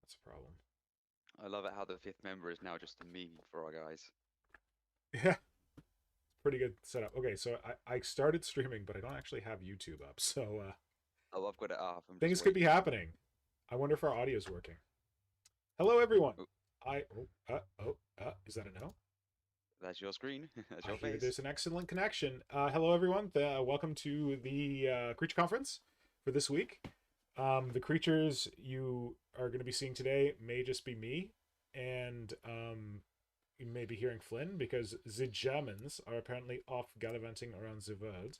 That's a problem. I love it how the fifth member is now just a meme for our guys. Yeah, pretty good setup. Okay, so I started streaming, but I don't actually have YouTube up, so Oh, I've got it up. I'm just things could be waiting for you. happening. I wonder if our audio is working. Hello, everyone. Oh, Is that a no? that's your screen. That's I your hear face. there's an excellent connection. Hello, everyone. Welcome to the Creature Conference for this week. The creatures you are going to be seeing today may just be me, and you may be hearing Flynn because the Germans are apparently off gallivanting around the world.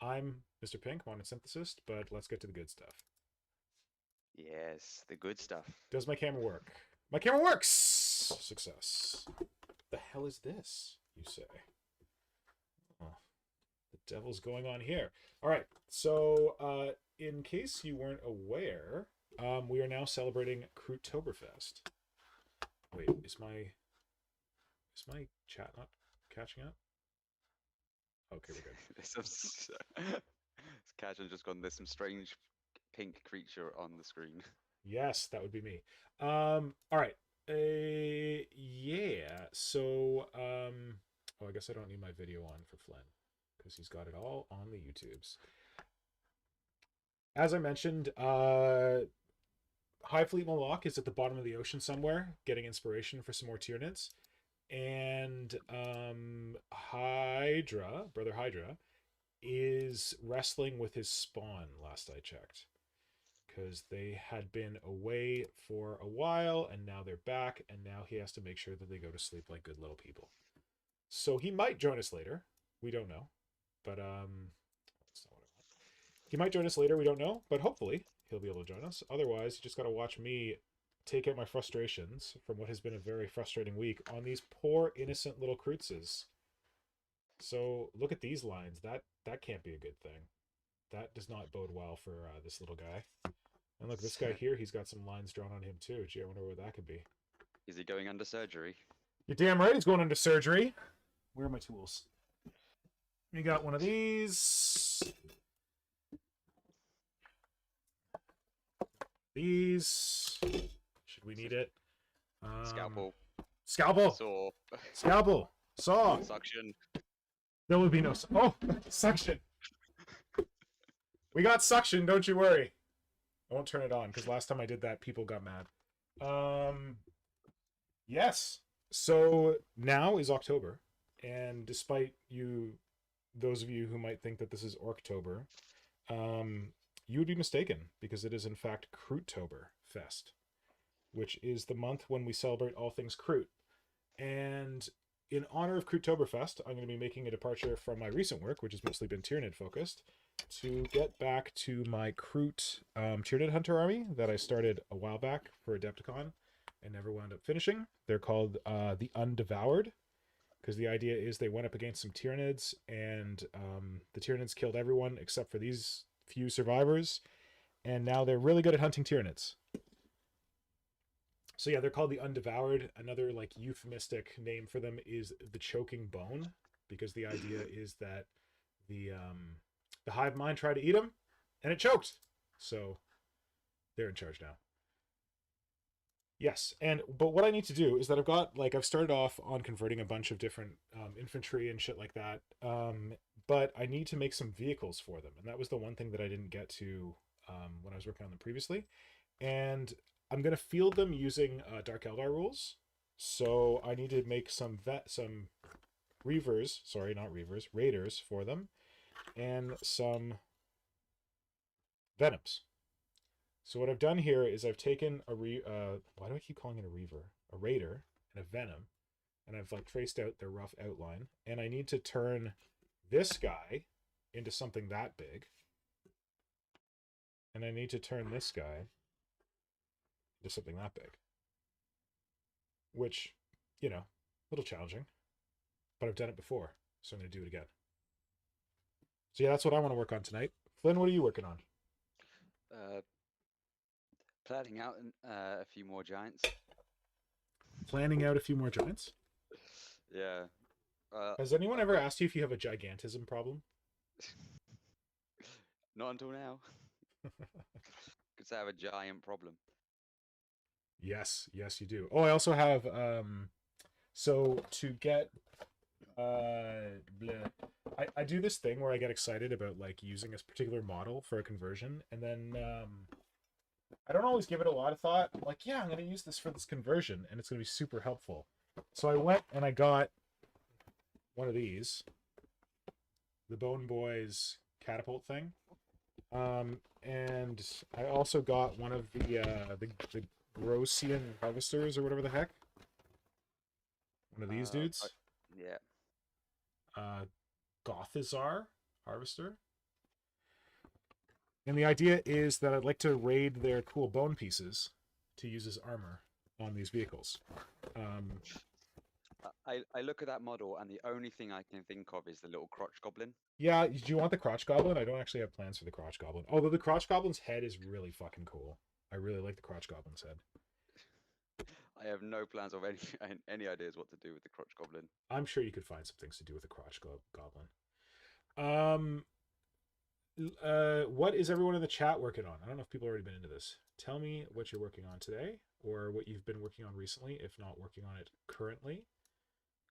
I'm Mr. Pink, modern synthesist, but let's get to the good stuff. Yes, the good stuff. Does my camera work? My camera works! Success. The hell is this, you say? Oh, the devil's going on here. All right, so in case you weren't aware, we are now celebrating Krootoberfest. Wait, is my chat not catching up? Okay, we're good. This Catch just gone. There's some strange pink creature on the screen. Yes, that would be me. All right. Yeah. So, oh, I guess I don't need my video on for Flynn because he's got it all on the YouTubes. As I mentioned, Hive Fleet Moloch is at the bottom of the ocean somewhere, getting inspiration for some more Tyranids. And Hydra, brother Hydra, is wrestling with his spawn. Last I checked, because they had been away for a while and now they're back, and now he has to make sure that they go to sleep like good little people. So he might join us later. We don't know. But that's not what I want. He might join us later, we don't know, but hopefully he'll be able to join us. Otherwise, you just gotta watch me take out my frustrations from what has been a very frustrating week on these poor innocent little Krootses. So look at these lines. That can't be a good thing. That does not bode well for this little guy. And look, this guy here, he's got some lines drawn on him too. Gee, I wonder what that could be. Is he going under surgery? You're damn right he's going under surgery. Where are my tools? We got one of these. These. Should we need it? Scalpel. Scalpel. Saw. Scalpel. Saw. Suction. There would be no... Oh, suction. We got suction, don't you worry. I won't turn it on, because last time I did that, people got mad. Yes. So now is October, and despite those of you who might think that this is Orktober, you would be mistaken, because it is in fact Krootober Fest, which is the month when we celebrate all things Kroot. And in honor of Krootoberfest, I'm going to be making a departure from my recent work, which has mostly been Tyranid focused, to get back to my Kroot Tyranid Hunter army that I started a while back for Adepticon and never wound up finishing. They're called the Undevoured, because the idea is they went up against some Tyranids, and the Tyranids killed everyone except for these few survivors, and now they're really good at hunting Tyranids. So yeah, they're called the Undevoured. Another like euphemistic name for them is the Choking Bone, because the idea is that the hive mind tried to eat them, and it choked. So they're in charge now. Yes, but what I need to do is that I've started off on converting a bunch of different infantry and shit like that. But I need to make some vehicles for them, and that was the one thing that I didn't get to when I was working on them previously. And I'm gonna field them using Dark Eldar rules. So I need to make some Reavers, sorry, not Reavers, Raiders for them, and some Venoms. So what I've done here is I've taken why do I keep calling it a Reaver? A Raider and a Venom, and I've like traced out their rough outline, and I need to turn this guy into something that big, and I need to turn this guy into something that big. Which, a little challenging, but I've done it before, so I'm going to do it again. So yeah, that's what I want to work on tonight. Flynn, what are you working on? Planning out a few more giants. Planning out a few more giants? Yeah. Has anyone ever asked you if you have a gigantism problem? Not until now. Because I have a giant problem. Yes, yes, you do. Oh, I also have so to get bleh. I do this thing where I get excited about like using a particular model for a conversion, and then I don't always give it a lot of thought. I'm like, yeah, I'm gonna use this for this conversion, and it's gonna be super helpful. So I went and I got one of these, the Bone Boys catapult thing. And I also got one of the Grossian harvesters or whatever the heck. One of these dudes. Yeah. Gothazar harvester. And the idea is that I'd like to raid their cool bone pieces to use as armor on these vehicles. I look at that model, and the only thing I can think of is the little crotch goblin. Yeah, do you want the crotch goblin? I don't actually have plans for the crotch goblin. Although the crotch goblin's head is really fucking cool. I really like the crotch goblin's head. I have no plans of any ideas what to do with the crotch goblin. I'm sure you could find some things to do with the crotch goblin. What is everyone in the chat working on? I don't know if people have already been into this. Tell me what you're working on today, or what you've been working on recently, if not working on it currently,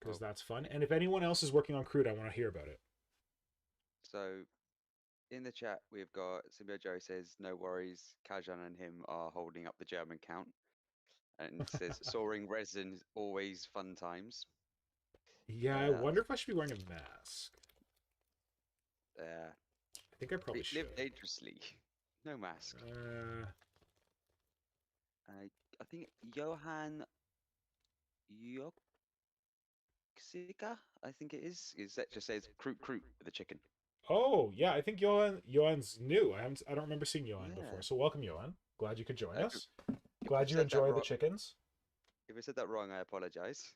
because that's fun. And if anyone else is working on Kroot, I want to hear about it. So, in the chat, we've got Symbio Joe says, no worries, Kajan and him are holding up the German count. And it says, soaring resin, always fun times. Yeah, I wonder if I should be wearing a mask. I think I probably should. Live dangerously. No mask. I think Johan Yoksika, I think it is that just says Kroot with the chicken. Oh yeah, I think Johan's new. I don't remember seeing Johan before. So welcome, Johan. Glad you could join us. Glad you enjoy the chickens. If I said that wrong, I apologize.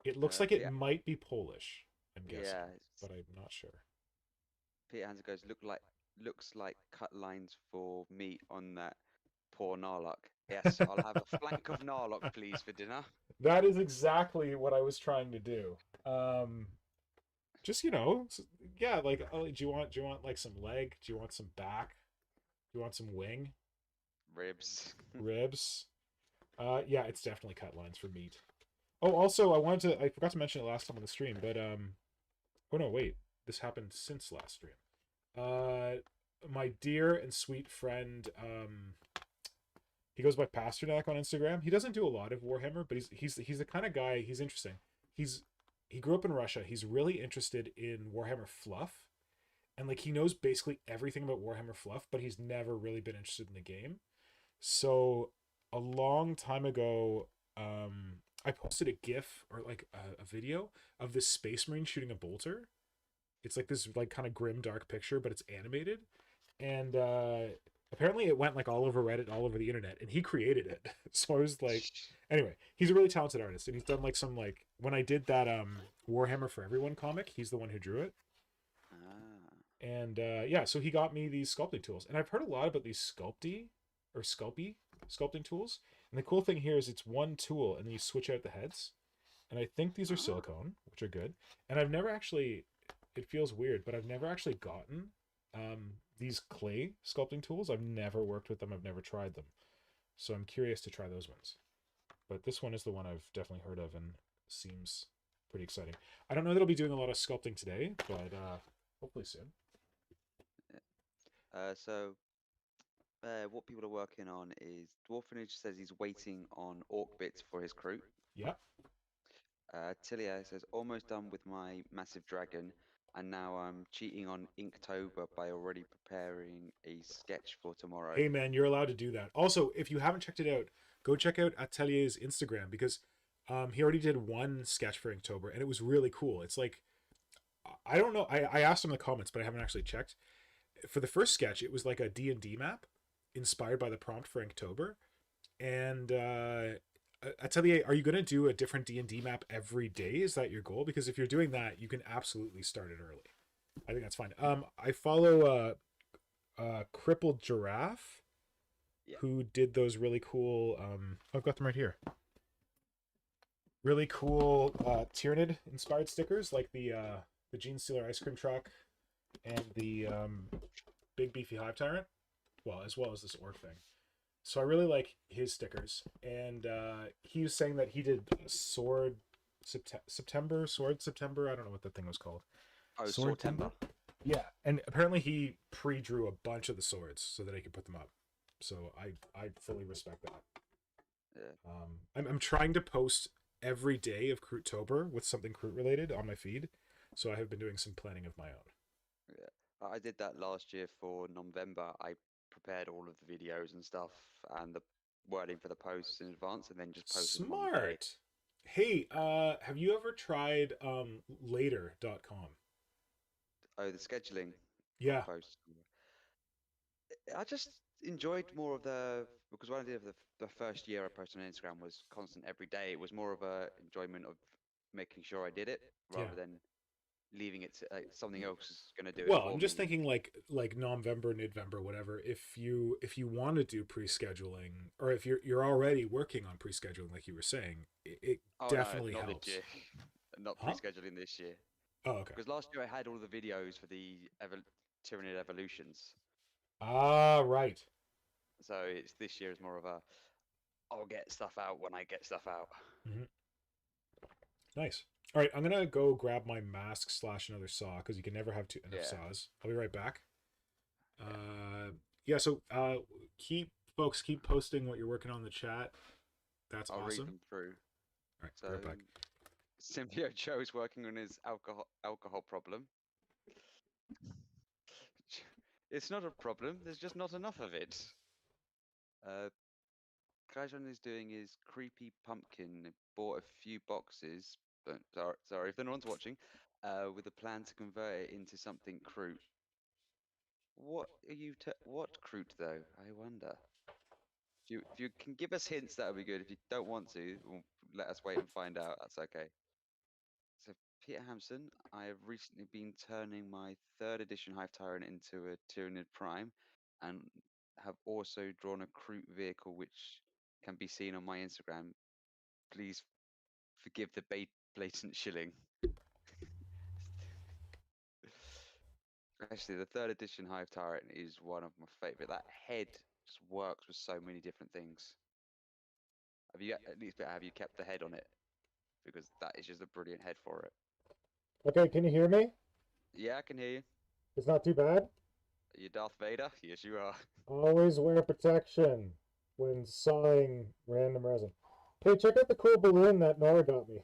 It looks like it might be Polish, I'm guessing, but I'm not sure. Peter Hansen goes, looks like cut lines for meat on that poor Narlock. Yes, I'll have a flank of Narlock, please, for dinner. That is exactly what I was trying to do. Just yeah, like, do you want like some leg? Do you want some back? Do you want some wing? Ribs. Yeah, it's definitely cut lines for meat. Oh, also, I forgot to mention it last time on the stream, but oh no, wait, this happened since last stream. My dear and sweet friend, he goes by Pasternak on Instagram. He doesn't do a lot of Warhammer, but he's the kind of guy. He's interesting. He grew up in Russia. He's really interested in Warhammer fluff, and like he knows basically everything about Warhammer fluff, but he's never really been interested in the game. So a long time ago, I posted a GIF or like a video of this Space Marine shooting a bolter. It's like this like kind of grim dark picture, but it's animated, and apparently it went like all over Reddit, all over the internet, and he created it. So I was like, anyway, he's a really talented artist, and he's done like some like when I did that Warhammer for Everyone comic, he's the one who drew it. And yeah, so he got me these sculpting tools, and I've heard a lot about these Sculpting tools. And the cool thing here is it's one tool, and then you switch out the heads. And I think these are silicone, which are good. And I've never actually, it feels weird, but I've never actually gotten these clay sculpting tools. I've never worked with them. I've never tried them. So I'm curious to try those ones. But this one is the one I've definitely heard of and seems pretty exciting. I don't know that I'll be doing a lot of sculpting today, but hopefully soon. What people are working on is Dwarfenage says he's waiting on orc bits for his Kroot. Yeah. Tilia says almost done with my massive dragon, and now I'm cheating on Inktober by already preparing a sketch for tomorrow. Hey man, you're allowed to do that. Also, if you haven't checked it out, go check out Atelier's Instagram, because he already did one sketch for Inktober, and it was really cool. It's like, I don't know, I asked him in the comments, but I haven't actually checked. For the first sketch, it was like a D&D map inspired by the prompt for Inktober. And Atelier, are you going to do a different D&D map every day? Is that your goal? Because if you're doing that, you can absolutely start it early. I think that's fine. I follow Crippled Giraffe, who did those really cool... I've got them right here. Really cool Tyrannid inspired stickers, like the Gene Stealer ice cream truck and the big beefy Hive Tyrant. Well as this orc thing. So I really like his stickers, and he was saying that he did sword September. I don't know what that thing was called. Oh, Sword Timber. Sortember. Yeah, and apparently he pre-drew a bunch of the swords so that he could put them up. So I fully respect that. Yeah. I'm trying to post every day of Kroottober with something Kroot related on my feed, so I have been doing some planning of my own. Yeah, I did that last year for November. I prepared all of the videos and stuff and the wording for the posts in advance, and then just posted them on the day. Smart. Hey, have you ever tried later.com? Oh, the scheduling of Yeah. posts. I just enjoyed more of the because what I did for the first year I posted on Instagram was constant every day. It was more of a enjoyment of making sure I did it Yeah. rather than leaving it to something else is going to do it Well, for I'm just me. thinking like November, November, whatever. If you want to do pre-scheduling, or if you're already working on pre-scheduling, like you were saying, it Oh no, definitely not this helps. year. Not Huh? pre-scheduling this year. Oh, okay. Because last year I had all the videos for the Tyranid evolutions, Ah, right. so it's this year is more of a I'll get stuff out when I get stuff out. Hmm. Nice. All right, I'm gonna go grab my mask slash another saw because you can never have enough Yeah, saws. I'll be right back. yeah. Yeah. So keep folks keep posting what you're working on in the chat. That's I'll read awesome. them through. All right, So be right back. Symbio Joe is working on his alcohol problem. It's not a problem. There's just not enough of it. Uh, Kajon is doing his creepy pumpkin. Bought a few boxes. But sorry if anyone's watching. With a plan to convert it into something Kroot. What are you? What Kroot though? I wonder. If you can give us hints, that would be good. If you don't want to, let us wait and find out. That's okay. So Peter Hampson, I have recently been turning my third edition Hive Tyrant into a Tyranid Prime, and have also drawn a Kroot vehicle which can be seen on my Instagram. Please forgive the blatant shilling. Actually, the third edition Hive Tyrant is one of my favorite. That head just works with so many different things. Have you at least have you kept the head on it? Because that is just a brilliant head for it. Okay, can you hear me? Yeah, I can hear you. It's not too bad. Are you Darth Vader? Yes, you are. Always wear protection when sawing random resin. Hey, check out the cool balloon that Nora got me.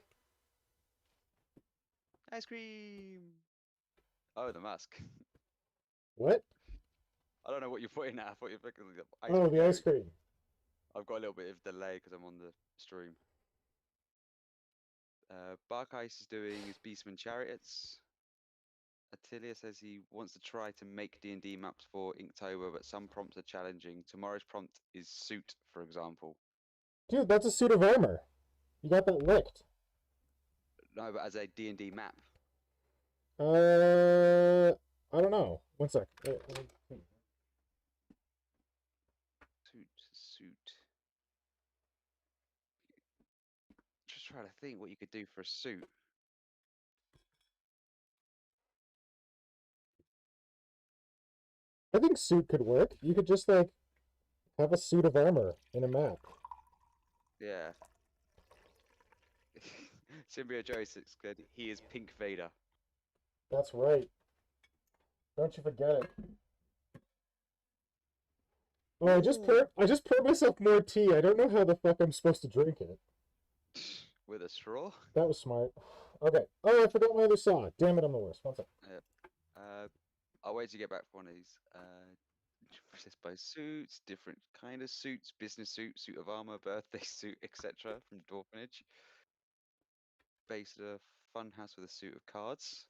Ice cream. Oh, the mask. What? I don't know what you're putting at. I thought you were picking the ice Oh, cream. the ice cream. I've got a little bit of delay because I'm on the stream. Bark Ice is doing his Beastman Chariots. Attilia says he wants to try to make D&D maps for Inktober, but some prompts are challenging. Tomorrow's prompt is suit, for example. Dude, that's a suit of armor. You got that licked. No, but as a D&D map. I don't know. One sec. Suit. Just trying to think what you could do for a suit. I think suit could work. You could just like have a suit of armor in a map. Yeah. Symbio Joey said he is Pink Vader. That's right. Don't you forget it. Oh, Ooh. I just poured myself more tea. I don't know how the fuck I'm supposed to drink it. With a straw? That was smart. Okay. Oh, I forgot my other saw. Damn it, I'm the worst. One sec. Yep. I'll wait to get back for one of these. Just by suits, different kind of suits, business suit, suit of armor, birthday suit, etc. from Dwarfenage. Based at a fun house with a suit of cards.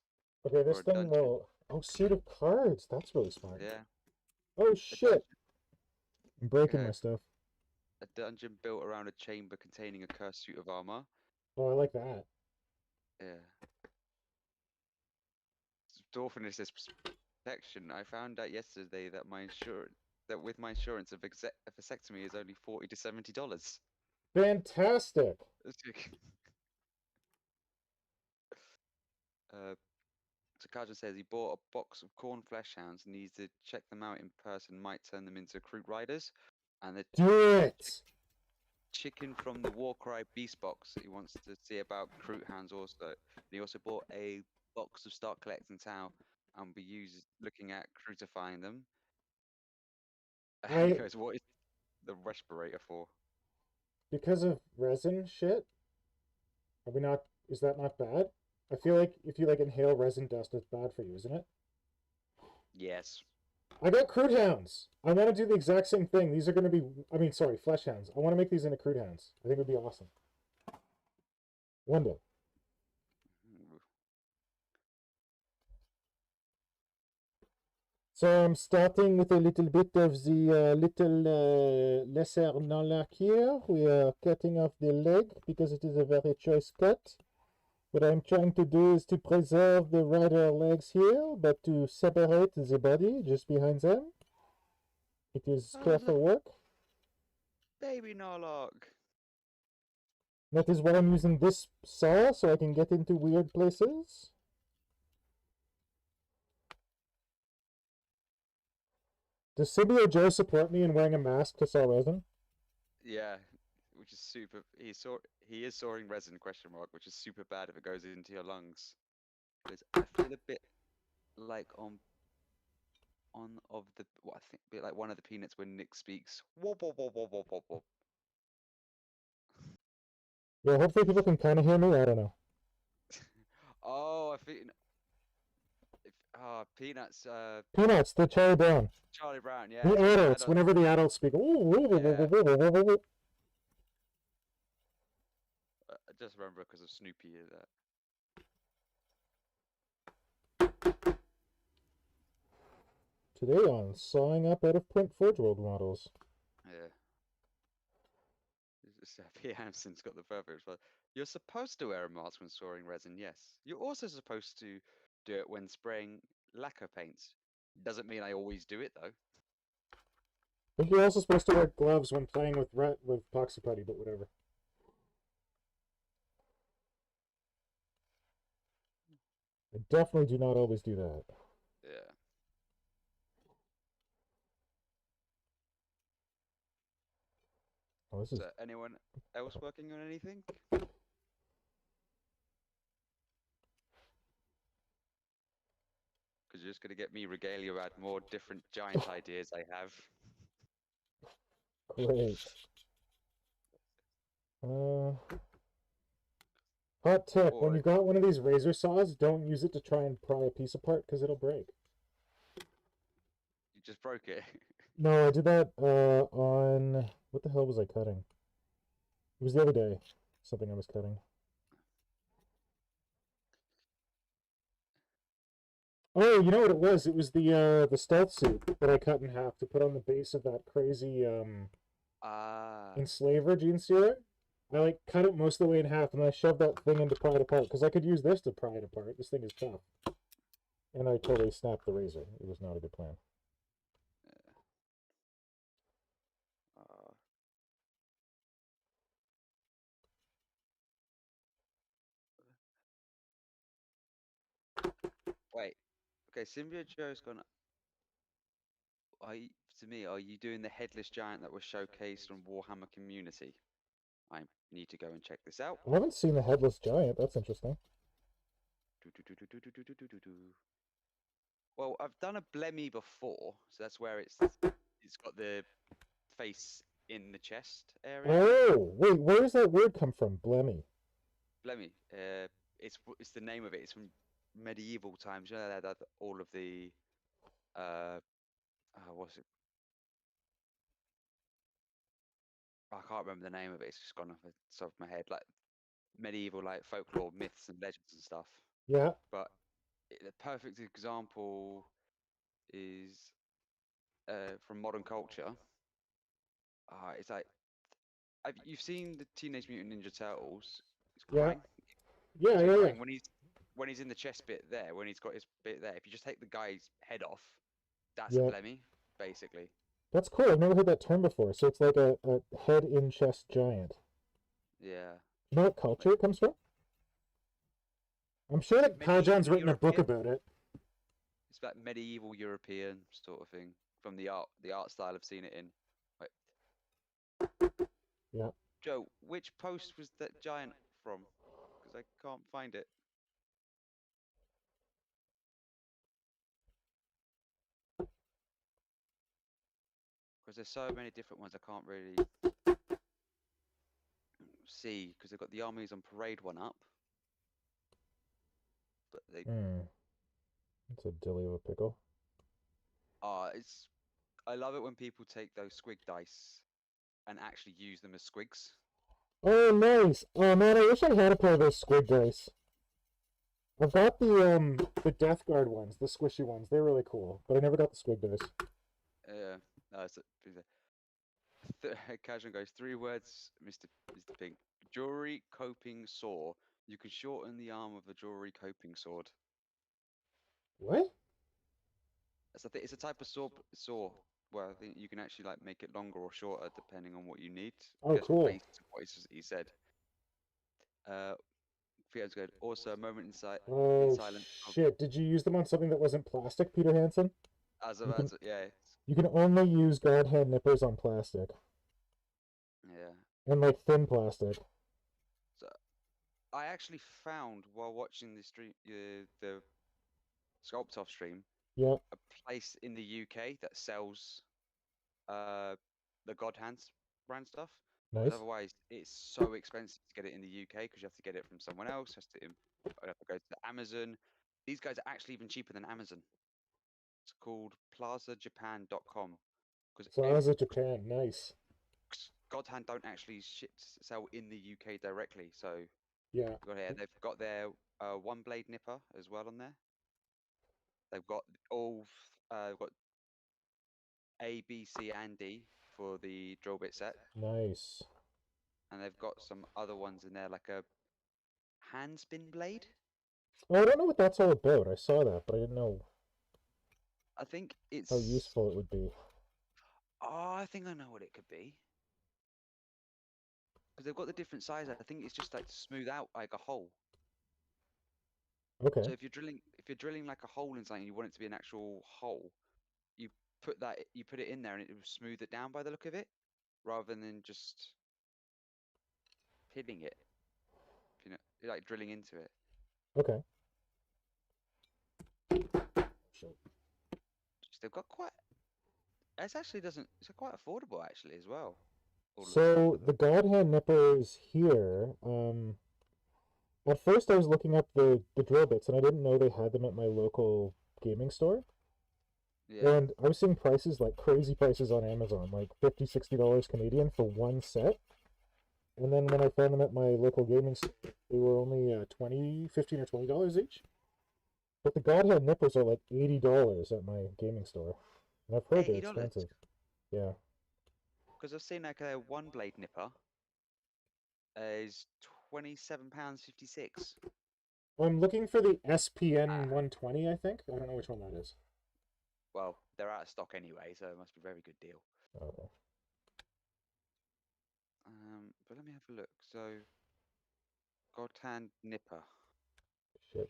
Okay, Or this a thing dungeon. will. Oh, suit of cards. That's really smart. Yeah. Oh, A shit. dungeon. I'm breaking Uh, my stuff. a dungeon built around a chamber containing a cursed suit of armor. Oh, I like that. Yeah. Dwarfenage says protection. I found out yesterday that with my insurance, a vasectomy is only $40 to $70. Fantastic. Kaja says he bought a box of corn flesh hounds and needs to check them out in person. Might turn them into Kroot riders. And the Do it! chicken from the Warcry Beast box. He wants to see about Kroot Hounds also. And he also bought a box of Start Collecting Tau and be looking at Krootifying them. And he goes, what is the respirator for? Because of resin shit? Are we not... Is that not bad? I feel like if you, like, inhale resin dust, it's bad for you, isn't it? Yes. I got Kroot Hounds! I want to do the exact same thing. These are going to be... I mean, sorry, Flesh Hounds. I want to make these into Kroot Hounds. I think it would be awesome. One day. So I'm starting with a little bit of the lesser Nalak here. We are cutting off the leg because it is a very choice cut. What I'm trying to do is to preserve the rider legs here, but to separate the body just behind them. It is careful work. Baby Norlock. That is why I'm using this saw, so I can get into weird places. Does Symbio Joe support me in wearing a mask to saw resin? Yeah, which is super. He is sawing resin ? Which is super bad if it goes into your lungs. Because I feel a bit like on of the what I think a bit like one of the Peanuts when Nick speaks. Wop, wop, wop, wop, wop, wop, wop. Yeah, hopefully people can kind of hear me. I don't know. Oh, I think. Peanuts. Peanuts, the Charlie Brown. Charlie Brown, yeah. The adults, whenever the adults speak. I just remember because of Snoopy that. Today on Sawing Up Out of Print Forge World models. Yeah. P. Hampson's got the perfect response. You're supposed to wear a mask when sawing resin, yes. You're also supposed to do it when spraying lacquer paints. Doesn't mean I always do it though. I think you're also supposed to wear gloves when playing with epoxy putty, but whatever. I definitely do not always do that. Yeah. Oh, this is... So anyone else working on anything? Because you're just going to get me regalia about more different giant ideas I have. Great. Hot tip, when you've got one of these razor saws, don't use it to try and pry a piece apart, because it'll break. You just broke it. No, I did that on... What the hell was I cutting? It was the other day. Something I was cutting. Oh, you know what it was? It was the stealth suit that I cut in half to put on the base of that crazy enslaver gene sealer. I like cut it most of the way in half, and then I shoved that thing in to pry it apart because I could use this to pry it apart. This thing is tough, and I totally snapped the razor. It was not a good plan. Wait. Okay, Symbio Joe's gone. To me, are you doing the headless giant that was showcased on Warhammer Community? I need to go and check this out. I haven't seen the headless giant. That's interesting. Well, I've done a Blemmy before, so that's where it's got the face in the chest area. Oh, wait, where does that word come from? Blemmy. Blemmy. It's the name of it. It's from medieval times. You know that all of the what's it? I can't remember the name of it. It's just gone off the top of my head. Like medieval, like folklore, myths, and legends and stuff. Yeah. But the perfect example is from modern culture. It's like you've seen the Teenage Mutant Ninja Turtles. It's crying. Yeah. Yeah. When he's in the chest bit there, when he's got his bit there. If you just take the guy's head off, that's Yeah. a Blemmy, basically. That's cool. I've never heard that term before. So it's like a head in chest giant. Yeah. You know what culture it comes from? I'm sure that Kajan's written a book about it. It's that medieval European sort of thing from the art style I've seen it in. Wait, Yeah. Joe, which post was that giant from? Because I can't find it. Because there's so many different ones, I can't really see. Because they've got the Armies on Parade one up. But they... It's a dilly of a pickle. it's... I love it when people take those squig dice and actually use them as squigs. Oh, nice! Oh man, I wish I had a pair of those squid dice. I've got the Death Guard ones, the squishy ones. They're really cool, but I never got the squid dice. Yeah, no, Casual goes 3 words, Mr. Pink. Jewelry coping saw. You can shorten the arm of a jewelry coping sword. What? It's a type of saw. Well, I think you can actually like make it longer or shorter depending on what you need. Oh, cool. Based on what he said. Fio's good. Also, a moment in silence. Shit! Did you use them on something that wasn't plastic, Peter Hansen? Yeah. You can only use God Hand Nippers on plastic. Yeah. And like thin plastic. So, I actually found while watching the stream, the Sculpt Off stream, Yeah. a place in the UK that sells the God Hands brand stuff. Nice. Because otherwise, it's so expensive to get it in the UK because you have to get it from someone else. You have to go to Amazon. These guys are actually even cheaper than Amazon. It's called plazajapan.com. Plaza Japan, nice. God Hand don't actually sell in the UK directly, so yeah, they've got their one blade nipper as well on there. They've got got A, B, C, and D for the drill bit set. Nice. And they've got some other ones in there, like a hand spin blade. Oh, I don't know what that's all about. I saw that, but I didn't know. I think it's how useful it would be. Oh, I think I know what it could be. Because they've got the different sizes. I think it's just like to smooth out like a hole. Okay. So if you're drilling like a hole in something, you want it to be an actual hole. You put it in there, and it will smooth it down by the look of it, rather than just pinning it. You know, like drilling into it. Okay. They've got quite. It's quite affordable actually as well. So the God Hand Nippers here. At first I was looking up the drill bits, and I didn't know they had them at my local gaming store. Yeah. And I was seeing prices, like crazy prices on Amazon, like $50-$60 Canadian for one set. And then when I found them at my local gaming store, they were only $15 or $20 each. But the God Hand Nippers are like $80 at my gaming store. And I've heard they're expensive. Yeah. Because I've seen like a one blade nipper is £27.56. I'm looking for the SPN 120, I think. I don't know which one that is. Well, they're out of stock anyway, so it must be a very good deal. Okay. But let me have a look. So, God Hand Nipper. Shit.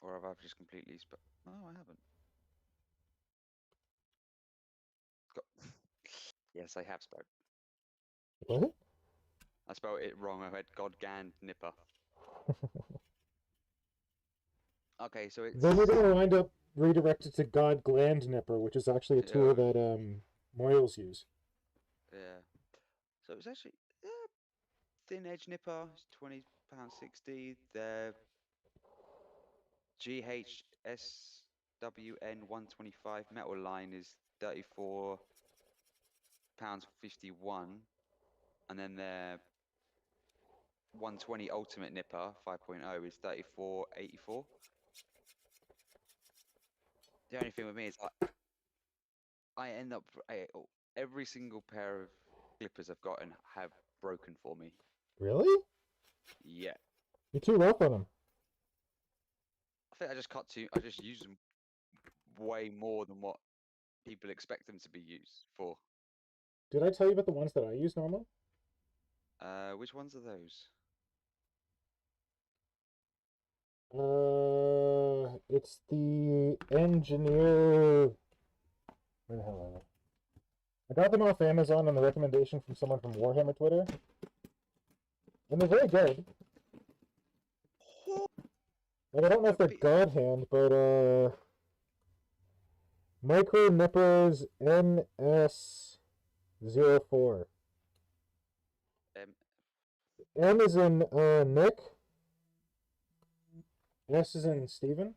Or have I just completely No, I haven't. Yes, I have spelled. What? I spelled it wrong. I had God Gand Nipper. Okay, so it's... Then we're going to wind up redirected to God Gland Nipper, which is actually a tool that Moyles use. Yeah. So it's actually thin edge nipper, £20.60. The GHSWN 125 metal line is £34.51, and then the 120 ultimate nipper 5.0 is $34.84. The only thing with me is I end up every single pair of clippers I've gotten have broken for me. Really? Yeah. You're too rough on them. I think I just use them way more than what people expect them to be used for. Did I tell you about the ones that I use normally? Which ones are those? It's the engineer. Where the hell are they? I got them off Amazon on the recommendation from someone from Warhammer Twitter. And they're very good. Like, I don't know if they're God Hand, but Micro Nippers NS04. M is in Nick. S is in Steven.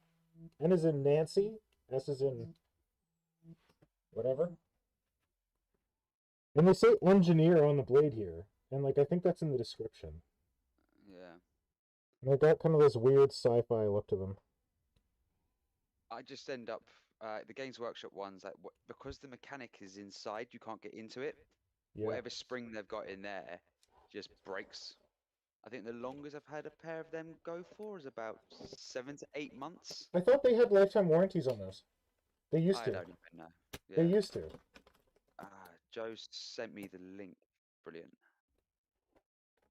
N is in Nancy. S is in whatever. And they say engineer on the blade here. And like I think that's in the description. Yeah. And they got kind of this weird sci-fi look to them. I just end up the Games Workshop ones like because the mechanic is inside, you can't get into it. Yeah. Whatever spring they've got in there just breaks. I think the longest I've had a pair of them go for is about 7 to 8 months. I thought they had lifetime warranties on those. They used to. I don't even know. Yeah. They used to. Joe sent me the link. Brilliant.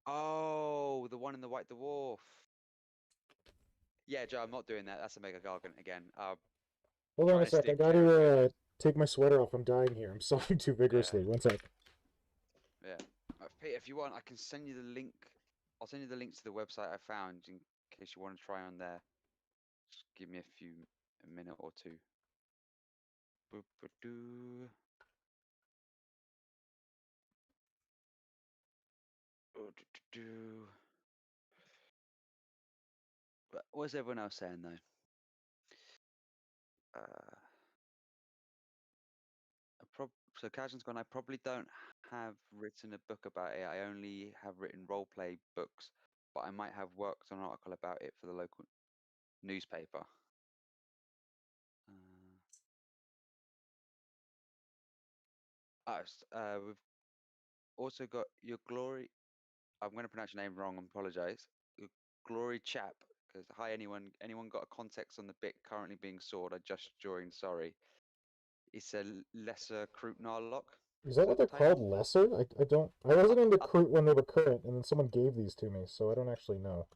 Oh, the one in the White Dwarf. Yeah, Joe, I'm not doing that. That's a Mega Gargant again. Hold on a sec. I gotta take my sweater off. I'm dying here. I'm sobbing too vigorously. Yeah. 1 sec. Yeah. Peter, if you want, I can send you the link. I'll send you the links to the website I found in case you want to try on there. Just give me a minute or two. Boop-a-doo. But what's everyone else saying though? So Kajan's gone, I probably don't have written a book about it. I only have written roleplay books, but I might have worked on an article about it for the local newspaper. We've also got your Glory. I'm going to pronounce your name wrong. I apologize. Your Glory Chap. Because hi, anyone got a context on the bit currently being sawed? I just joined. Sorry. It's a lesser Kroot Moloch. Is that what they're called? Lesser? I don't. I wasn't into Kroot when they were current, and then someone gave these to me, so I don't actually know.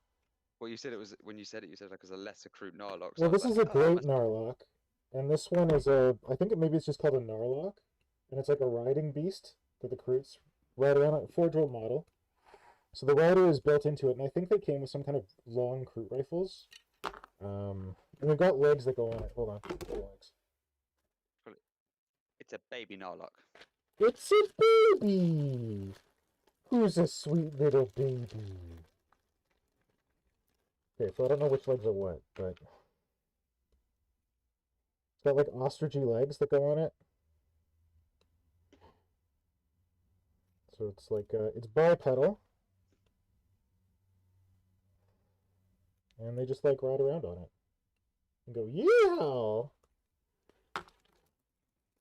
Well, you said it was when you said it. You said like it was a lesser Kroot Moloch. Well, this is a great Narlock, and this one is a. I think maybe it's just called a Narlock, and it's like a riding beast that the Kroots ride around. A forge-rolled model. So the rider is built into it, and I think they came with some kind of long Kroot rifles. And they've got legs that go on it. Hold on. Legs. It's a baby Narlock. It's a baby! Who's a sweet little baby? Okay, so I don't know which legs are what, but... It's got like ostrichy legs that go on it. So it's like, it's bipedal. And they just like ride around on it. And go, yeah!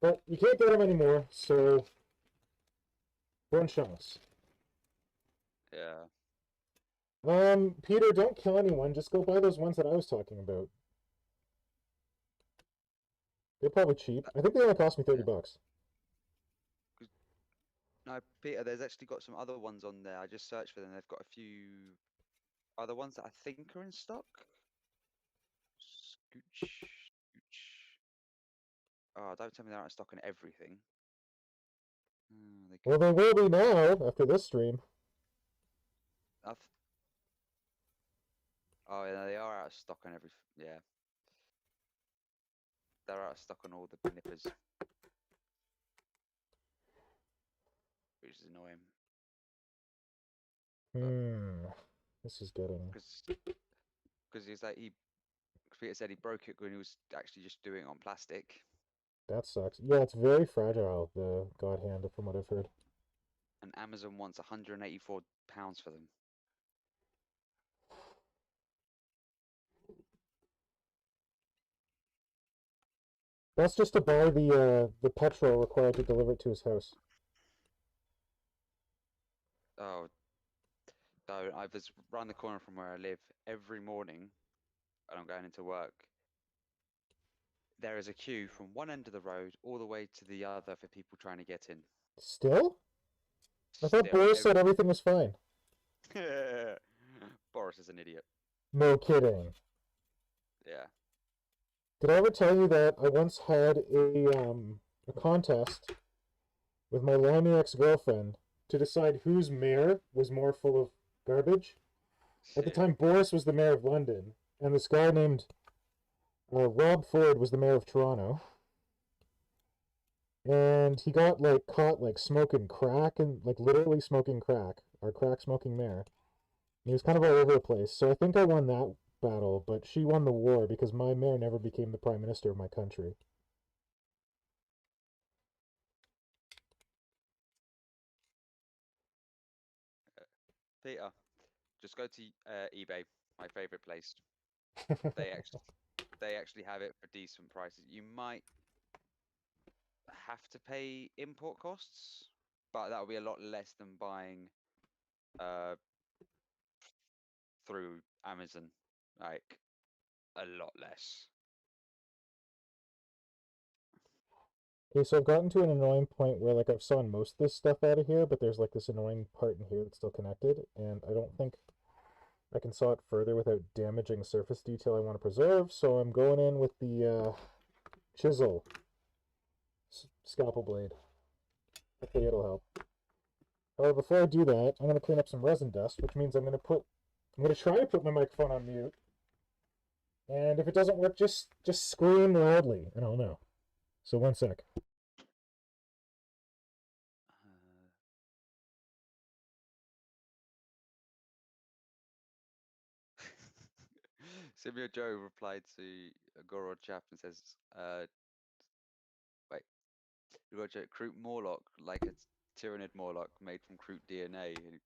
But you can't get them anymore, so... Burn shells. Yeah. Peter, don't kill anyone. Just go buy those ones that I was talking about. They're probably cheap. I think they only cost me $30. No, Peter, there's actually got some other ones on there. I just searched for them. They've got a few other ones that I think are in stock. Scooch. Oh, don't tell me they're out of stock on everything. Well, they will be now, after this stream. Oh, yeah, they are out of stock on everything. Yeah. They're out of stock on all the nippers. Which is annoying. This is getting... Because he's like, Peter said he broke it when he was actually just doing it on plastic. That sucks. Yeah, it's very fragile, the God Hand, from what I've heard. And Amazon wants £184 for them. That's just to buy the petrol required to deliver it to his house. Oh, so I was round the corner from where I live every morning, and I'm going into work. There is a queue from one end of the road all the way to the other for people trying to get in. Still? I thought Boris said everything was fine. Boris is an idiot. No kidding. Yeah. Did I ever tell you that I once had a contest with my limey ex-girlfriend to decide whose mayor was more full of garbage? At the time, Boris was the mayor of London, and this guy named Rob Ford was the mayor of Toronto. And he got like caught like smoking crack and like literally smoking crack, our crack smoking mayor. And he was kind of all over the place. So I think I won that battle, but she won the war because my mayor never became the prime minister of my country. Peter, just go to eBay, my favorite place. They actually have it for decent prices. You might have to pay import costs, but that will be a lot less than buying through Amazon. Like a lot less. Okay, so I've gotten to an annoying point where like I've sawn most of this stuff out of here, but there's like this annoying part in here that's still connected, and I don't think I can saw it further without damaging surface detail I want to preserve, so I'm going in with the chisel scalpel blade. Hopefully it'll help. However, before I do that, I'm going to clean up some resin dust, which means I'm going to try to put my microphone on mute. And if it doesn't work, just scream loudly, and I'll know. So one sec. Simio Joe replied to Gorod Chap and says, wait, Gorod Chap, Kroot Moloch, like a Tyrannid Moloch made from Kroot DNA. And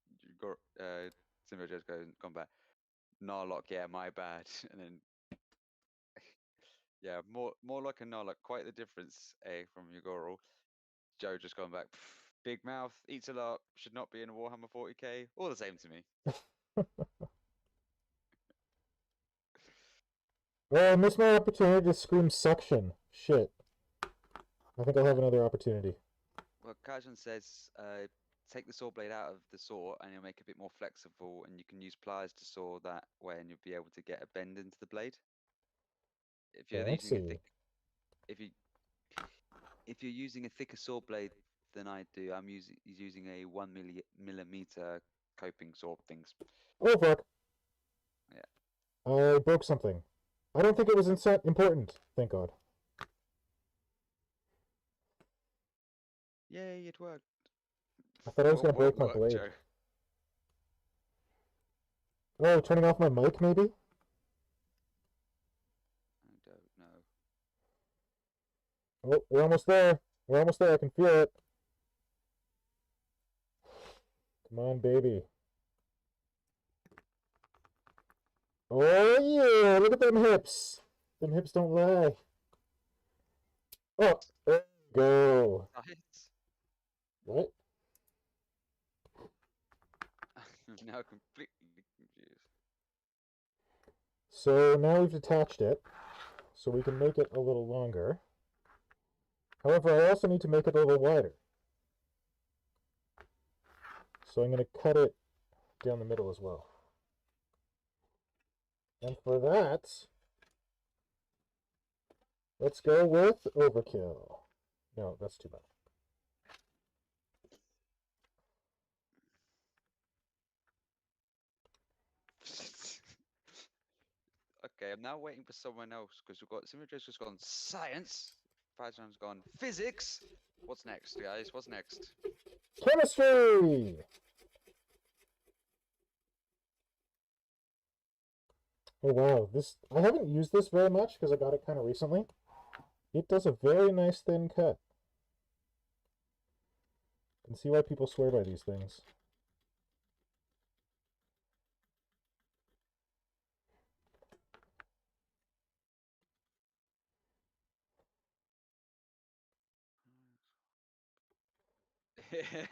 Simio Joe's gone back, Narlock, yeah, my bad. And then, yeah, Morlock and Narlock, quite the difference, from Yugoro. Joe just gone back, big mouth, eats a lot, should not be in a Warhammer 40k, all the same to me. Well, I missed my opportunity to scream suction. Shit. I think I'll have another opportunity. Well, Kajan says, take the saw blade out of the saw and you'll make it a bit more flexible, and you can use pliers to saw that way, and you'll be able to get a bend into the blade. If you're using a thick, if you're using a thicker saw blade than I do, I'm using a 1 millimeter coping saw things. Oh fuck! Yeah. I broke something. I don't think it was important. Thank God. Yay, it worked. I thought I was going to break my blade. Joe? Oh, turning off my mic, maybe? I don't know. Oh, we're almost there. We're almost there. I can feel it. Come on, baby. Oh, yeah. Look at them hips. Them hips don't lie. Oh, there you go. What? I'm now completely confused. So now we've detached it, so we can make it a little longer. However, I also need to make it a little wider. So I'm going to cut it down the middle as well. And for that, let's go with overkill. No, that's too bad. Okay, I'm now waiting for someone else because we've got Simitra's just gone science, Pajan's gone physics. What's next, guys? What's next? Chemistry! Oh wow, I haven't used this very much because I got it kind of recently. It does a very nice thin cut. You can see why people swear by these things.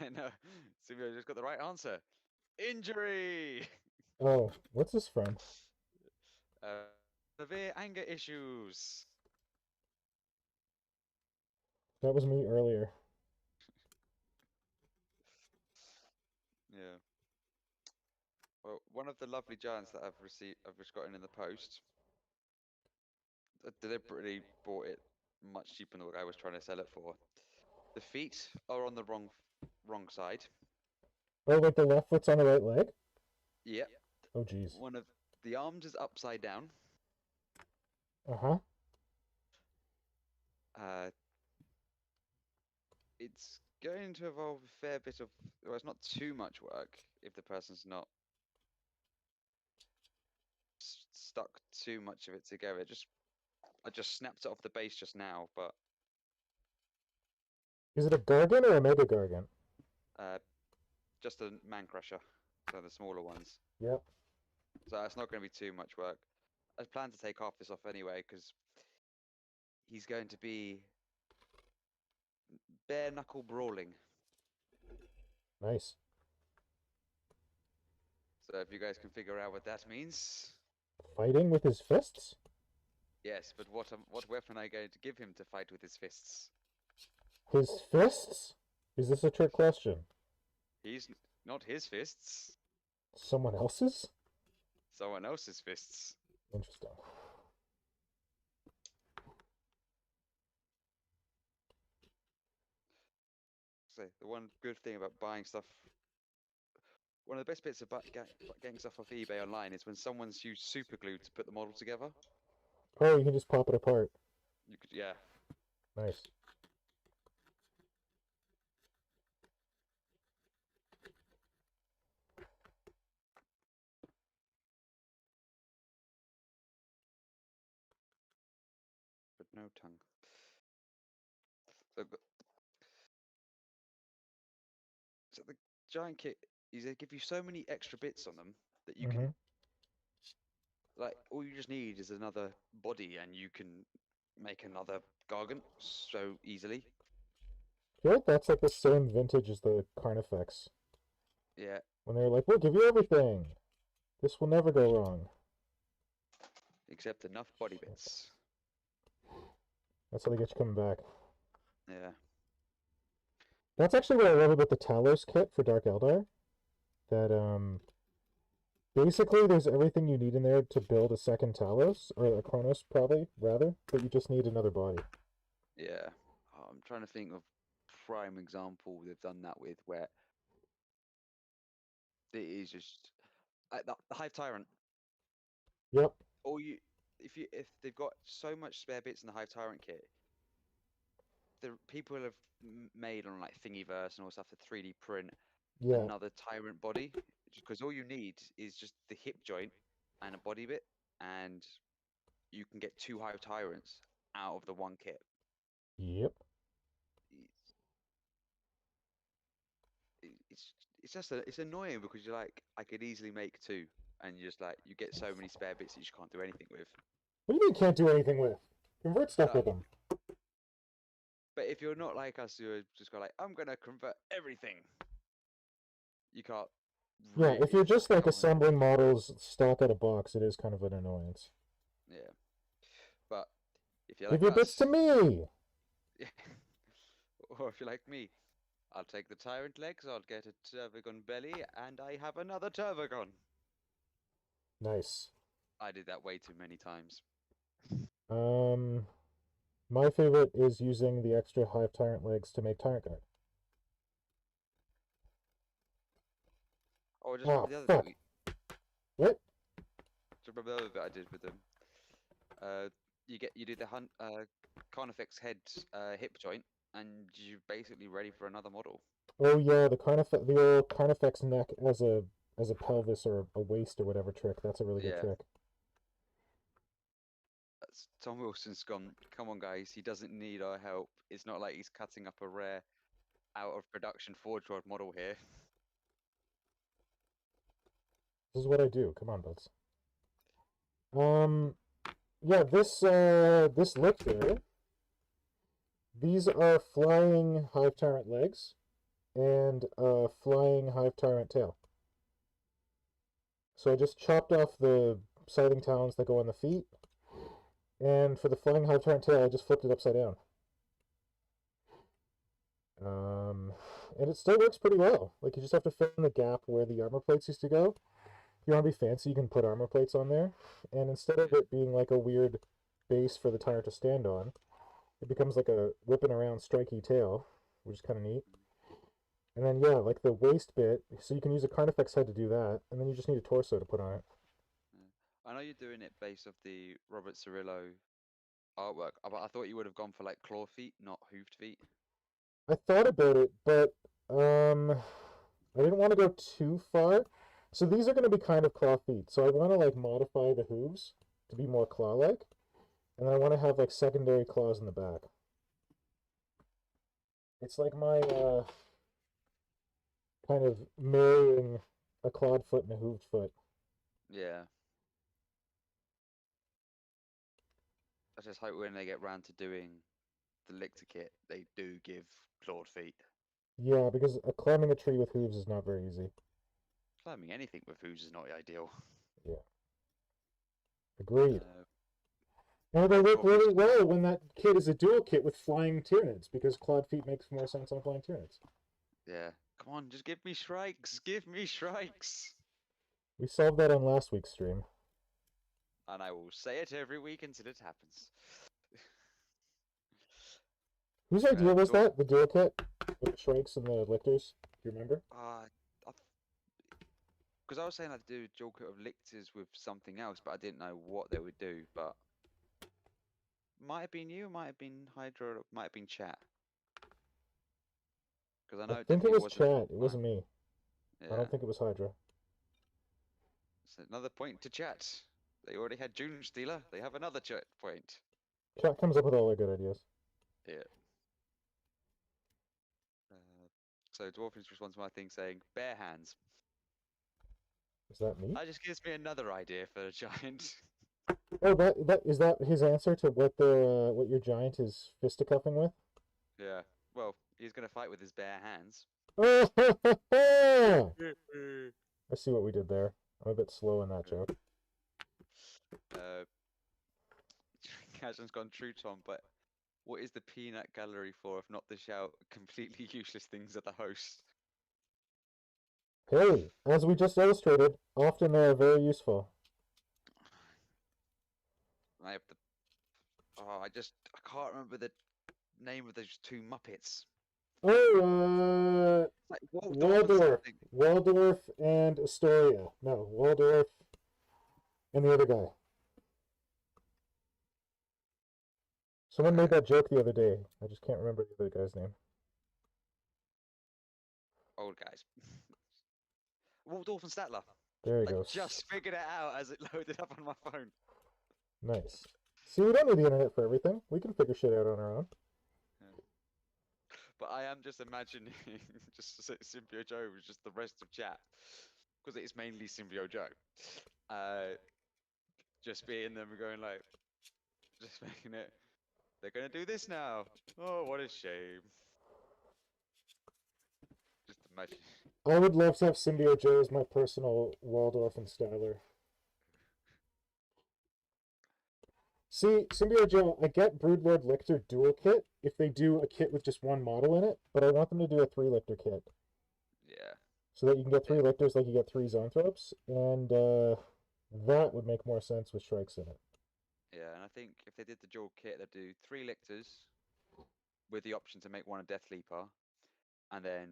No, Simio just got the right answer. Injury! Oh, what's this from? Severe anger issues. That was me earlier. Yeah. Well, one of the lovely giants that I've just gotten in the post I deliberately bought it much cheaper than what I was trying to sell it for. The feet are on the wrong side. Oh, like the left foot's on the right leg? Yep. Oh, jeez. One of the arms is upside down. Uh-huh. It's going to involve a fair bit of, well, it's not too much work if the person's not stuck too much of it together. I just snapped it off the base just now, but Is it a Gargant or a Mega Gargant? just a man crusher, so the smaller ones. Yep. So it's not going to be too much work. I plan to take half this off anyway, because he's going to be bare knuckle brawling. Nice. So if you guys can figure out what that means. Fighting with his fists? Yes, but what weapon am I going to give him to fight with his fists? His fists? Is this a trick question? He's not his fists. Someone else's? Someone else's fists. Interesting. So the one good thing about buying stuff, one of the best bits about getting stuff off eBay online is when someone's used super glue to put the model together. Oh, you can just pop it apart. You could, yeah. Nice. But no tongue. So the giant kit is they give you so many extra bits on them that you can, like, all you just need is another body and you can make another Gargant so easily. I feel like that's like the same vintage as the Carnifex. Yeah. When they're like, we'll give you everything. This will never go wrong. Except enough body bits. That's how they get you coming back. Yeah. That's actually what I love about the Talos kit for Dark Eldar. That, basically there's everything you need in there to build a second Talos, or a Kronos probably, rather, but you just need another body. Yeah. I'm trying to think of prime example they've done that with where it is just the Hive Tyrant. Yep. Or if they've got so much spare bits in the Hive Tyrant kit, the people have made on like Thingiverse and all stuff, the 3D print another Tyrant body, because all you need is just the hip joint and a body bit, and you can get 2 Hive Tyrants out of the one kit. Yep. It's annoying because you're like, I could easily make 2, and you just like, you get so many spare bits that you just can't do anything with. What do you mean can't do anything with? Convert stuff with them. But if you're not like us, you're just got like, I'm gonna convert everything. You can't. Yeah, if you're just like assembling models stock out of box, it is kind of an annoyance. Yeah, but if you're like give your bits to me. Or if you're like me, I'll take the Tyrant legs, I'll get a Turvagon belly, and I have another Turvagon. Nice. I did that way too many times. My favorite is using the extra Hive Tyrant legs to make Tyrant Guard. Oh, just remember the other thing. What? Just remember the other bit I did with them. You do the Carnifex head hip joint, and you're basically ready for another model. Oh yeah, the old Carnifex neck as a pelvis or a waist or whatever trick. That's a really good trick. Tom Wilson's gone, come on guys, he doesn't need our help. It's not like he's cutting up a rare out of production Forge World model here. This is what I do. Come on, buds. Yeah, this lictor, these are flying Hive Tyrant legs and a flying Hive Tyrant tail. So I just chopped off the scything talons that go on the feet, and for the flying Hive Tyrant tail, I just flipped it upside down. And it still works pretty well. Like, you just have to fill in the gap where the armor plates used to go. If you want to be fancy, you can put armor plates on there. And instead of it being like a weird base for the tyrant to stand on. It becomes like a whipping around striky tail, which is kind of neat. And then, yeah, like the waist bit, so you can use a Carnifex head to do that, and then you just need a torso to put on it. I know you're doing it based off the Robert Cirillo artwork, but I thought you would have gone for like claw feet, not hooved feet. I thought about it, but I didn't want to go too far. So these are going to be kind of claw feet. So I want to like modify the hooves to be more claw-like, and I want to have like secondary claws in the back. It's like my kind of marrying a clawed foot and a hooved foot. Yeah. I just hope when they get round to doing the Lictor kit, they do give clawed feet. Yeah, because climbing a tree with hooves is not very easy. Climbing anything with hooves is not ideal. Yeah. Agreed. Uh, Now they work really well when that kit is a dual kit with flying Tyranids, because clawed feet makes more sense on flying Tyranids. yeah. Come on, just give me shrikes. Give me shrikes. We solved that on last week's stream. And I will say it every week until it happens. Whose idea was so- that? The dual kit? With the Shrikes and the Lictors? Do you remember? Because I was saying I'd do a dual kit of Lictors with something else, but I didn't know what they would do. But might have been you, might have been Hydra, might have been Chat. Because I know I think it was wasn't Chat. It wasn't me. Yeah. I don't think it was Hydra. It's another point to Chat. They already had June Stealer. They have another Chat point. Chat comes up with all their good ideas. Yeah. So Dwarfins responds to my thing saying bare hands. Is that me? That just gives me another idea for a giant. Oh, that is that his answer to what the what your giant is fisticuffing with? Yeah. Well, he's gonna fight with his bare hands. I see what we did there. I'm a bit slow in that joke. Kazan's gone true, Tom, but what is the peanut gallery for if not to shout completely useless things at the host? Hey, as we just illustrated, often they are very useful. I have the. Oh, I can't remember the name of those two Muppets. Oh, Like Waldorf. Waldorf and Astoria. No, Waldorf and the other guy. Someone made that joke the other day. I just can't remember the other guy's name. Old guys. Waldorf and Statler. There you I go. just figured it out as it loaded up on my phone. Nice. See, we don't need the internet for everything. We can figure shit out on our own. Yeah. But I am just imagining just Symbio Joe was just the rest of chat. Because it is mainly Symbio Joe. Just being them going like, just making it, they're going to do this now. Oh, what a shame. Just imagine. I would love to have Symbio Joe as my personal Waldorf and Styler. See, Symbio Joe, I get Broodlord Lictor dual kit if they do a kit with just one model in it, but I want them to do a 3 Lictor kit. Yeah. So that you can get 3 Lictors like you get 3 Zoanthropes, and that would make more sense with Shrikes in it. Yeah, and I think if they did the dual kit, they'd do 3 Lictors with the option to make one a Death Leaper, and then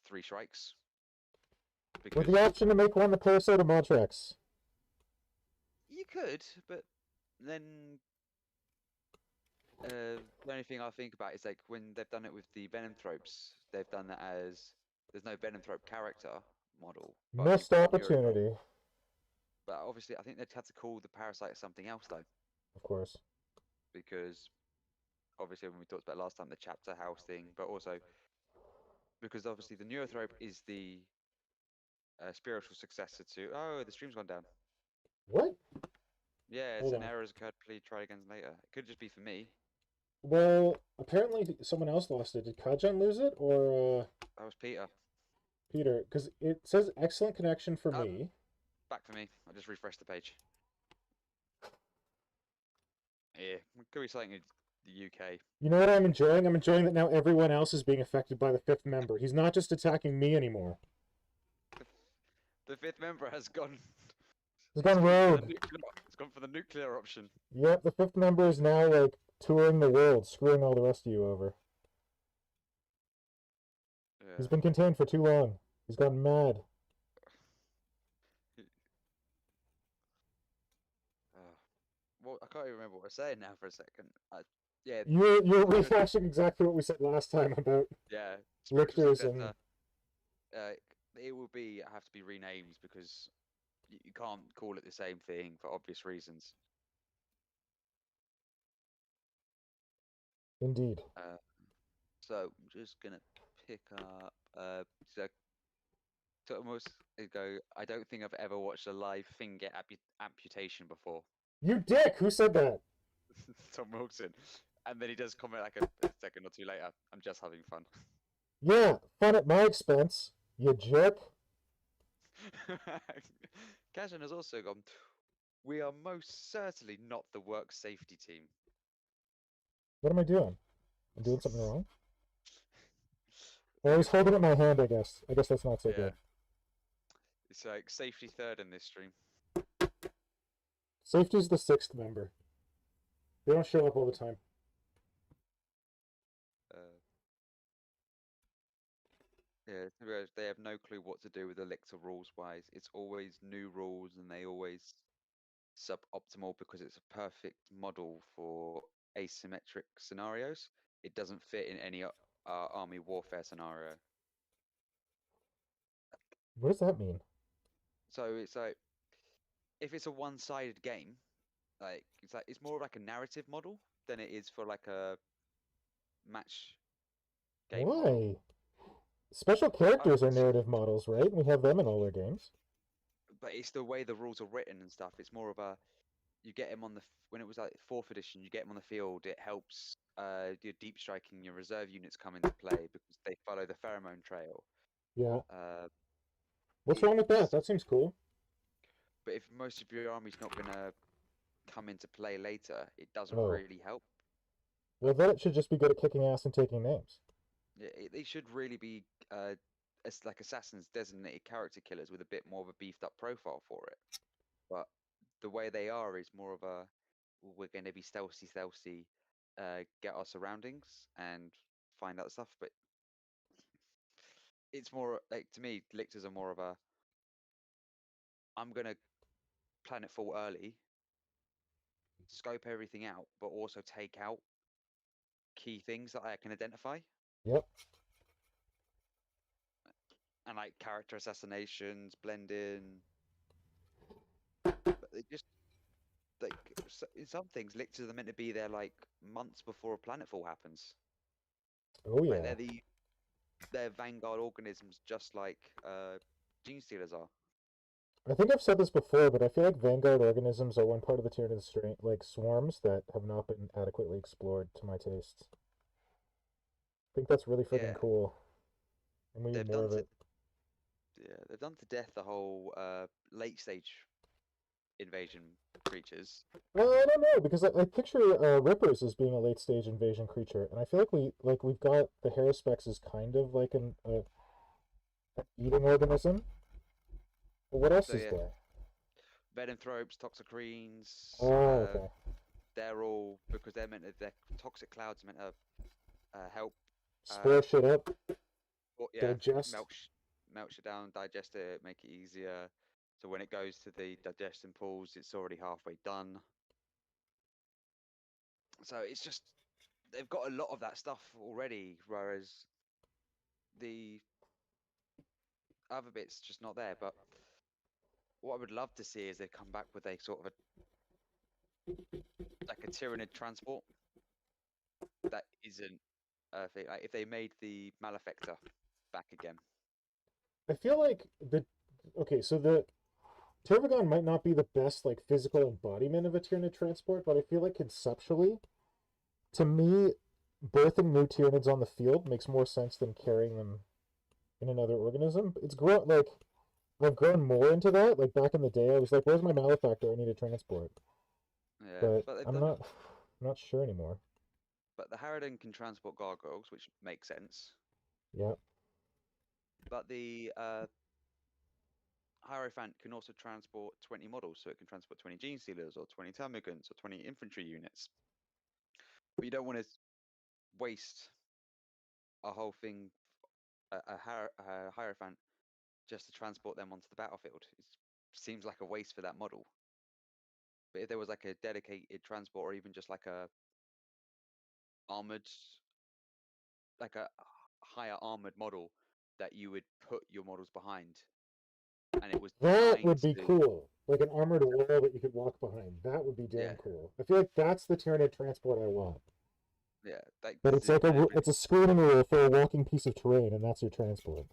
3 Shrikes. With the option to make one the Parasota Moltrax. You could, but then the only thing I think about is like when they've done it with the Venomthropes, they've done that as there's no Venomthrope character model. Missed opportunity. But obviously, I think they'd have to call the Parasite something else though. Of course. Because obviously, when we talked about last time, the chapter house thing, but also because obviously the Neurothrope is the spiritual successor to. Oh, the stream's gone down. What? Yeah, it's an error has occurred. Please try again later. It could just be for me. Well, apparently someone else lost it. Did Kajan lose it, or That was Peter. Peter? Because it says excellent connection for me. Back for me. I just refreshed the page. Yeah, it could be something in the UK. You know what I'm enjoying? I'm enjoying that now everyone else is being affected by the 5th member. He's not just attacking me anymore. The 5th member has gone. He's gone rogue. He's gone for the nuclear option. Yep, the fifth member is now like touring the world, screwing all the rest of you over. Yeah. He's been contained for too long. He's gone mad. Well, I can't even remember what I was saying now for a second. Yeah. You're rehashing exactly what we said last time about Yeah. lictors and it will have to be renamed because you can't call it the same thing for obvious reasons. indeed. So I'm just gonna pick up. So to almost go. I don't think I've ever watched a live finger amputation before. You dick! Who said that? Tom Wilson, and then he does comment like a second or two later. I'm just having fun. Yeah, fun at my expense. You jerk. Kazan has also gone. We are most certainly not the work safety team. What am I doing? I'm doing something wrong? Oh, I was holding up my hand, I guess. I guess that's not so good. It's like safety third in this stream. Safety's the sixth member. They don't show up all the time. Yeah, they have no clue what to do with the lictor rules wise. It's always new rules and they always suboptimal because it's a perfect model for asymmetric scenarios. It doesn't fit in any army warfare scenario. What does that mean? So it's like if it's a one-sided game, it's more like a narrative model than it is for like a match game. Why? Model. Special characters are narrative models, right? We have them in all our games. But it's the way the rules are written and stuff. It's more of a you get him on the when it was like 4th edition, you get him on the field. It helps your deep striking, your reserve units come into play because they follow the pheromone trail. Yeah. What's wrong with that? That seems cool. But if most of your army's not gonna come into play later, it doesn't really help. Well, then it should just be good at kicking ass and taking names. Yeah, they should really be like assassins, designated character killers with a bit more of a beefed up profile for it. But the way they are is more of a we're going to be stealthy, get our surroundings and find out stuff. But it's more like to me, lictors are more of a I'm going to planetfall early, scope everything out, but also take out key things that I can identify. Yep. And like character assassinations, blend in. But they just like in some things, lictors are meant to be there like months before a planetfall happens. Oh yeah. Like they're vanguard organisms, just like gene stealers are. I think I've said this before, but I feel like vanguard organisms are one part of the Tyranid strain, like swarms, that have not been adequately explored to my tastes. I think that's really freaking cool. And we need more of it. Yeah, they've done to death the whole late stage invasion creatures. I don't know, because I picture Rippers as being a late stage invasion creature, and I feel like we've got the Haruspex as kind of like an eating organism. But what else is there? Vedanthropes, toxicrenes. Oh, okay. They're all because their toxic clouds are meant to help spore shit up. Well, yeah, digest. Melt shit down, digest it, make it easier. So when it goes to the digestion pools, it's already halfway done. So it's just they've got a lot of that stuff already, whereas the other bits just not there. But what I would love to see is they come back with a sort of like a Tyranid transport that isn't like if they made the Malefactor back again. I feel like the Tervagon might not be the best like physical embodiment of a Tyranid transport, but I feel like conceptually, to me, birthing new Tyranids on the field makes more sense than carrying them in another organism. I've grown more into that. Like back in the day, I was like, "Where's my Malefactor? I need a transport." Yeah, but I'm not sure anymore. But the Harridan can transport gargoyles, which makes sense. Yeah. But the Hierophant can also transport 20 models, so it can transport 20 Gene Stealers or 20 Termagants or 20 infantry units. But you don't want to waste a whole thing, a Hierophant, just to transport them onto the battlefield. It seems like a waste for that model. But if there was like a dedicated transport, or even just like a armored, like a higher armored model that you would put your models behind, and it was That would designed be to, cool. Like an armored wall that you could walk behind. That would be damn yeah, cool. I feel like that's the Tyranid transport I want. yeah, like But it's like it's a screening rule for a walking piece of terrain, and that's your transport.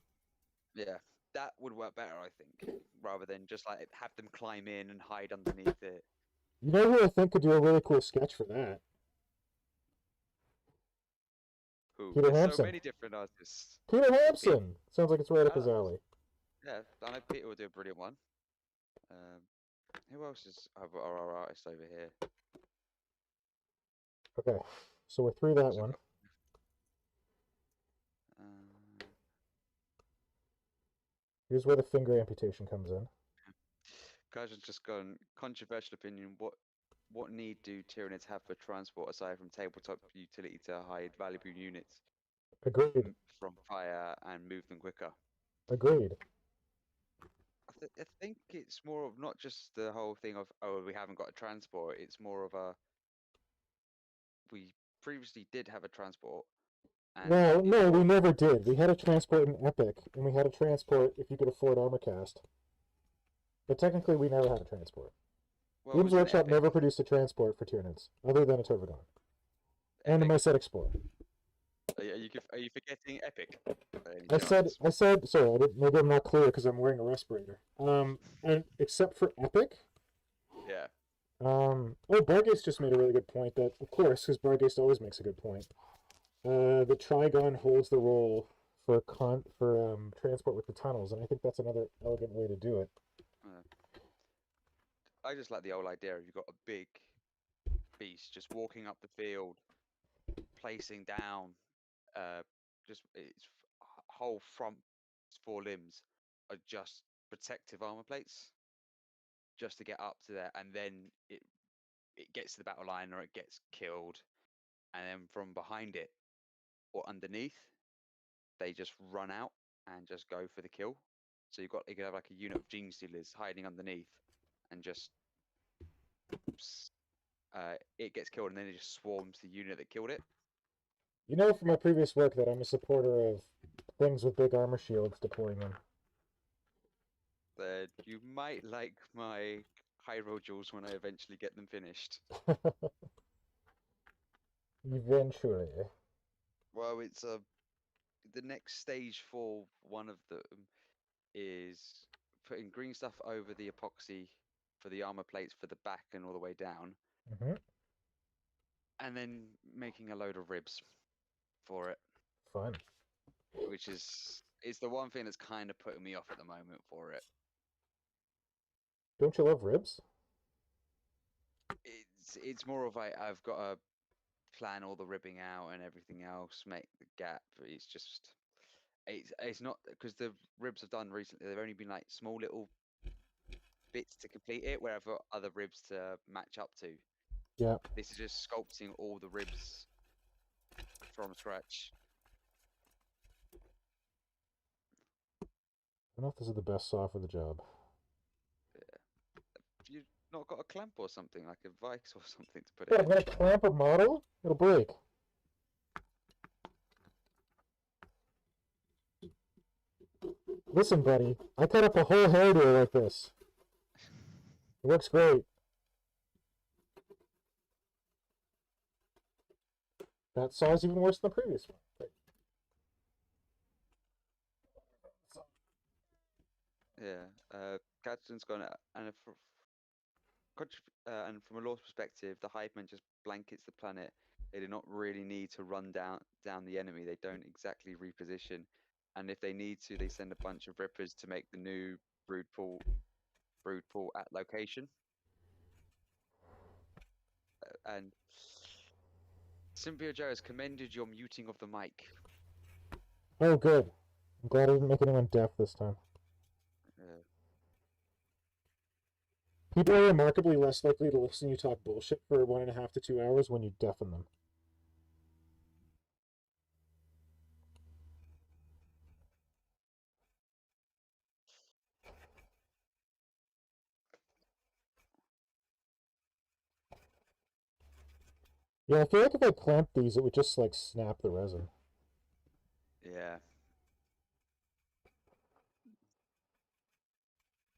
yeah, that would work better, I think, rather than just like have them climb in and hide underneath it. You know who I think could do a really cool sketch for that? Who? Peter There's so Hampson. many different artists. Peter Hampson! Sounds like it's right up his alley. Yeah, I know Peter will do a brilliant one. Who else is our artist over here? Okay, so we're through that So one. Here's where the finger amputation comes in. Kajan's just gone controversial opinion. What need do Tyranids have for transport aside from tabletop utility to hide valuable units Agreed. from fire and move them quicker? Agreed. I think it's more of not just the whole thing of, oh, we haven't got a transport. It's more of a, we previously did have a transport. And No, we never did. We had a transport in Epic, and we had a transport if you could afford Armorcast. But technically, we never had a transport. well, Games Workshop never produced a transport for Tyranids, other than a Turbogon. And a Mycetic Explorer. Are you forgetting Epic? I said, sorry, maybe I'm not clear because I'm wearing a respirator. And except for Epic. Yeah. Bargeist just made a really good point that, of course, because Bargeist always makes a good point. The Trigon holds the role for transport with the tunnels, and I think that's another elegant way to do it. I just like the old idea of you've got a big beast just walking up the field, placing down, just its whole front 4 limbs are just protective armor plates, just to get up to there, and then it gets to the battle line or it gets killed, and then from behind it or underneath, they just run out and just go for the kill. So you could have like a unit of Gene Stealers hiding underneath, and just it gets killed, and then it just swarms the unit that killed it. You know from my previous work that I'm a supporter of things with big armor shields deploying them. Then you might like my Hydra jewels when I eventually get them finished. Eventually. Well, it's the next stage for one of them is putting green stuff over the epoxy for the armor plates for the back and all the way down, and then making a load of ribs for it. Fun. Which it's the one thing that's kind of putting me off at the moment for it. Don't you love ribs? It's more of like I've got to plan all the ribbing out and everything else, make the gap. It's not because the ribs I've done recently. They've only been like small little bits to complete it, where I've got other ribs to match up to. Yeah. This is just sculpting all the ribs from scratch. I don't know if this is the best saw for the job. Yeah. Have you not got a clamp or something, like a vise or something to put Yeah, it I'm gonna clamp a model. It'll break. Listen, buddy, I cut up a whole hairdo like this. It works great. That saw is even worse than the previous one. Yeah, Gadsden's gone, and from a lore perspective, the Hive Man just blankets the planet. They do not really need to run down the enemy. They don't exactly reposition, and if they need to, they send a bunch of Rippers to make the new brood pool at location. And Symbio Joe has commended your muting of the mic. Oh, good. I'm glad I didn't make anyone deaf this time. People are remarkably less likely to listen to you talk bullshit for 1.5 to 2 hours when you deafen them. Yeah, I feel like if I clamped these, it would just, like, snap the resin. Yeah.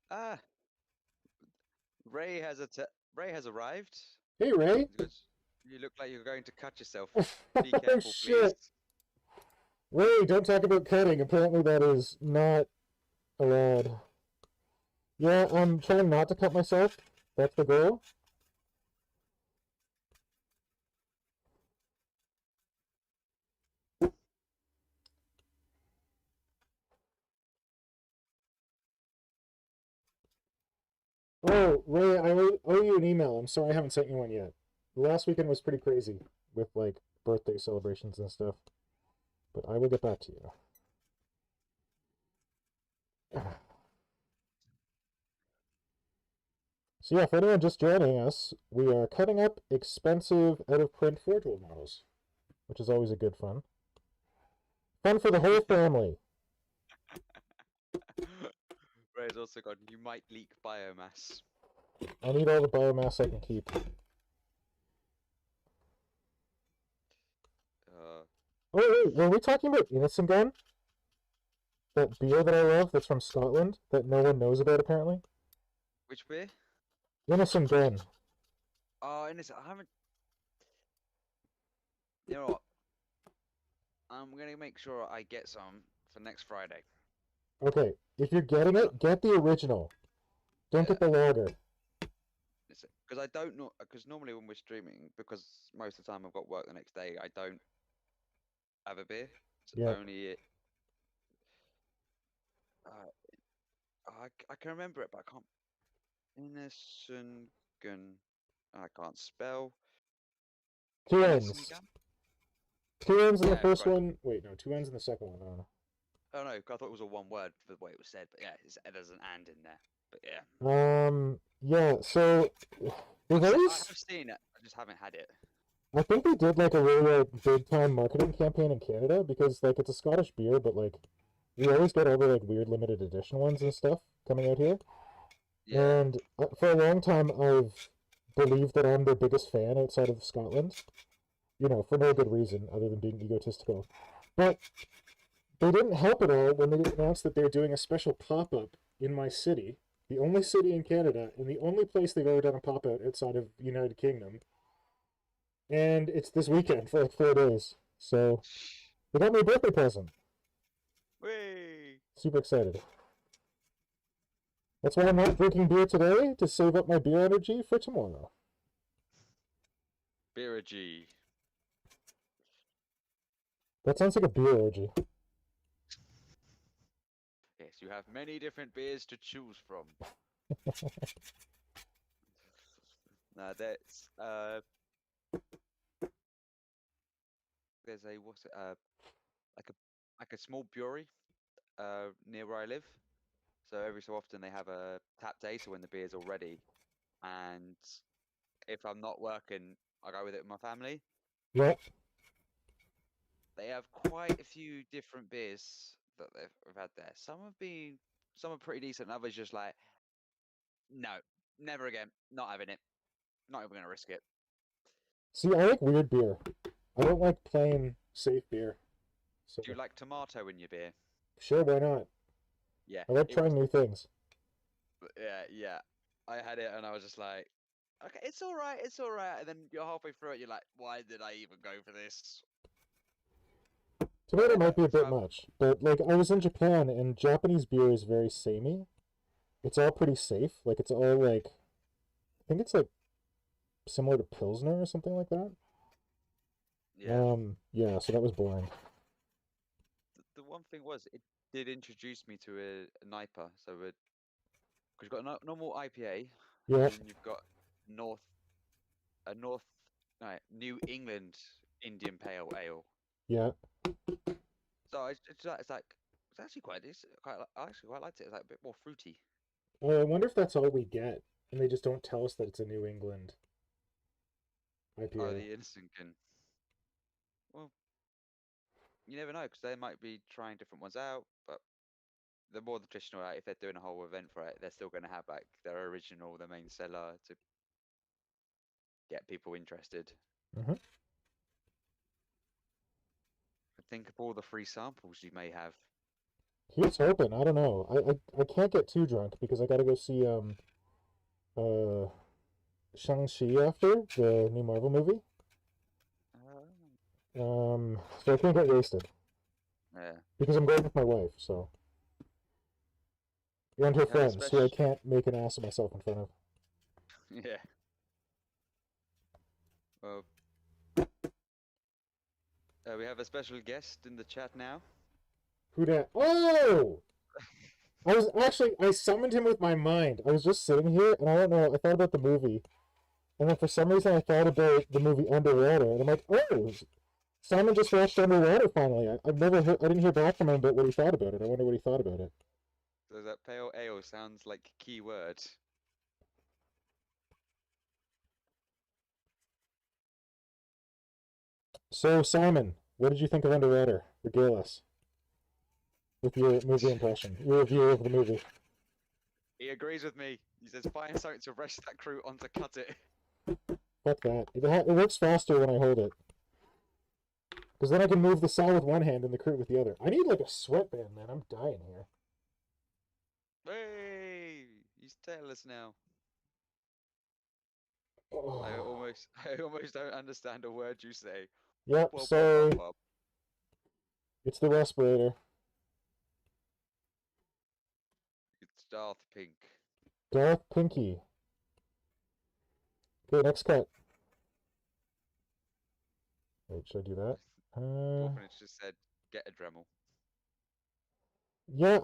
Ah, Ray has Ray has arrived. Hey, Ray! You look like you're going to cut yourself. Be Oh, careful, please. shit! Ray, don't talk about cutting. Apparently that is not allowed. Yeah, I'm trying not to cut myself. That's the goal. Oh, Ray, I owe you an email. I'm sorry I haven't sent you one yet. The last weekend was pretty crazy with, like, birthday celebrations and stuff. But I will get back to you. So yeah, for anyone just joining us, we are cutting up expensive out-of-print Forge World models, which is always a good fun. Fun for the whole family. Ray's also got, you might leak biomass. I need all the biomass I can keep. Oh, wait, were we talking about Innocent Gun? That beer that I love that's from Scotland that no one knows about apparently? Which beer? Innocent Gun. Oh, Innocent, I haven't... You know what? I'm gonna make sure I get some for next Friday. Okay, if you're getting it, get the original. Don't get the lager. Because I don't know, because normally when we're streaming, because most of the time I've got work the next day, I don't have a beer. It's only I can remember it, but I can't. Innocent Gun. I can't spell. Two Innocent N's. Gun? Two N's in the Yeah, first right. one. Wait, no, two N's in the second one. I don't know. Oh no, I thought it was a one word for the way it was said, but yeah, there's an and in there. But yeah. Yeah, so they've I always... have seen it, I just haven't had it. I think they did like a really like big time marketing campaign in Canada because like it's a Scottish beer, but like we always get all the like weird limited edition ones and stuff coming out here. Yeah. And for a long time, I've believed that I'm their biggest fan outside of Scotland. You know, for no good reason other than being egotistical. But they didn't help at all when they announced that they're doing a special pop up in my city, the only city in Canada, and the only place they've ever done a pop out outside of the United Kingdom. And it's this weekend for like 4 days. So they got me a birthday present. Whee! Super excited. That's why I'm not drinking beer today, to save up my beer energy for tomorrow. Beergy. That sounds like a beer orgy. Yes, you have many different beers to choose from. Now that's there's a what's it like a small brewery near where I live. So every so often they have a tap day, so when the beer's all ready, and if I'm not working, I go with it with my family. Yep. They have quite a few different beers that they've had there. Some are pretty decent, and others just like, no, never again, not having it, not even gonna risk it. See, I like weird beer. I don't like plain, safe beer. So Do you like tomato in your beer? sure, why not? Yeah. I like trying new things. Yeah. I had it and I was just like, okay, it's all right. And then you're halfway through it, you're like, why did I even go for this? Tomato might be a bit much, but like I was in Japan and Japanese beer is very samey. It's all pretty safe. Like it's all like, I think it's like similar to Pilsner or something like that. Yeah. Yeah, so that was boring. The one thing was, it did introduce me to a Nipper. So because you've got a normal IPA, Yeah. and you've got New England Indian Pale Ale. Yeah. So it's actually quite. I actually quite liked it. It's like a bit more fruity. I wonder if that's all we get. and they just don't tell us that it's a New England IPA. Oh, the Innocent can. Well, you never know, because they might be trying different ones out, but the more the traditional, if they're doing a whole event for it, they're still going to have like their original, the main seller, to get people interested. Mhm. Think of all the free samples you may have. Here's hoping. I don't know. I can't get too drunk because I gotta go see Shang-Chi after the new Marvel movie. So I can't get wasted Yeah. because I'm going with my wife, so and her Yeah, friends, who I especially- can't make an ass of myself in front of. Yeah. Well, we have a special guest in the chat now. Who dat? Oh! I summoned him with my mind. I was just sitting here, and I don't know, I thought about the movie. And then for some reason I thought about the movie Underwater, and I'm like, oh, Simon just watched Underwater finally. I didn't hear back from him about what he thought about it. I wonder what he thought about it. So that pale ale sounds like key word. So, Simon, what did you think of Underwater? Regale us with your movie impression, your review of the movie. He agrees with me. He says, find something to rest that crew on to cut it. Fuck that. It works faster when I hold it. Because then I can move the saw with one hand and the Kroot with the other. I need like a sweatband, man. I'm dying here. Hey! He's tailless now. Oh. I almost don't understand a word you say. Yep, Wop, wop, sorry. wop, wop. It's the respirator. It's Darth Pink. Darth Pinky. Okay, next cut. Wait, should I do that? Orphanage just said, get a Dremel. Yeah,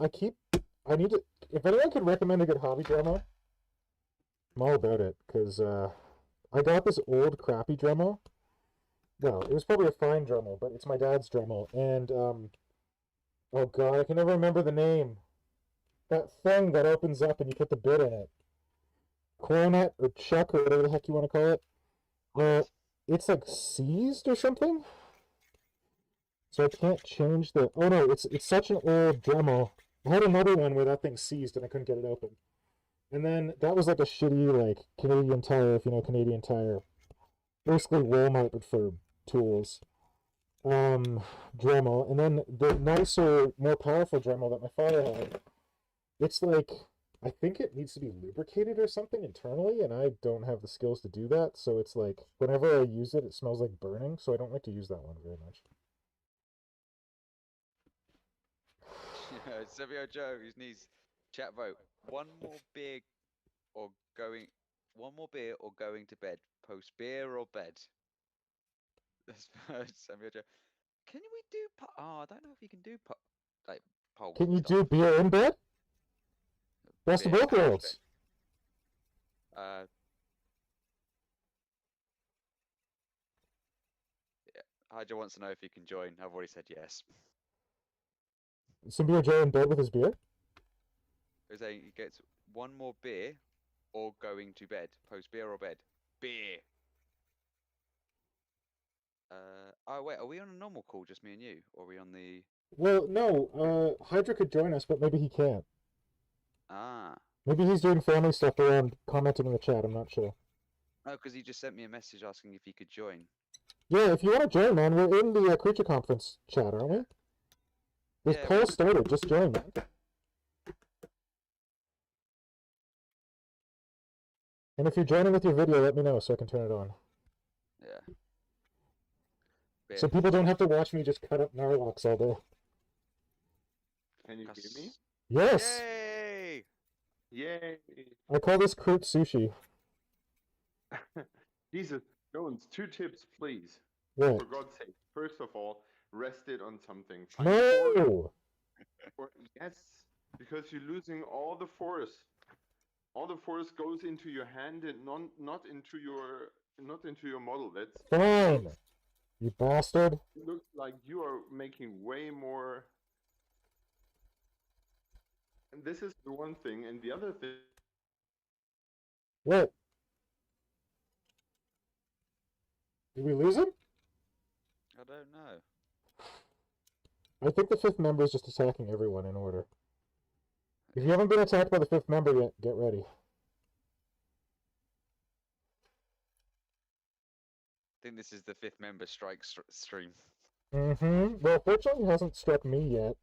I need to... If anyone could recommend a good hobby Dremel, I'm all about it. Because I got this old crappy Dremel. Well, it was probably a fine Dremel, but it's my dad's Dremel. And, oh god, I can never remember the name. That thing that opens up and you put the bit in it. Coronet or Chuck or whatever the heck you want to call it. It's like seized or something? So I can't change the... Oh no, it's such an old Dremel. I had another one where that thing seized and I couldn't get it open. And then that was like a shitty, like, Canadian Tire, if you know Canadian Tire. Basically Walmart, but for tools. Dremel. And then the nicer, more powerful Dremel that my father had, it's like... I think it needs to be lubricated or something internally, and I don't have the skills to do that, so it's like, whenever I use it, it smells like burning, so I don't like to use that one very much. Sevio Joe, his knees. Chat vote. One more beer or going to bed. Post beer or bed. That's Sevio Joe. Can we do I don't know if you can do like polls. Can and you stuff. do beer in bed? Best of Beer both and worlds. bed. Yeah. Hydra wants to know if you can join. I've already said yes. Symbio Joe in bed with his beer? He's saying he gets one more beer or going to bed. Post beer or bed. Beer. Oh wait, are we on a normal call, just me and you, or are we on the? Well, no. Hydra could join us, but maybe he can't. Ah. Maybe he's doing family stuff around commenting in the chat. I'm not sure. No, because he just sent me a message asking if he could join. Yeah, if you want to join, man, we're in the Creature Conference chat, aren't we? This Yeah, poll started. Just join, man. And if you're joining with your video, let me know so I can turn it on. Yeah. So people don't have to watch me just cut up Narlox all day. Can you hear me? Yes! Yay! Yay! I call this Kroot sushi. Jesus, Jones, 2 tips, please. What? For God's sake. First of all, rest it on something. No! Yes, because you're losing all the force. All the force goes into your hand and not into your model. That's Fine! You bastard. It looks like you are making way more. And this is the one thing, and the other thing What? Did we lose him? I don't know. I think the fifth member is just attacking everyone in order. If you haven't been attacked by the fifth member yet, get ready. I think this is the fifth member strike stream. Mm-hmm. Well, fortunately, it hasn't struck me yet.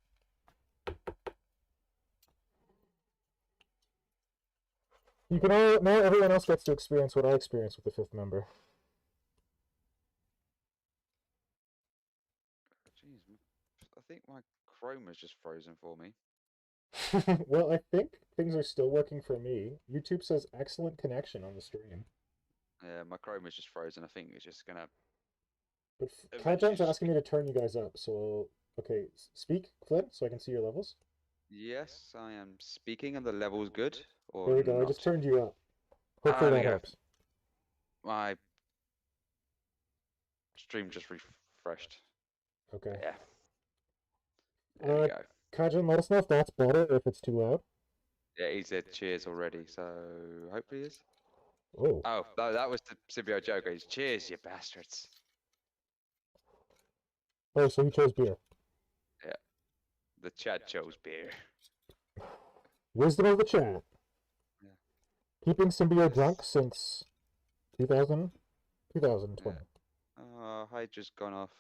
You can all, now everyone else gets to experience what I experienced with the fifth member. Jeez, I think my Chrome is just frozen for me. Well, I think things are still working for me. YouTube says excellent connection on the stream. Yeah, my Chrome is just frozen. I think it's just gonna. But Eventually Kajan's just asking me to turn you guys up, so okay, speak, Flynn, so I can see your levels. Yes, I am speaking, and the level's good. Or There we go. I not. just turned you up. Ah, Hopefully there we that go. helps. My stream just refreshed. Okay. Yeah. There we go. Kajan, let us know if that's better or if it's too loud. Yeah, he said cheers already, so hopefully it is. Oh. Oh, no, that was the symbiote Joker. He's cheers, you bastards. Oh, so he chose beer. The Chad chose beer. Wisdom of the chat. Yeah. Keeping symbiote Yes. drunk since 2020. Hydra's gone off.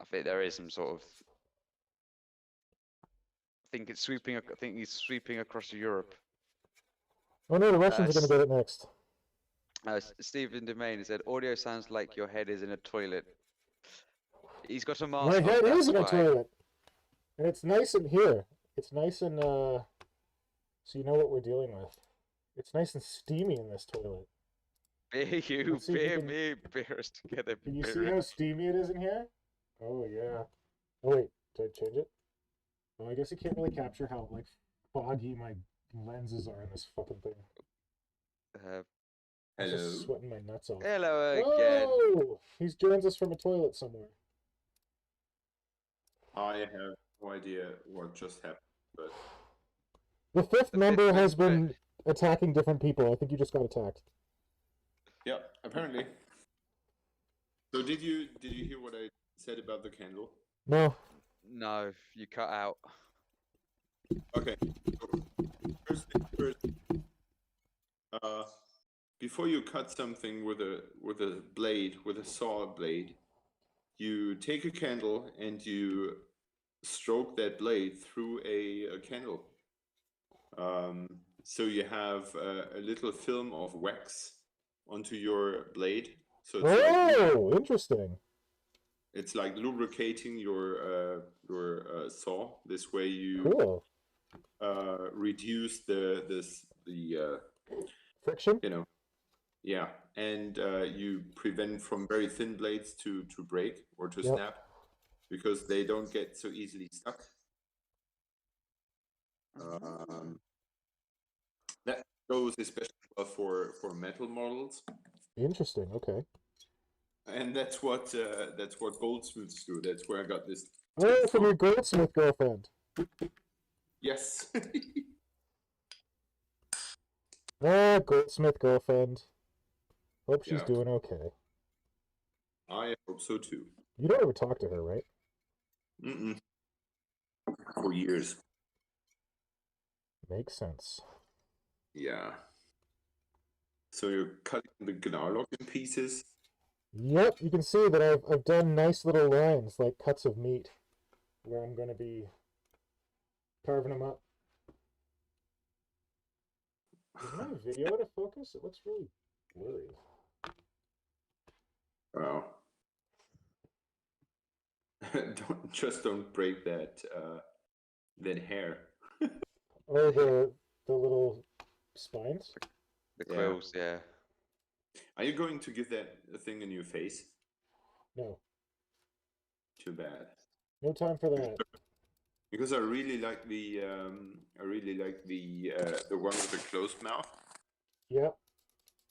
I think there is some sort of. I think he's sweeping across Europe. Oh no, the Russians are going to get it next. Stephen Domain said, "Audio sounds like your head is in a toilet." He's got a mask My on, head is that's in a why. toilet. And it's nice in here. It's nice and, so you know what we're dealing with. It's nice and steamy in this toilet. Beer you, Let's see if we beer can- me, beers together. Can you beer see it. how steamy it is in here? Oh, yeah. Oh, wait. Did I change it? Oh, I guess you can't really capture how, like, foggy my lenses are in this fucking thing. I'm just Hello. sweating my nuts off. Hello again. Oh! He joins us from a toilet somewhere. I have no idea what just happened, but The fifth The member fifth has member. been attacking different people. I think you just got attacked. yeah, apparently. So did you hear what I said about the candle? No. No, you cut out. Okay. So first thing first. Before you cut something with a blade, with a saw blade, you take a candle and you stroke that blade through a candle. So you have a little film of wax onto your blade. So it's Interesting. it's like lubricating your saw. This way you Cool. reduce the Friction? yeah, and you prevent from very thin blades to break or to Yep. snap because they don't get so easily stuck. That goes especially well for metal models, Interesting. Okay. and that's what goldsmiths do. That's where I got this. Oh, tip from your goldsmith girlfriend. Yes. Ah, goldsmith girlfriend. Hope she's Yeah. doing okay. I hope so too. You don't ever talk to her, right? Mm-mm. For years. Makes sense. Yeah. So you're cutting the Gnarlock in pieces. Yep, you can see that I've done nice little lines, like cuts of meat, where I'm going to be carving them up. Is my video out of focus? It looks really blurry. Wow. Don't break that hair. Oh, the little spines? The Yeah. quills, yeah. Are you going to give that a thing in your face? No. Too bad. No time for that. Because I really like the one with the closed mouth, Yep.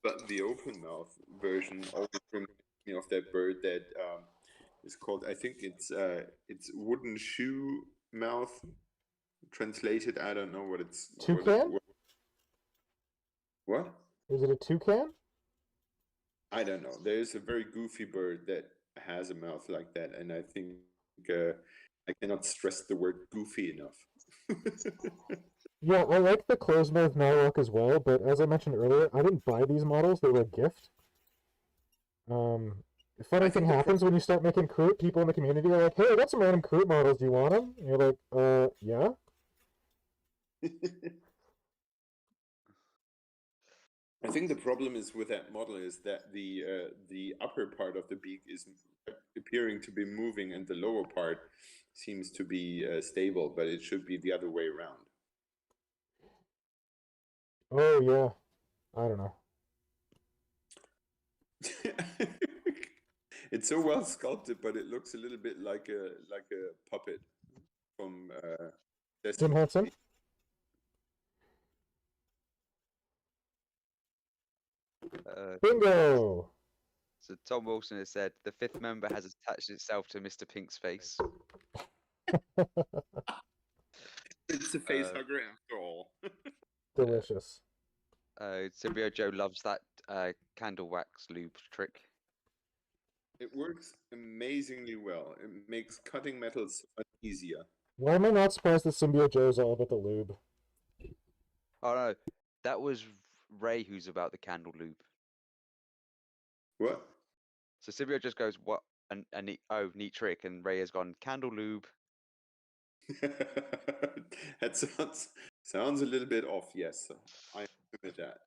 but the open mouth version always reminds me of that bird that is called, I think it's wooden shoe mouth. Translated, I don't know what it's. Toucan? What? Is it a toucan? I don't know. There's a very goofy bird that has a mouth like that, and I think I cannot stress the word goofy enough. Yeah, I like the closed-mouth Moloch as well, but as I mentioned earlier, I didn't buy these models, they were a gift. Funny thing happens when you start making Kroot, people in the community are like, hey, I got some random Kroot models, do you want them? And you're like, yeah? I think the problem is with that model is that the upper part of the beak is appearing to be moving and the lower part seems to be stable, but it should be the other way around. Oh, yeah. I don't know. It's so well sculpted, but it looks a little bit like a puppet from Jim Henson? Bingo! So Tom Wilson has said the 5th member has attached itself to Mr. Pink's face. It's a face hugger after all. Delicious. Symbio Joe loves that candle wax lube trick. It works amazingly well. It makes cutting metals much easier. Why am I not surprised that Symbio Joe's all about the lube? Oh no, that was Ray who's about the candle lube. What? So Symbio just goes, what? And neat trick. And Ray has gone, candle lube. That sounds a little bit off, yes. I admit that.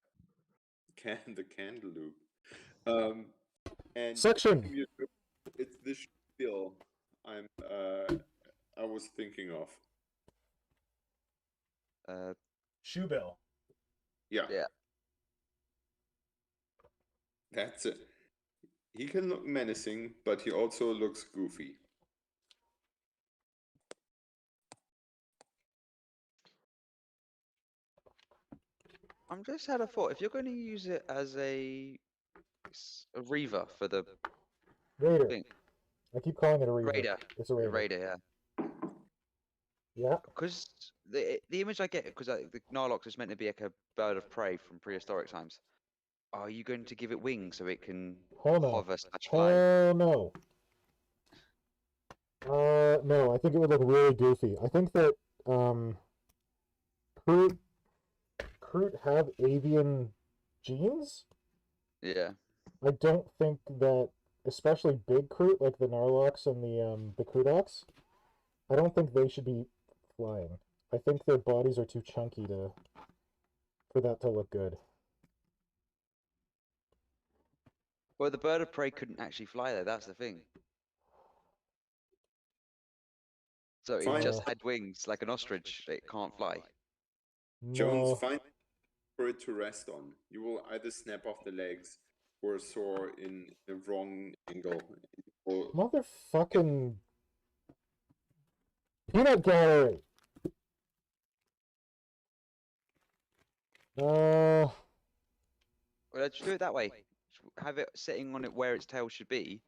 The candle lube. And Section! it's the spiel I was thinking of. Shoe bill. Yeah. Yeah. That's it. He can look menacing, but he also looks goofy. I'm just had a thought. If you're going to use it as a reaver for the Raider. thing, I keep calling it a Raider. Raider. It's a Raider. Raider, yeah. Yeah. Because the image I get, because the Narlox is meant to be like a bird of prey from prehistoric times. Are you going to give it wings so it can hover / fly? No. No, I think it would look really goofy. I think that Kroot have avian genes. Yeah. I don't think that, especially big Kroot like the Narlox and the Krootox, I don't think they should be flying. I think their bodies are too chunky for that to look good. Well, the bird of prey couldn't actually fly though. That's the thing. So it just had wings like an ostrich. It can't fly. Jones, No. find for it to rest on. You will either snap off the legs or soar in the wrong angle. Motherfucking peanut gallery. Well, let's do it that way. Have it sitting on it where its tail should be,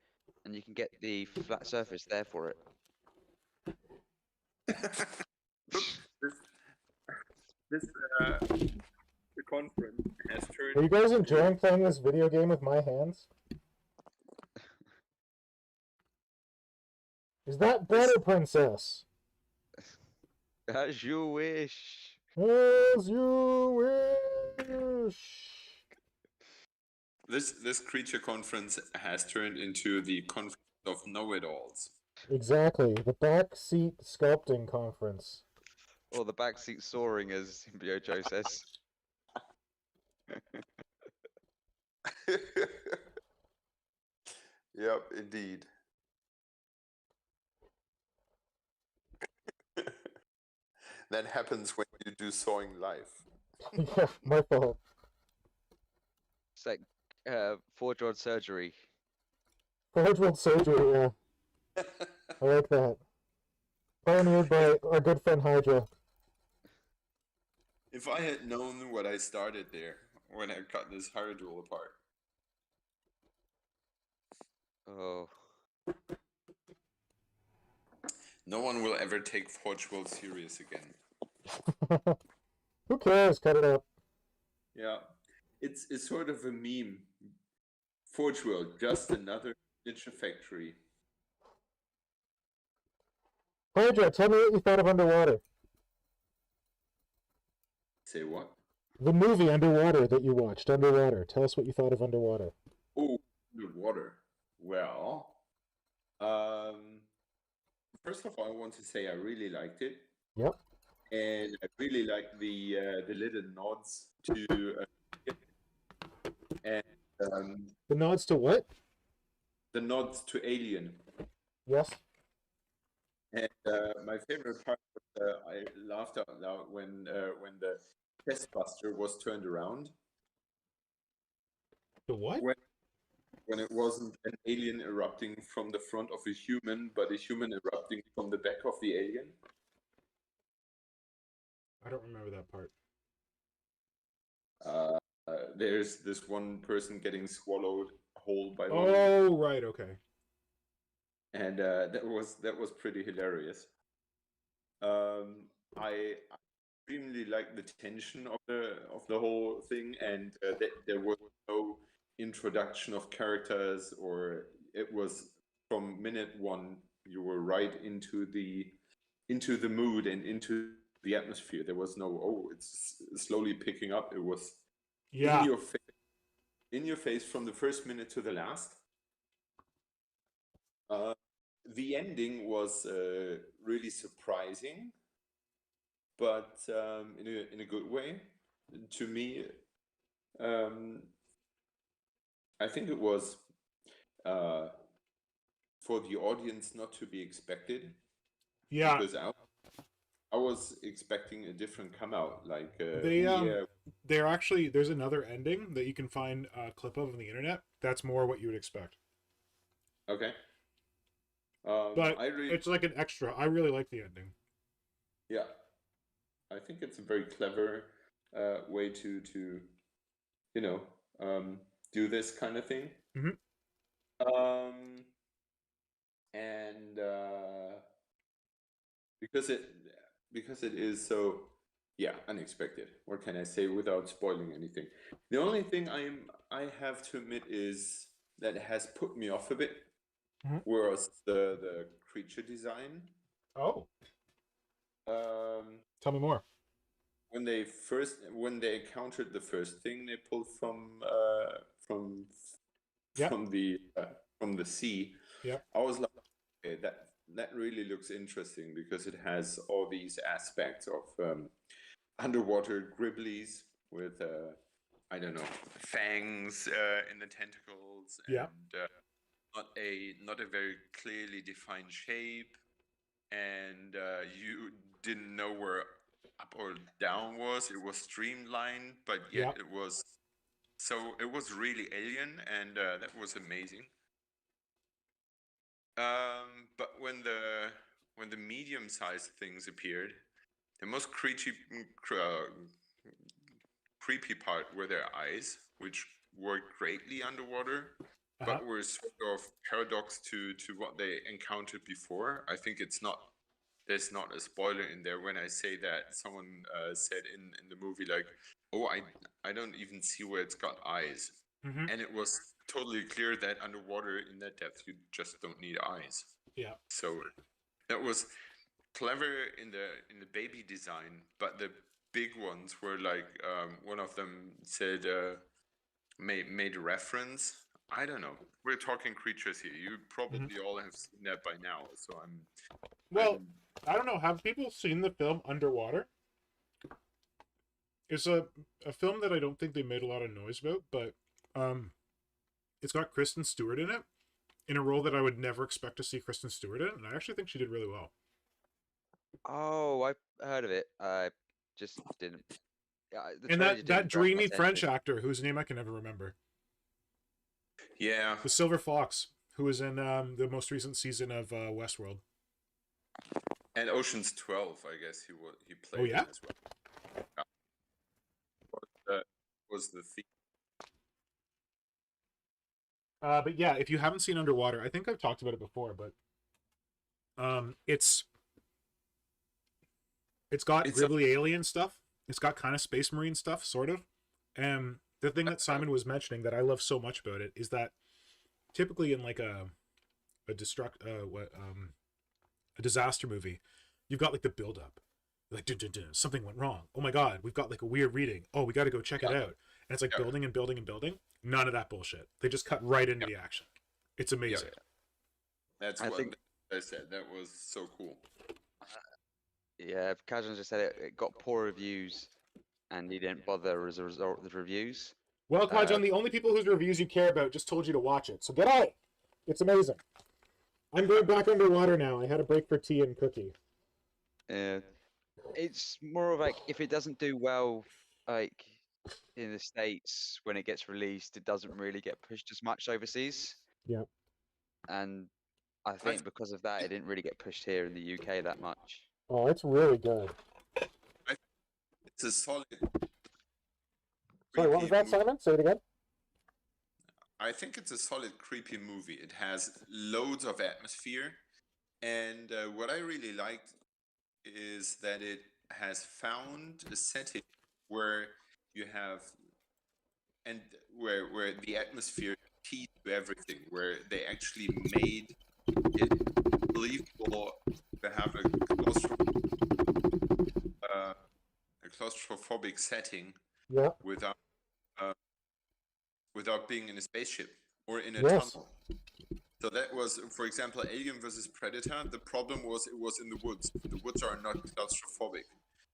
and you can get the flat surface there for it. Look, this the conference has turned. Are you guys enjoying playing this video game with my hands? Is that better, princess? As you wish. As you wish. This creature conference has turned into the conference of know-it-alls. Exactly, the backseat sculpting conference. Or the backseat soaring, as Symbio Joe says. Yep, indeed. That happens when you do sawing live. Yeah, my fault. It's like Forge World Surgery. Forge World Surgery, yeah. I like that. Pioneered by our good friend Hydra. If I had known what I started there when I cut this Hydra apart. Oh. No one will ever take Forge World serious again. Who cares? Cut it out. Yeah, it's sort of a meme. Forge World, just another miniature factory. Hydra, tell me what you thought of Underwater. Say what? The movie Underwater that you watched, Underwater. Tell us what you thought of Underwater. Oh, underwater. Well, first of all, I want to say I really liked it. Yep. And I really like the little nods to and The nods to what? the nods to Alien. Yes. And my favorite part was I laughed out loud when the test buster was turned around. The what? When it wasn't an alien erupting from the front of a human, but a human erupting from the back of the alien. I don't remember that part. There's this one person getting swallowed whole by the Oh, right, okay. and that was pretty hilarious. I extremely like the tension of the whole thing, and that there was no introduction of characters, or it was from minute one you were right into the mood and into the atmosphere. There was no it's slowly picking up. It was Yeah. in your face from the first minute to the last. The ending was really surprising, but in a good way. To me, I think it was for the audience not to be expected. Yeah. Because I was expecting a different come out. Like they're actually, there's another ending that you can find a clip of on the internet. That's more what you would expect. Okay. But it's like an extra. I really like the ending. Yeah, I think it's a very clever way to do this kind of thing. Mhm. And because it is so unexpected. What can I say without spoiling anything? The only thing I have to admit is that it has put me off a bit. Mhm. Was the creature design. Oh. Tell me more. When they encountered the first thing they pulled from the sea, I was like, okay, that really looks interesting, because it has all these aspects of underwater gribblies with I don't know, fangs in the tentacles, and not a very clearly defined shape, and you didn't know where up or down was. It was streamlined, but yet it was really alien, and that was amazing. But when the medium-sized things appeared, the most creepy part were their eyes, which worked greatly underwater, but were sort of paradox to what they encountered before. I think there's not a spoiler in there when I say that someone said in the movie, like, oh, I don't even see where it's got eyes. Mm-hmm. And it was totally clear that underwater in that depth you just don't need eyes. Yeah. So that was clever in the baby design, but the big ones were like one of them said made a reference. I don't know. We're talking creatures here. You probably all have seen that by now. So I don't know. Have people seen the film Underwater? It's a film that I don't think they made a lot of noise about, but it's got Kristen Stewart in it, in a role that I would never expect to see Kristen Stewart in, and I actually think she did really well. Oh, I heard of it. I just didn't. And that dreamy French actor whose name I can never remember. Yeah. The Silver Fox, who was in the most recent season of Westworld. And Ocean's 12, I guess he played. Oh yeah. As well. That was the theme. But yeah, if you haven't seen Underwater, I think I've talked about it before, but it's It's got It's gribbly alien stuff. It's got kind of Space Marine stuff, sort of. And the thing that Simon was mentioning that I love so much about it is that typically in like a disaster movie, you've got like the build up. Like, dun, dun, dun, something went wrong. Oh my god, we've got like a weird reading. Oh, we got to go check it out. And it's like building and building and building. None of that bullshit. They just cut right into the action. It's amazing. That's what I said. That was so cool. Yeah, Kajan just said it got poor reviews, and he didn't bother as a result of the reviews. Well, Kajan, the only people whose reviews you care about just told you to watch it, so get out. It's amazing. I'm going back underwater now. I had a break for tea and cookie. It's more of like, if it doesn't do well, like in the States when it gets released, it doesn't really get pushed as much overseas. Yeah. And I think because of that, it didn't really get pushed here in the UK that much. Oh, it's really good. It's a solid. Sorry, what was that, Simon? Say it again. I think it's a solid creepy movie. It has loads of atmosphere, and what I really liked is that it has found a setting where you have, and where the atmosphere is key to everything, where they actually made it believable to have a claustrophobic setting without being in a spaceship or in a tunnel. So that was, for example, Alien versus Predator. The problem was it was in the woods. The woods are not claustrophobic.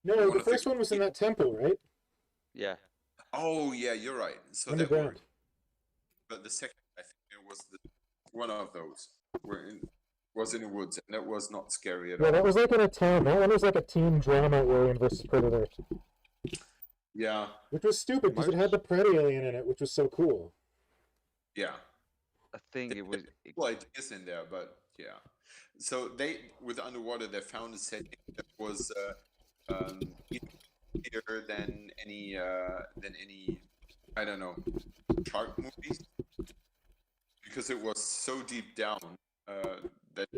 No, the first one was in that temple, right? Yeah. Oh, yeah, you're right. So underground. That worked. But the second, I think it was one of those was in the woods, and that was not scary at all. Yeah, that was like in a town. That one was like a teen drama, Alien versus Predator. Yeah. Which was stupid because it had the Pred alien in it, which was so cool. Yeah. I think it was cool ideas in there, but yeah. So with underwater, they found a setting that was easier than any I don't know, shark movies, because it was so deep down that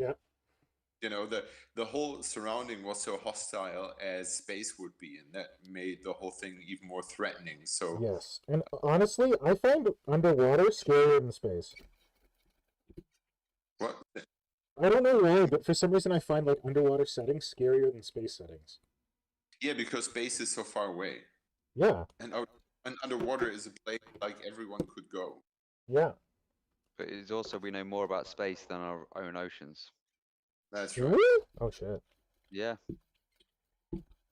you know the whole surrounding was so hostile as space would be, and that made the whole thing even more threatening. So yes, and honestly, I find underwater scarier than space. What? I don't know why, but for some reason I find like underwater settings scarier than space settings. Yeah, because space is so far away. Yeah. And underwater is a place like everyone could go. Yeah. But it's also, we know more about space than our own oceans. That's right. Really? Oh shit. Yeah.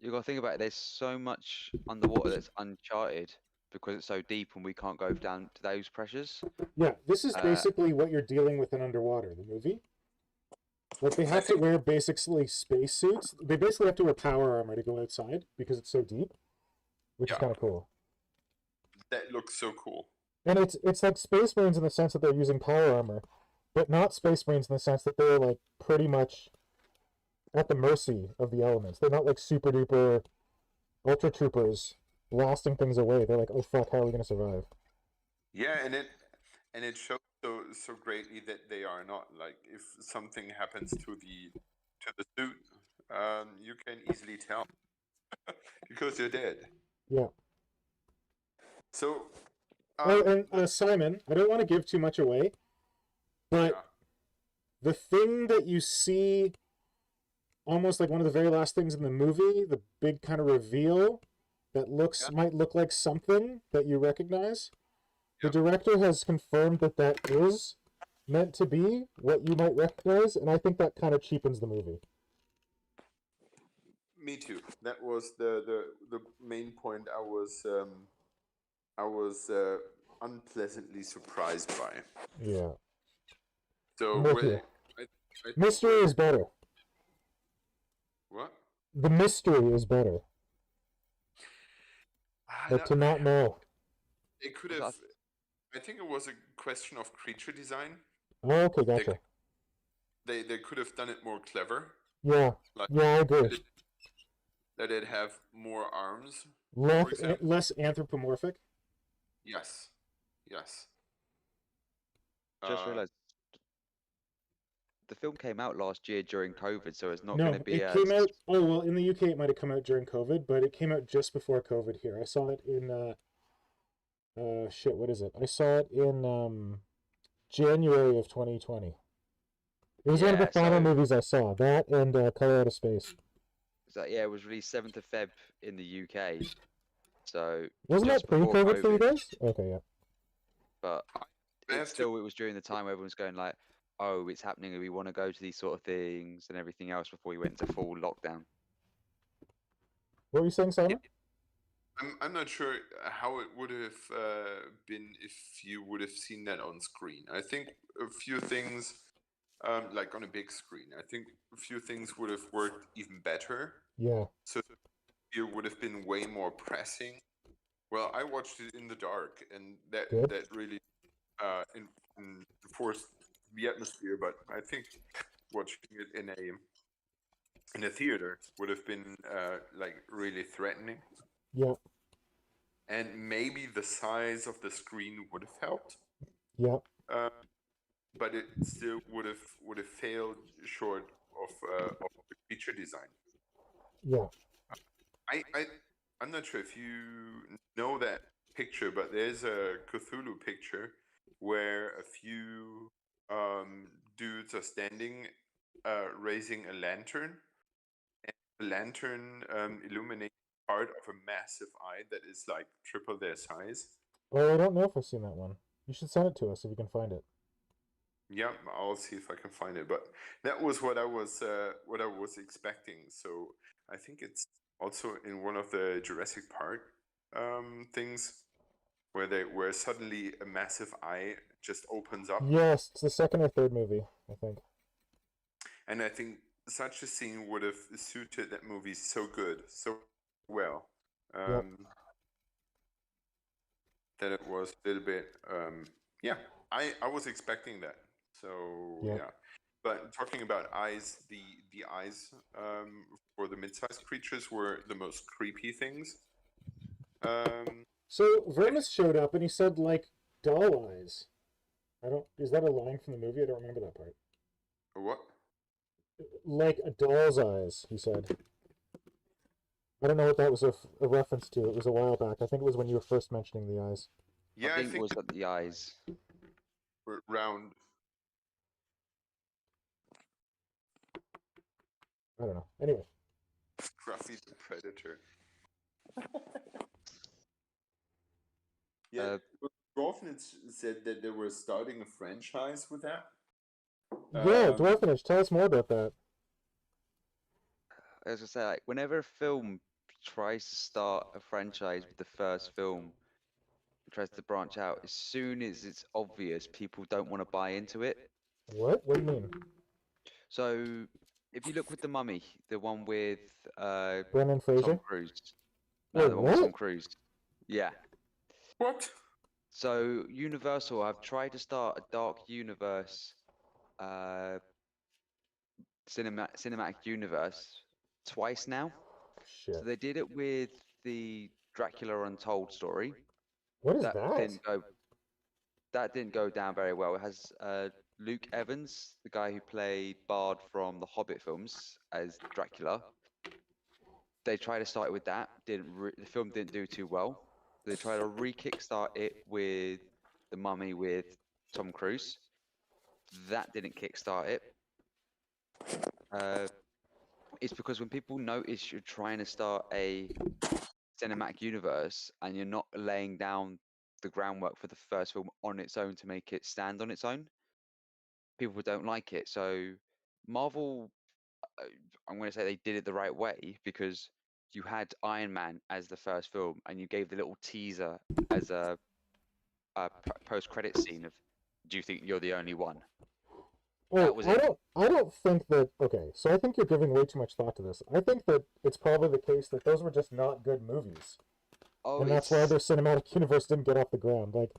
You got to think about it. There's so much underwater that's uncharted because it's so deep and we can't go down to those pressures. Yeah, this is basically what you're dealing with in Underwater, the movie. Like, they have to wear basically spacesuits. They basically have to wear power armor to go outside because it's so deep, which is kind of cool. That looks so cool. And it's like Space Marines in the sense that they're using power armor, but not Space Marines in the sense that they're like pretty much at the mercy of the elements. They're not like super duper ultra troopers blasting things away. They're like, oh fuck, how are we gonna survive? Yeah, and it shows so greatly that they are not, like, if something happens to the suit, you can easily tell because you're dead. Yeah. So and Simon, I don't want to give too much away, but the thing that you see almost like one of the very last things in the movie, the big kind of reveal that might look like something that you recognize. The director has confirmed that is meant to be what you might recognize, and I think that kind of cheapens the movie. Me too. That was the main point I was unpleasantly surprised by. Yeah. So mystery is better. What? The mystery is better. But to not know. It could have. I think it was a question of creature design. Oh, okay, gotcha. They could have done it more clever. Yeah. Like, yeah, I agree. Let it have more arms. Less anthropomorphic. Yes. Yes. Just realized the film came out last year during COVID, so it's not No, going to be it as. came out. Oh well, in the UK it might have come out during COVID, but it came out just before COVID here. I saw it in shit. What is it? I saw it in January of 2020. It was one of the Yeah, final so, movies I saw. That and Color Out of Space. so yeah, it was released 7th of Feb in the UK. So Wasn't just that before pre-COVID for you COVID, guys? Okay, yeah. but I have to- it was during the time where everyone's going like, "Oh, it's happening, and we want to go to these sort of things and everything else before we went to full lockdown." What were you saying, Simon? I'm not sure how it would have been if you would have seen that on screen. I think a few things, like on a big screen, I think a few things would have worked even better. Yeah. So it would have been way more pressing. Well, I watched it in the dark, and that Good. that really enforced the atmosphere. But I think watching it in a theater would have been like really threatening. Yeah. And maybe the size of the screen would have helped, Yeah. but it still would have failed short of the feature design. Yeah. I'm not sure if you know that picture, but there's a Cthulhu picture where a few dudes are standing, raising a lantern, and the lantern illuminates part of a massive eye that is like triple their size. Oh, I don't know if I've seen that one. You should send it to us if you can find it. Yeah, I'll see if I can find it. But that was what I was expecting. So I think it's also in one of the Jurassic Park things where suddenly a massive eye just opens up. Yes, it's the second or third movie, I think. And I think such a scene would have suited that movie so well. Yep. That it was a little bit I was expecting that. So Yep. yeah. But talking about eyes, the eyes for the mid-sized creatures were the most creepy things. So Vermis showed up and he said like doll eyes. Is that a line from the movie? I don't remember that part. What? Like a doll's eyes, he said. I don't know what that was a reference to. It was a while back. I think it was when you were first mentioning the eyes. Yeah, I think it was at the eyes. were round. I don't know. Anyway. Scruffy the Predator. Yeah, Dwarfnitz said that they were starting a franchise with that. Yeah, Dwarfnitz, tell us more about that. As I say, like whenever a film tries to start a franchise with the first film, tries to branch out, as soon as it's obvious, people don't want to buy into it. What? What do you mean? So, if you look with The Mummy, the one with Brendan Fraser? Tom Cruise. No, Wait, the one with Tom what? Cruise. Yeah. What? So Universal have tried to start a dark universe, cinematic universe twice now. Shit. So they did it with the Dracula Untold story. What is that that? didn't go down very well. It has Luke Evans, the guy who played Bard from the Hobbit films, as Dracula. They tried to start it with that. The film didn't do too well. They tried to re-kickstart it with The Mummy with Tom Cruise. That didn't kickstart it. It's because when people notice you're trying to start a cinematic universe and you're not laying down the groundwork for the first film on its own to make it stand on its own, people don't like it. So Marvel, I'm going to say they did it the right way, because you had Iron Man as the first film and you gave the little teaser as a post-credit scene of, do you think you're the only one? Well, was it. I don't think that. Okay, so I think you're giving way too much thought to this. I think that it's probably the case that those were just not good movies, and that's why their cinematic universe didn't get off the ground. Like,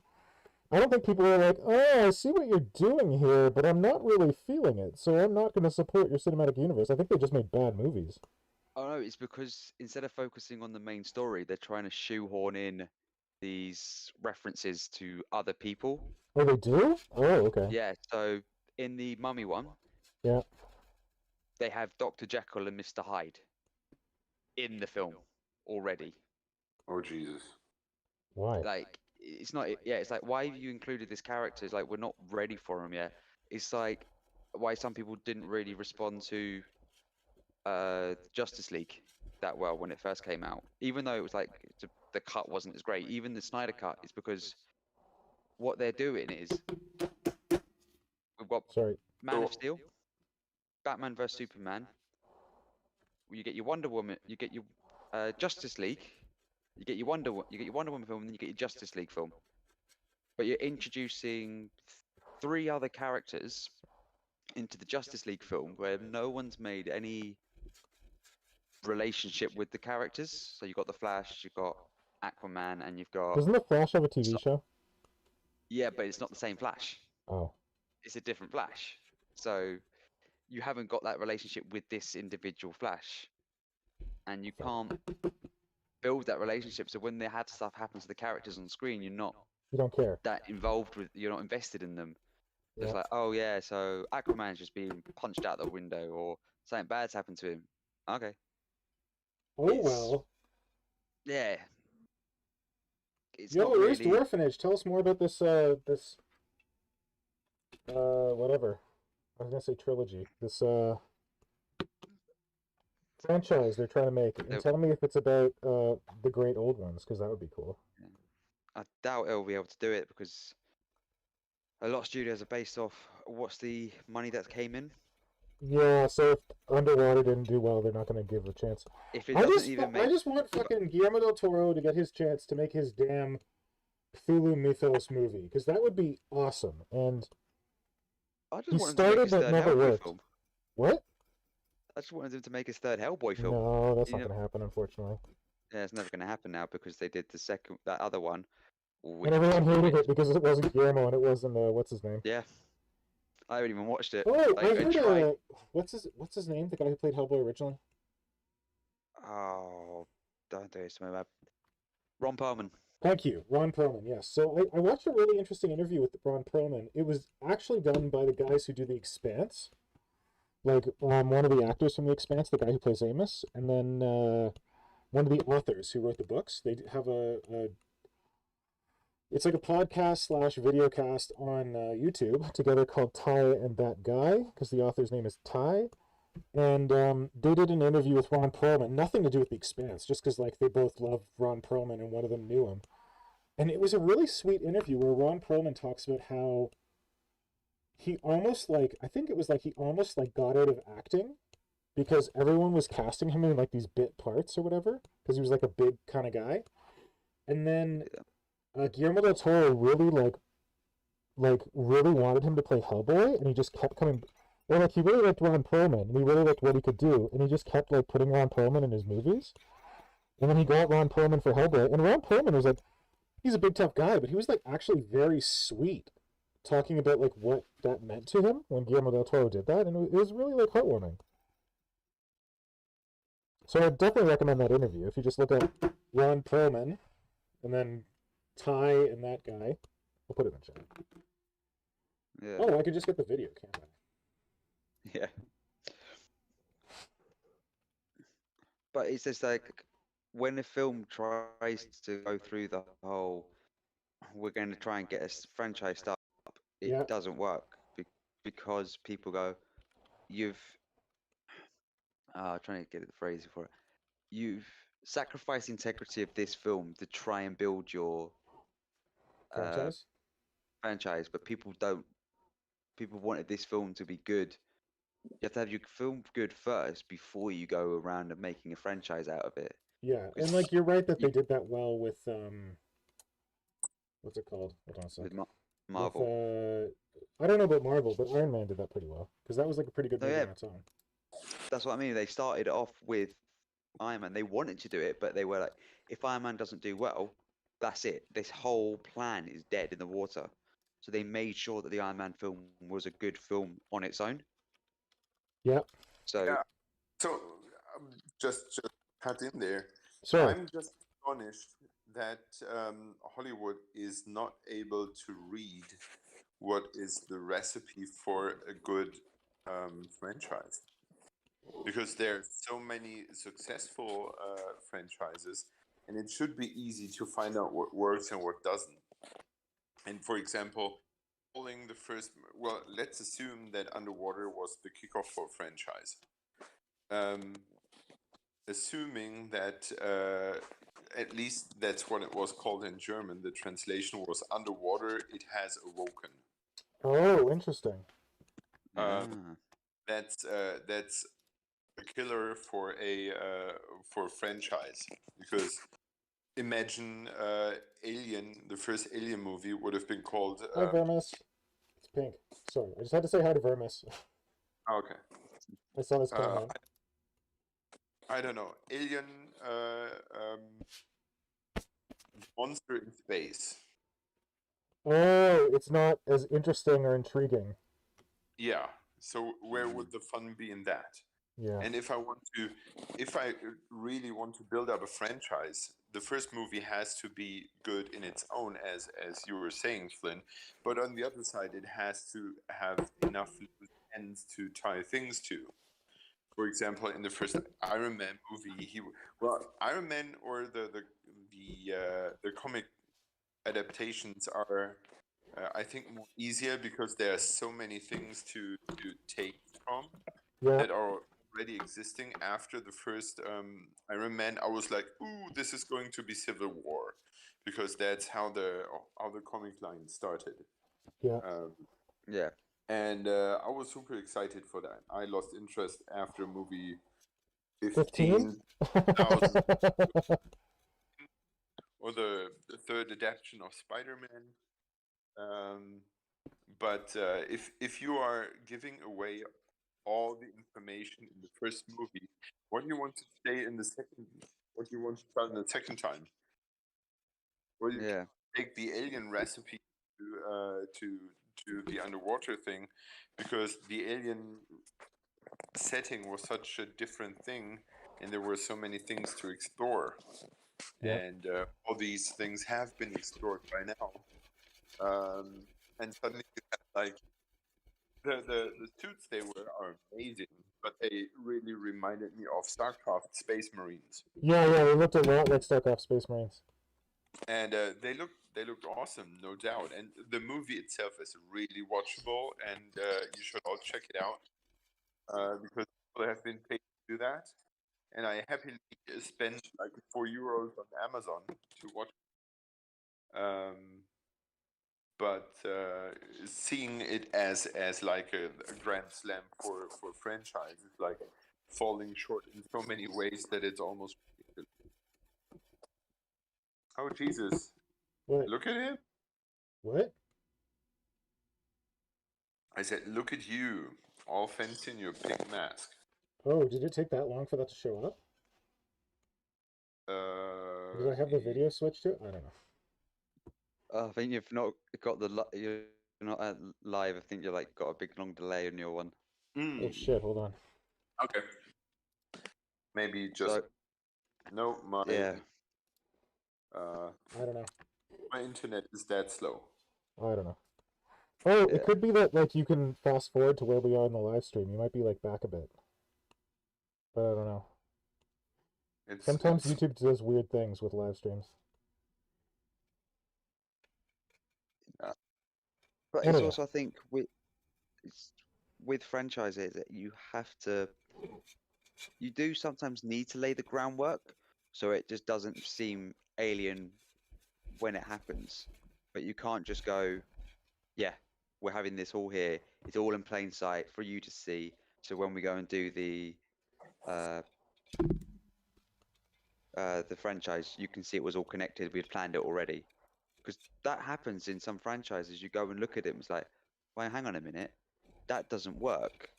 I don't think people are like, "Oh, I see what you're doing here, but I'm not really feeling it, so I'm not going to support your cinematic universe." I think they just made bad movies. Oh no, it's because instead of focusing on the main story, they're trying to shoehorn in these references to other people. Oh, they do? Oh, okay. Yeah, so in the Mummy one, Yeah. They have Dr. Jekyll and Mr. Hyde in the film already. Oh Jesus. Why? Like, it's not. Yeah, it's like, why have you included this character? It's like, we're not ready for him yet. It's like why some people didn't really respond to Justice League that well when it first came out, even though it was like the cut wasn't as great. Even the Snyder cut is because what they're doing is we've got Sorry. Man of Steel, Batman vs Superman. You get your Wonder Woman. You get your Justice League. You get your Wonder Woman film, and then you get your Justice League film. But you're introducing 3 other characters into the Justice League film where no one's made any relationship with the characters. So you've got the Flash, you've got Aquaman, and you've got... Doesn't the Flash have a TV show? Yeah, but it's not the same Flash. Oh. It's a different Flash. So you haven't got that relationship with this individual Flash. And you can't build that relationship. So when they had stuff happen to the characters on screen, you're not You don't care. that involved with, you're not invested in them. It's Yeah. like, oh yeah, so Aquaman's just being punched out the window, or something bad's happened to him. Okay. Oh It's- well. Yeah. It's Yo, not where's really... Dwarfenage? Tell us more about this whatever. I was gonna say trilogy. This franchise they're trying to make. And Nope. tell me if it's about the great old ones, because that would be cool. I doubt they'll be able to do it because a lot of studios are based off what's the money that came in. Yeah, so if Underwater didn't do well, they're not gonna give a chance. If it I doesn't just, even I make... just want fucking Guillermo del Toro to get his chance to make his damn Cthulhu Mythos movie, because that would be awesome. And I just he wanted him to make started his but third never Hellboy worked. film. What? I just wanted him to make his third Hellboy film. No, that's You not know- gonna happen, unfortunately. Yeah, it's never going to happen now because they did that other one. And everyone hated it because it wasn't Guillermo and it wasn't what's his name? Yeah. I haven't even watched it. Oh, Like, I heard tried. what's his name? The guy who played Hellboy originally. Oh, don't do this to me, man. Ron Perlman. Thank you, Ron Perlman. Yes. So I watched a really interesting interview with Ron Perlman. It was actually done by the guys who do The Expanse, like one of the actors from The Expanse, the guy who plays Amos, and then one of the authors who wrote the books. They have it's like a podcast / videocast on YouTube together called Ty and That Guy, because the author's name is Ty. And they did an interview with Ron Perlman, nothing to do with The Expanse, just because like they both love Ron Perlman and one of them knew him. And it was a really sweet interview where Ron Perlman talks about how he almost like, I think it was like he almost like got out of acting because everyone was casting him in like these bit parts or whatever, because he was like a big kind of guy. And then Guillermo del Toro really really wanted him to play Hellboy, and he just kept coming. Well, like he really liked Ron Perlman, and he really liked what he could do, and he just kept like putting Ron Perlman in his movies. And then he got Ron Perlman for Hellboy, and Ron Perlman was like, he's a big tough guy, but he was like actually very sweet, talking about like what that meant to him when Guillermo del Toro did that, and it was really like heartwarming. So I definitely recommend that interview. If you just look up Ron Perlman, and then Ty and That Guy, I'll put it in chat. Yeah. Oh, I could just get the video, can't I? Yeah. But it's just like when a film tries to go through the whole, we're going to try and get a franchise started up, it Yeah. doesn't work because people go, you've, trying to get the phrase for it, you've sacrificed integrity of this film to try and build your franchise, but people wanted this film to be good. You have to have your film good first before you go around and making a franchise out of it. Yeah, and like you're right that they did that well with what's it called? Hold on a With second. Marvel. With, I don't know about Marvel, but Iron Man did that pretty well because that was like a pretty good Oh, movie yeah. on its own. That's what I mean. They started off with Iron Man. They wanted to do it, but they were like, if Iron Man doesn't do well, that's it. This whole plan is dead in the water. So they made sure that the Iron Man film was a good film on its own. Yep. So Yeah. So just cut in there. Sorry. I'm just astonished that Hollywood is not able to read what is the recipe for a good franchise, because there are so many successful franchises, and it should be easy to find out what works and what doesn't. And for example, calling the first, well, let's assume that Underwater was the kickoff for a franchise. Assuming that at least that's what it was called in German, the translation was Underwater, it has awoken. Oh, interesting. That's a killer for a franchise, because imagine Alien, the first Alien movie would have been called. Hi, Vermis. It's pink. Sorry, I just had to say hi to Vermis. Okay. I saw this coming in. I don't know. Alien, monster in space. Oh, it's not as interesting or intriguing. Yeah. So where would the fun be in that? Yeah. And if I really want to build up a franchise, the first movie has to be good in its own, as you were saying, Flynn. But on the other side, it has to have enough loose ends to tie things to. For example, in the first Iron Man movie, Iron Man or the comic adaptations are, I think, more easier because there are so many things to take from that are already existing. After the first Iron Man, I was like, ooh, this is going to be Civil War, because that's how the comic line started. Yeah. Yeah. And I was super excited for that. I lost interest after movie 15,000 or the third adaptation of Spider-Man. But if you are giving away all the information in the first movie, what do you want to say in the second? What do you want to tell in the second time? Well, you take the alien recipe to the underwater thing, because the alien setting was such a different thing, and there were so many things to explore. And all these things have been explored by now. And suddenly you have, like, the suits they wear are amazing, but they really reminded me of StarCraft Space Marines. Yeah, they looked a lot like StarCraft Space Marines. And they looked awesome, no doubt. And the movie itself is really watchable, and you should all check it out, because people have been paid to do that. And I happily spent like €4 on Amazon to watch. But seeing it as like a grand slam for franchise is like falling short in so many ways that it's almost ridiculous. Oh, Jesus. What? Look at him. What? I said, look at you, all fancy in your pink mask. Oh, did it take that long for that to show up? Did I have the video switched to? I don't know. I think you've not got you're not at live. I think you're like got a big long delay on your one. Oh shit! Hold on. Okay. Maybe just no. My I don't know. My internet is that slow. I don't know. Oh, it could be that like you can fast forward to where we are in the live stream. You might be like back a bit, but I don't know. Sometimes YouTube does weird things with live streams. But it's also, I think, with franchises, you do sometimes need to lay the groundwork, so it just doesn't seem alien when it happens. But you can't just go, yeah, we're having this all here. It's all in plain sight for you to see. So when we go and do the franchise, you can see it was all connected. We'd planned it already. Because that happens in some franchises. You go and look at it, and it's like, well, hang on a minute, that doesn't work.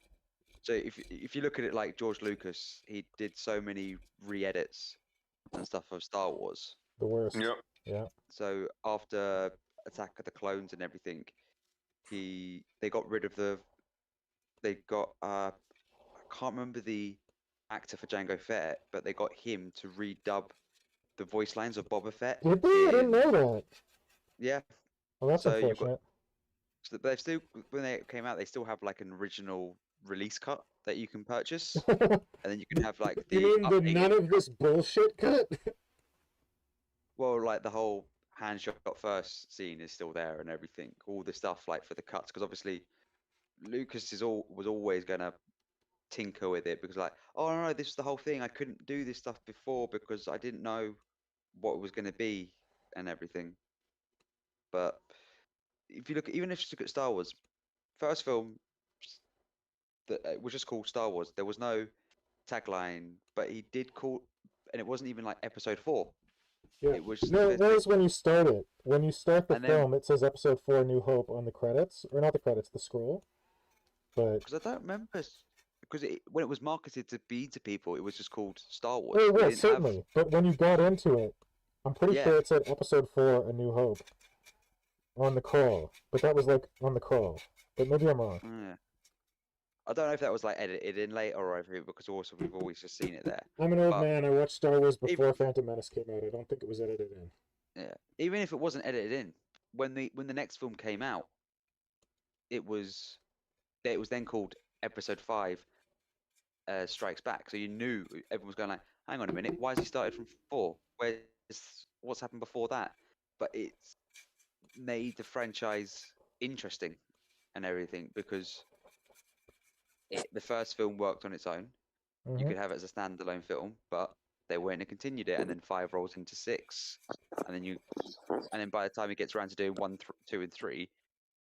So if you look at it like George Lucas, he did so many re-edits and stuff of Star Wars. The worst. Yep. Yeah. So after Attack of the Clones and everything, they got rid of I can't remember the actor for Jango Fett, but they got him to redub the voice lines of Boba Fett. Did they? I didn't know that. Yeah. Well, that's unfortunate. So they've still, when they came out, they still have like an original release cut that you can purchase, and then you can have like the You mean the updated- none of this bullshit cut? well, like the whole hand shot first scene is still there and everything. All the stuff like for the cuts, because obviously Lucas was always gonna tinker with it because like, oh no, this is the whole thing. I couldn't do this stuff before because I didn't know what it was gonna be and everything. But if you look, even if you look at Star Wars, first film that was just called Star Wars. There was no tagline, but he did call, and it wasn't even like Episode 4. Yeah. It was No, it was when you start it. When you start the And then- film, it says Episode 4 New Hope on the credits. Or not the credits, the scroll. But because I don't remember because when it was marketed to people, it was just called Star Wars. oh, It well, didn't have- certainly. But when you got into it, I'm pretty Yeah. sure it said Episode 4 A New Hope on the crawl. But that was like on the crawl. But maybe I'm wrong. Yeah. I don't know if that was like edited in later or everything because also we've always just seen it there. I'm an old But- man. I watched Star Wars before Phantom Menace came out. I don't think it was edited in. Yeah. Even if it wasn't edited in, when the next film came out, it was then called Episode 5 Strikes Back. So you knew everyone was going like, hang on a minute, why has he started from 4? What's happened before that? But it's made the franchise interesting and everything because the first film worked on its own. You Mhm. could have it as a standalone film, but they went and continued it, and then 5 rolls into 6, and then by the time he gets around to doing 1, 2, and 3,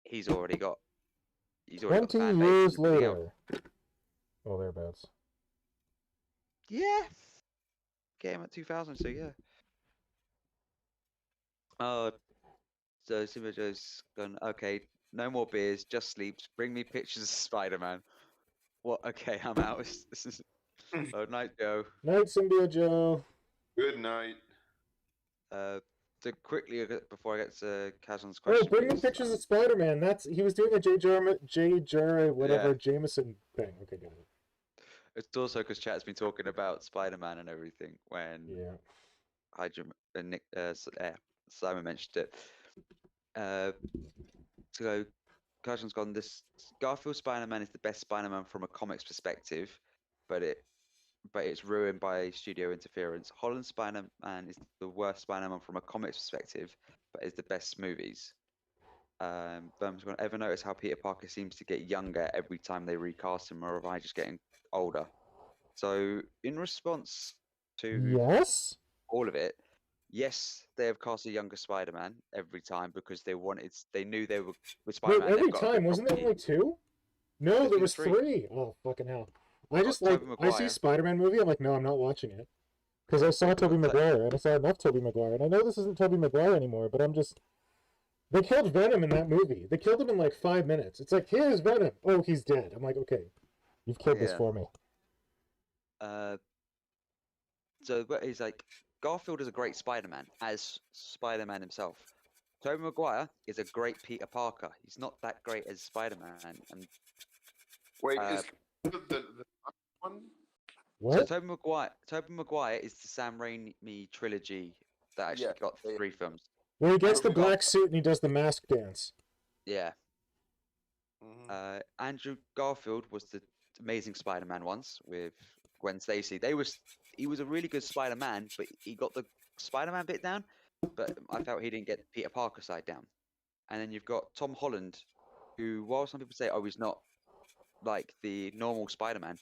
he's already got the 20 fan base years and everything else. later. Oh, thereabouts. Yeah, came at 2000, so yeah. So Simba Joe's gone. Okay, no more beers, just sleeps. Bring me pictures of Spider-Man. What? Okay, I'm out. This is. Oh, night, Joe. Night, Symbiote Joe. Good night. To quickly before I get to Kazan's Oh, question. bring me please. pictures of Spider-Man. He was doing a whatever Jameson thing. Okay, got it. It's also because chat's been talking about Spider-Man and everything when Yeah. Hydra and Simon mentioned it. So Kazan's gone. This Garfield Spider-Man is the best Spider-Man from a comics perspective, but it's ruined by studio interference. Holland's Spider-Man is the worst Spider-Man from a comics perspective, but is the best movies. Burm's gone. Ever notice how Peter Parker seems to get younger every time they recast him, or am I just getting older? So in response to Yes? all of it, yes, they have cast a younger Spider-Man every time because they knew they were with Wait, Spider-Man. they've every got a good time? Wasn't there property. only 2? No, There's there been was 3. 3. Oh, fucking hell. I just like, Tobey I see Maguire. Spider-Man movie, I'm like, no, I'm not watching it. Because I saw Tobey Maguire, and I saw enough Tobey Maguire, and I know this isn't Tobey Maguire anymore, but I'm just... They killed Venom in that movie. They killed him in like 5 minutes. It's like, here's Venom. Oh, he's dead. I'm like, okay, you've killed this Yeah. for me. But he's like, Garfield is a great Spider-Man, as Spider-Man himself. Tobey Maguire is a great Peter Parker. He's not that great as Spider-Man. And Wait, Uh, is the one? What? so Tobey Maguire is the Sam Raimi trilogy that actually Yeah, got they- 3 films. Where he gets the Tobey black suit and he does the mask dance. Yeah. Mhm. Andrew Garfield was the Amazing Spider-Man once with Gwen Stacy. He was a really good Spider-Man, but he got the Spider-Man bit down, but I felt he didn't get Peter Parker side down. And then you've got Tom Holland, who, while some people say, oh, he's not like the normal Spider-Man,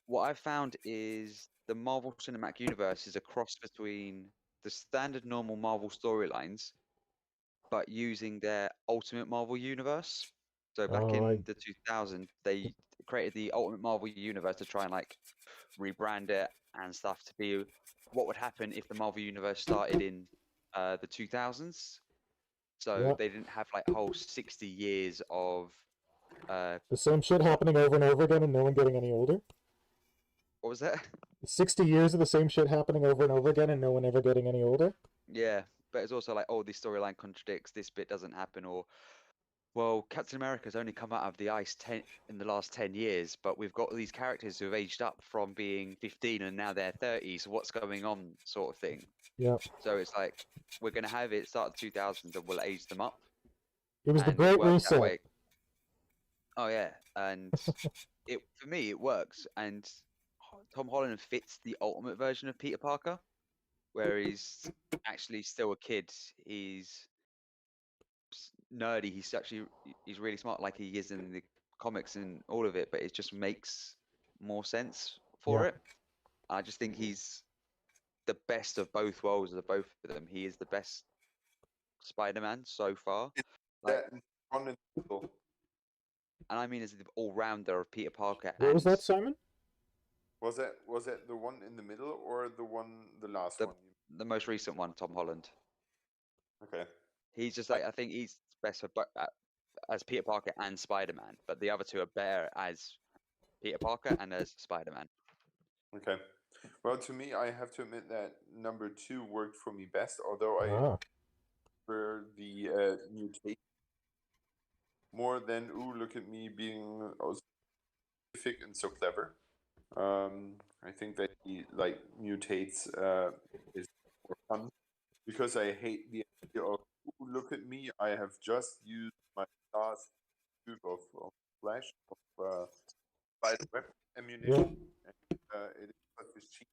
what I've found is the Marvel Cinematic Universe is a cross between the standard normal Marvel storylines, but using their Ultimate Marvel Universe. So back Oh, in the 2000s, they created the Ultimate Marvel Universe to try and like rebrand it and stuff to be what would happen if the Marvel Universe started in the 2000s. So Yep. they didn't have like a whole 60 years of The same shit happening over and over again and no one getting any older. what was that? 60 years of the same shit happening over and over again and no one ever getting any older. Yeah, but it's also like, oh, this storyline contradicts, this bit doesn't happen, or well, Captain America's only come out of the ice in the last 10 years, but we've got these characters who have aged up from being 15 and now they're 30, so what's going on, sort of thing. Yep. So it's like, we're going to have it start 2000s and we'll age them up. It was the and Great work that Reset. way. Oh yeah, and for me it works. And Tom Holland fits the ultimate version of Peter Parker, where he's actually still a kid. He's nerdy. He's really smart, like he is in the comics and all of it. But it just makes more sense for Yeah. it. I just think he's the best of both worlds of both of them. He is the best Spider-Man so far. Like, That one in the middle. and I mean as the all-rounder of Peter Parker. What was and that, Simon? Was that the one in the middle or the last the one? the most recent one, Tom Holland. Okay. He's just like, I think he's best for as Peter Parker and Spider-Man, but the other two are better as Peter Parker and as Spider-Man. Okay. Well, to me, I have to admit that number 2 worked for me best, although I Ah. prefer the mutation more than, ooh, look at me being so specific and so clever. I think that he like mutates is more fun because I hate the idea of, ooh, look at me, I have just used my last tube of flash of spider web ammunition. And, it is such a cheap,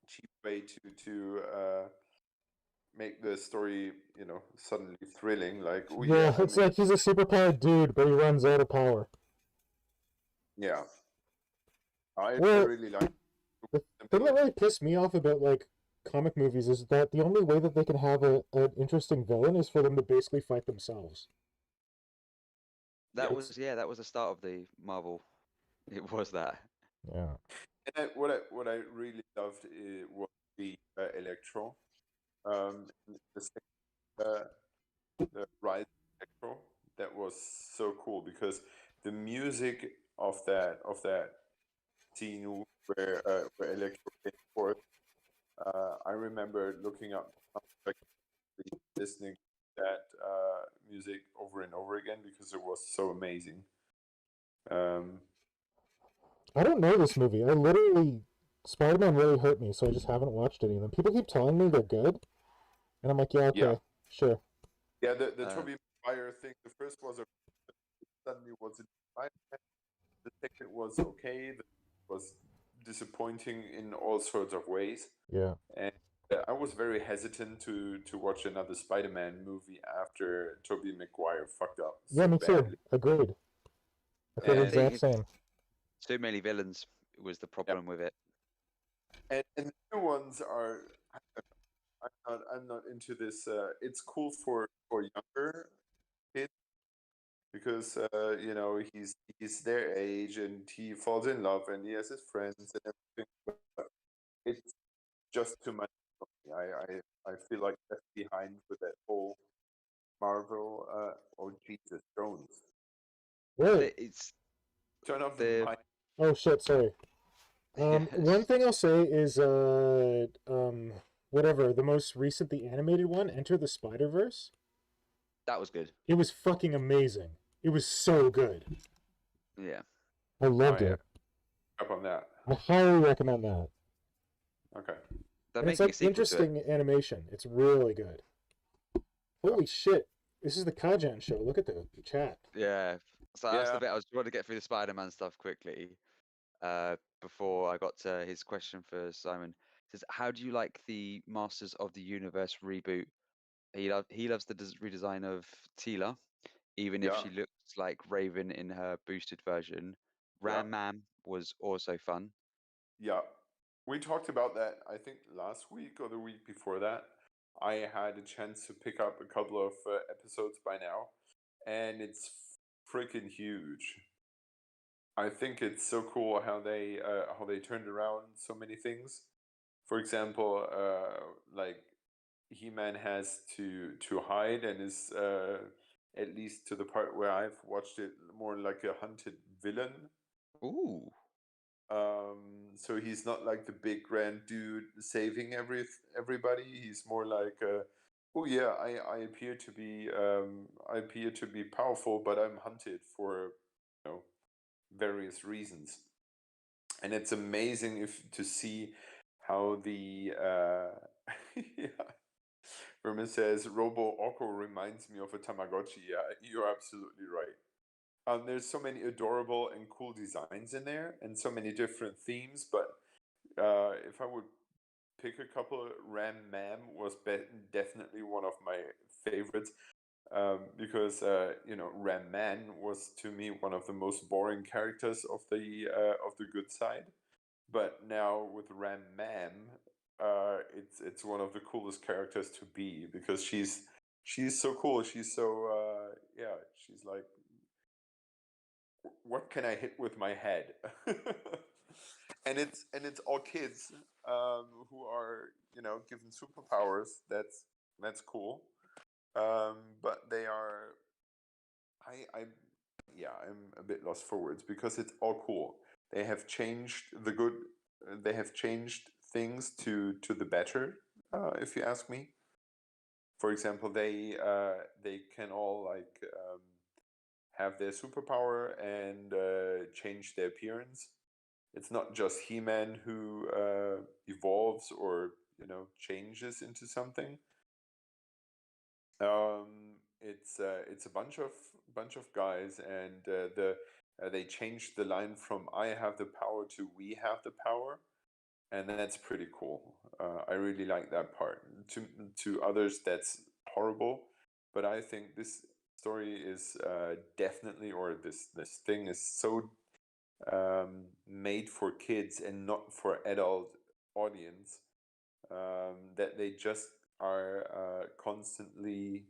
cheap way to make the story, suddenly thrilling. Like, oh Yeah, yeah, it's like he's a superpowered dude, but he runs out of power. yeah. I Well, really like. The thing that really pissed me off about like comic movies is that the only way that they can have an interesting villain is for them to basically fight themselves. That was the start of the Marvel. It was that. Yeah. And what I really loved was the Electro, the Rise of Electro. That was so cool because the music of that scene where Electro came forth. I remember looking up, listening to that music over and over again because it was so amazing. I don't know this movie. Spider-Man really hurt me, so I just haven't watched any of them. People keep telling me they're good, and I'm like, yeah, okay, sure. Yeah, the Tobey Maguire thing. The first was suddenly wasn't fine. The second was okay. The was disappointing in all sorts of ways. Yeah. And I was very hesitant to watch another Spider-Man movie after Tobey Maguire fucked up. Yeah, me badly. too. Agreed. I feel the exact same. Too many villains was the problem with it. And the new ones are. I'm not into this. It's cool for younger kids because he's their age and he falls in love and he has his friends and everything. But it's just too much for me. I feel like left behind with that whole Marvel. Oh Jesus, Jones! What? It's turn off the mic. Oh shit! Sorry. One thing I'll say is whatever, the most recent, the animated one, Enter the Spider-Verse. That was good. It was fucking amazing. It was so good. Yeah. I loved it. Up on that. I highly recommend that. Okay. And it's like interesting animation. It's really good. Holy shit. This is the Kajan show. Look at the chat. Yeah. So that's the bit I was trying to get through the Spider-Man stuff quickly. Before I got to his question for Simon. It says, how do you like the Masters of the Universe reboot? He loves the redesign of Teela, even if she looks like Raven in her boosted version. Ram Man was also fun. Yeah. We talked about that, I think, last week or the week before that. I had a chance to pick up a couple of episodes by now, and it's freaking huge. I think it's so cool how they turned around so many things. For example, like He-Man has to hide and is at least to the part where I've watched it more like a hunted villain. Ooh. So he's not like the big grand dude saving everybody. He's more like, oh yeah, I appear to be powerful, but I'm hunted for various reasons. And it's amazing to see how the Vermin says Robo Oko reminds me of a Tamagotchi. Yeah, you're absolutely right. There's so many adorable and cool designs in there, and so many different themes. But if I would pick a couple, Ram Mam was definitely one of my favorites. Because Ram Man was to me one of the most boring characters of the good side. But now with Ram Mam, it's one of the coolest characters to be, because she's so cool. She's so she's like, what can I hit with my head? and it's all kids who are given superpowers. That's cool. But they are, I'm a bit lost for words, because it's all cool. They have changed the good. They have changed things to the better, if you ask me. For example, they can all have their superpower and change their appearance. It's not just He-Man who evolves or changes into something. It's a bunch of guys, and they changed the line from "I have the power" to "We have the power," and that's pretty cool. I really like that part. To others, that's horrible, but I think this story is definitely, or this thing is so made for kids and not for adult audience, that they just are constantly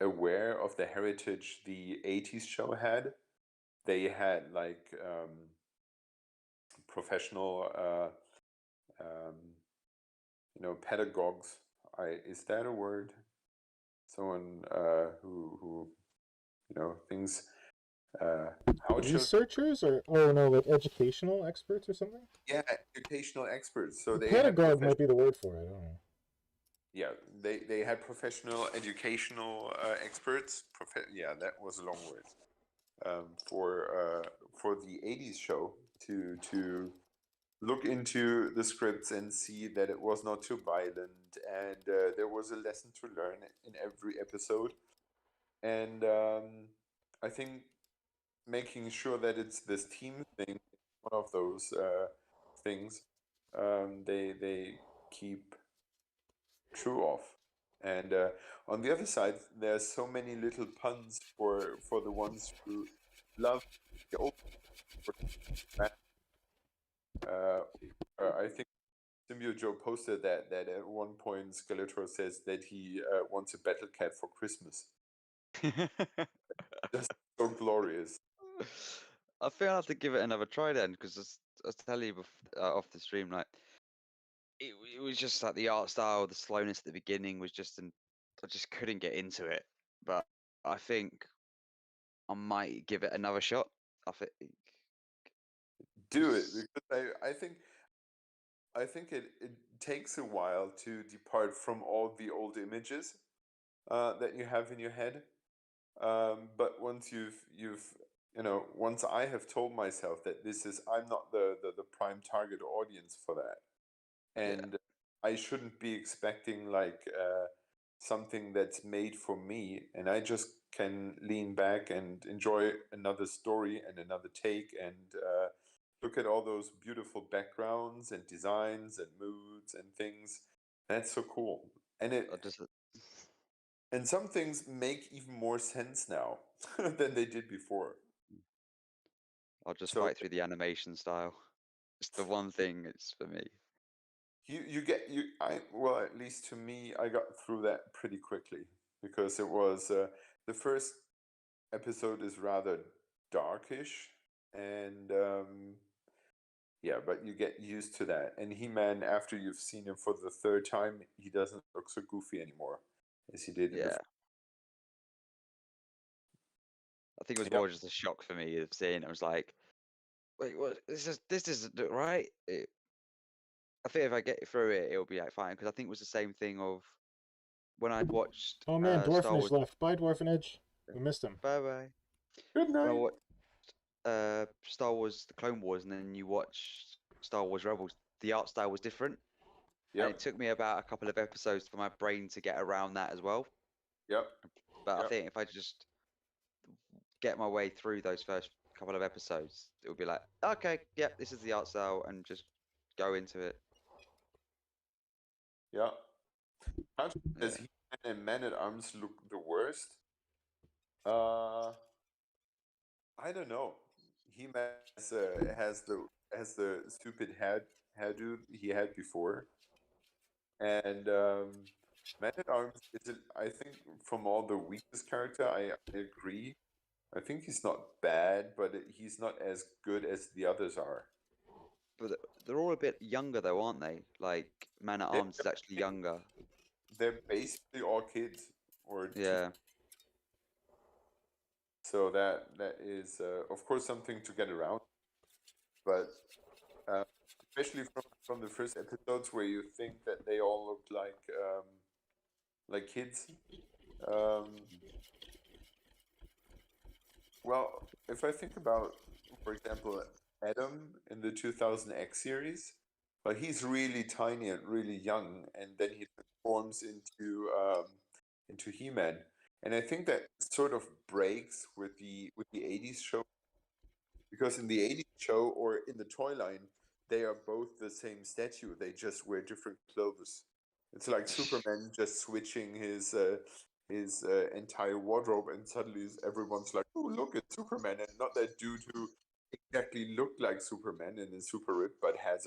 aware of the heritage the 80s show had. They had professional pedagogues. Is that a word? Someone who thinks how researchers or no, like educational experts or something. Yeah, educational experts. So they pedagogue might be the word for it. I don't know. Yeah, they had professional educational experts. Yeah, that was a long word. For the 80s show to look into the scripts and see that it was not too violent, and there was a lesson to learn in every episode. And I think making sure that it's this team thing, one of those things they keep true of. And on the other side, there's so many little puns for the ones who love the old. I think Symbio Joe posted that at one point Skeletor says that he wants a battle cat for Christmas. Just so glorious. I think I'll have to give it another try then, because I was telling you off the stream, like it was just like the art style, the slowness at the beginning was just, I just couldn't get into it. But I think I might give it another shot. I think do it, because I think it takes a while to depart from all the old images that you have in your head. But once once I have told myself that I'm not the prime target audience for that, and I shouldn't be expecting something that's made for me, and I just can lean back and enjoy another story and another take, and look at all those beautiful backgrounds and designs and moods and things. That's so cool. And and some things make even more sense now than they did before. I'll just fight through the animation style. It's the one thing it's for me. Well, at least to me, I got through that pretty quickly, because it was the first episode is rather darkish, and but you get used to that. And He-Man, after you've seen him for the third time, he doesn't look so goofy anymore as he did in the I think it was more just a shock for me of seeing it. I was like, wait, what? This isn't right. I think if I get through it, it'll be fine, because I think it was the same thing of when I'd watched. Oh man, Dwarfenage left. Bye, Dwarfenage. We missed him. Bye bye. Good night. When I watched Star Wars: The Clone Wars, and then you watch Star Wars Rebels, the art style was different. And it took me about a couple of episodes for my brain to get around that as well. Yep. But I Yep. think if I just get my way through those first couple of episodes, it would be like, okay, yep, this is the art style, and just go into it. Yeah. How does Yeah. He-Man and Man-at-Arms look the worst? I don't know. He-Man has the stupid hairdo he had before, and Man-at-Arms is, I think, from all the weakest character. I agree. I think he's not bad, but he's not as good as the others are. But they're all a bit younger, though, aren't they? Like Man at Arms is actually younger. They're basically all kids, or Yeah. so that is of course something to get around, but especially from the first episodes where you think that they all look like kids. Well, if I think about, for example, Adam in the 2000X series, but he's really tiny and really young, and then he transforms into He-Man, and I think that sort of breaks with the 80s show, because in the 80s show or in the toy line, they are both the same statue. They just wear different clothes. It's like Superman just switching his entire wardrobe, and suddenly everyone's like, "Oh, look, it's Superman," and not that dude who exactly looked like Superman and is super ripped, but has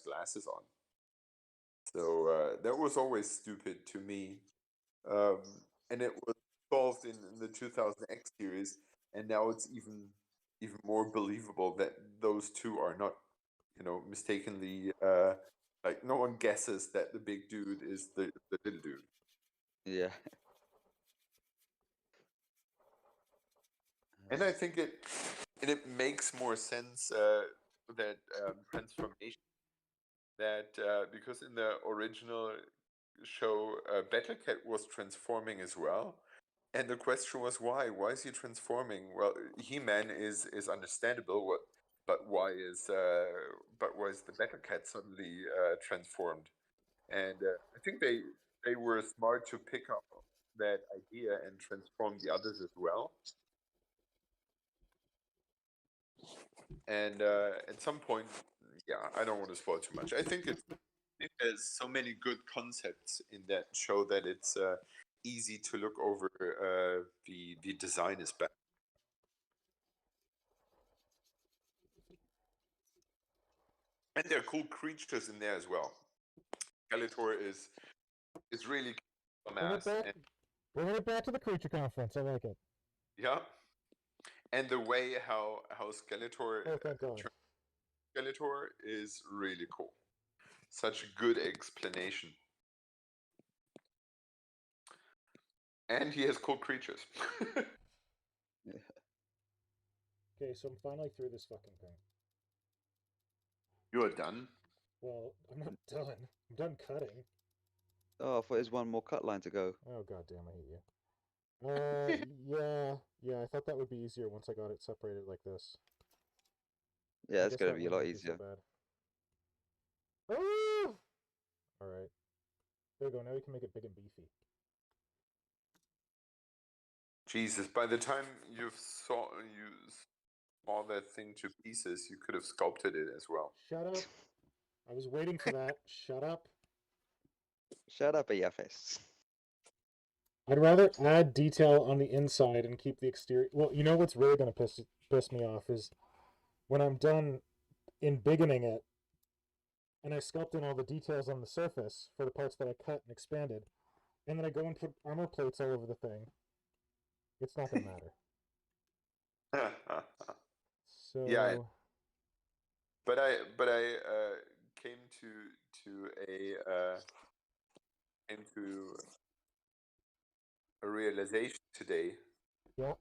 glasses on. So that was always stupid to me, and it was solved in the 2000X series, and now it's even more believable that those two are not, mistakenly. Like, no one guesses that the big dude is the little dude. Yeah. And I think it makes more sense that transformation, that because in the original show, Battlecat was transforming as well, and the question was why? Why is he transforming? Well, He-Man is understandable, but why is the Battlecat suddenly transformed? And I think they were smart to pick up that idea and transform the others as well. And at some point, yeah, I don't want to spoil too much. I think there's so many good concepts in that show that it's easy to look over the design is bad. And there are cool creatures in there as well. Skeletor is really mass. Bring it back to the creature conference. I like it. Yeah. And the way how Skeletor Skeletor is really cool. Such a good explanation. And he has cool creatures. Okay, so I'm finally through this fucking thing. You are done? Well, I'm not done. I'm done cutting. Oh, I thought there's one more cut line to go. Oh, goddamn, I hate you. Yeah, I thought that would be easier once I got it separated like this. Yeah, it's gonna be a lot So easier. bad. Oh! Alright. There we go, now we can make it big and beefy. Jesus, by the time you saw that thing to pieces, you could have sculpted it as well. Shut up. I was waiting for that. Shut up. Shut up, AFS. I'd rather add detail on the inside and keep the exterior. Well, you know what's really going to piss me off is when I'm done embiggening it and I sculpt in all the details on the surface for the parts that I cut and expanded, and then I go and put armor plates all over the thing. It's not going to matter. So yeah, but I came to a realization today. Yeah.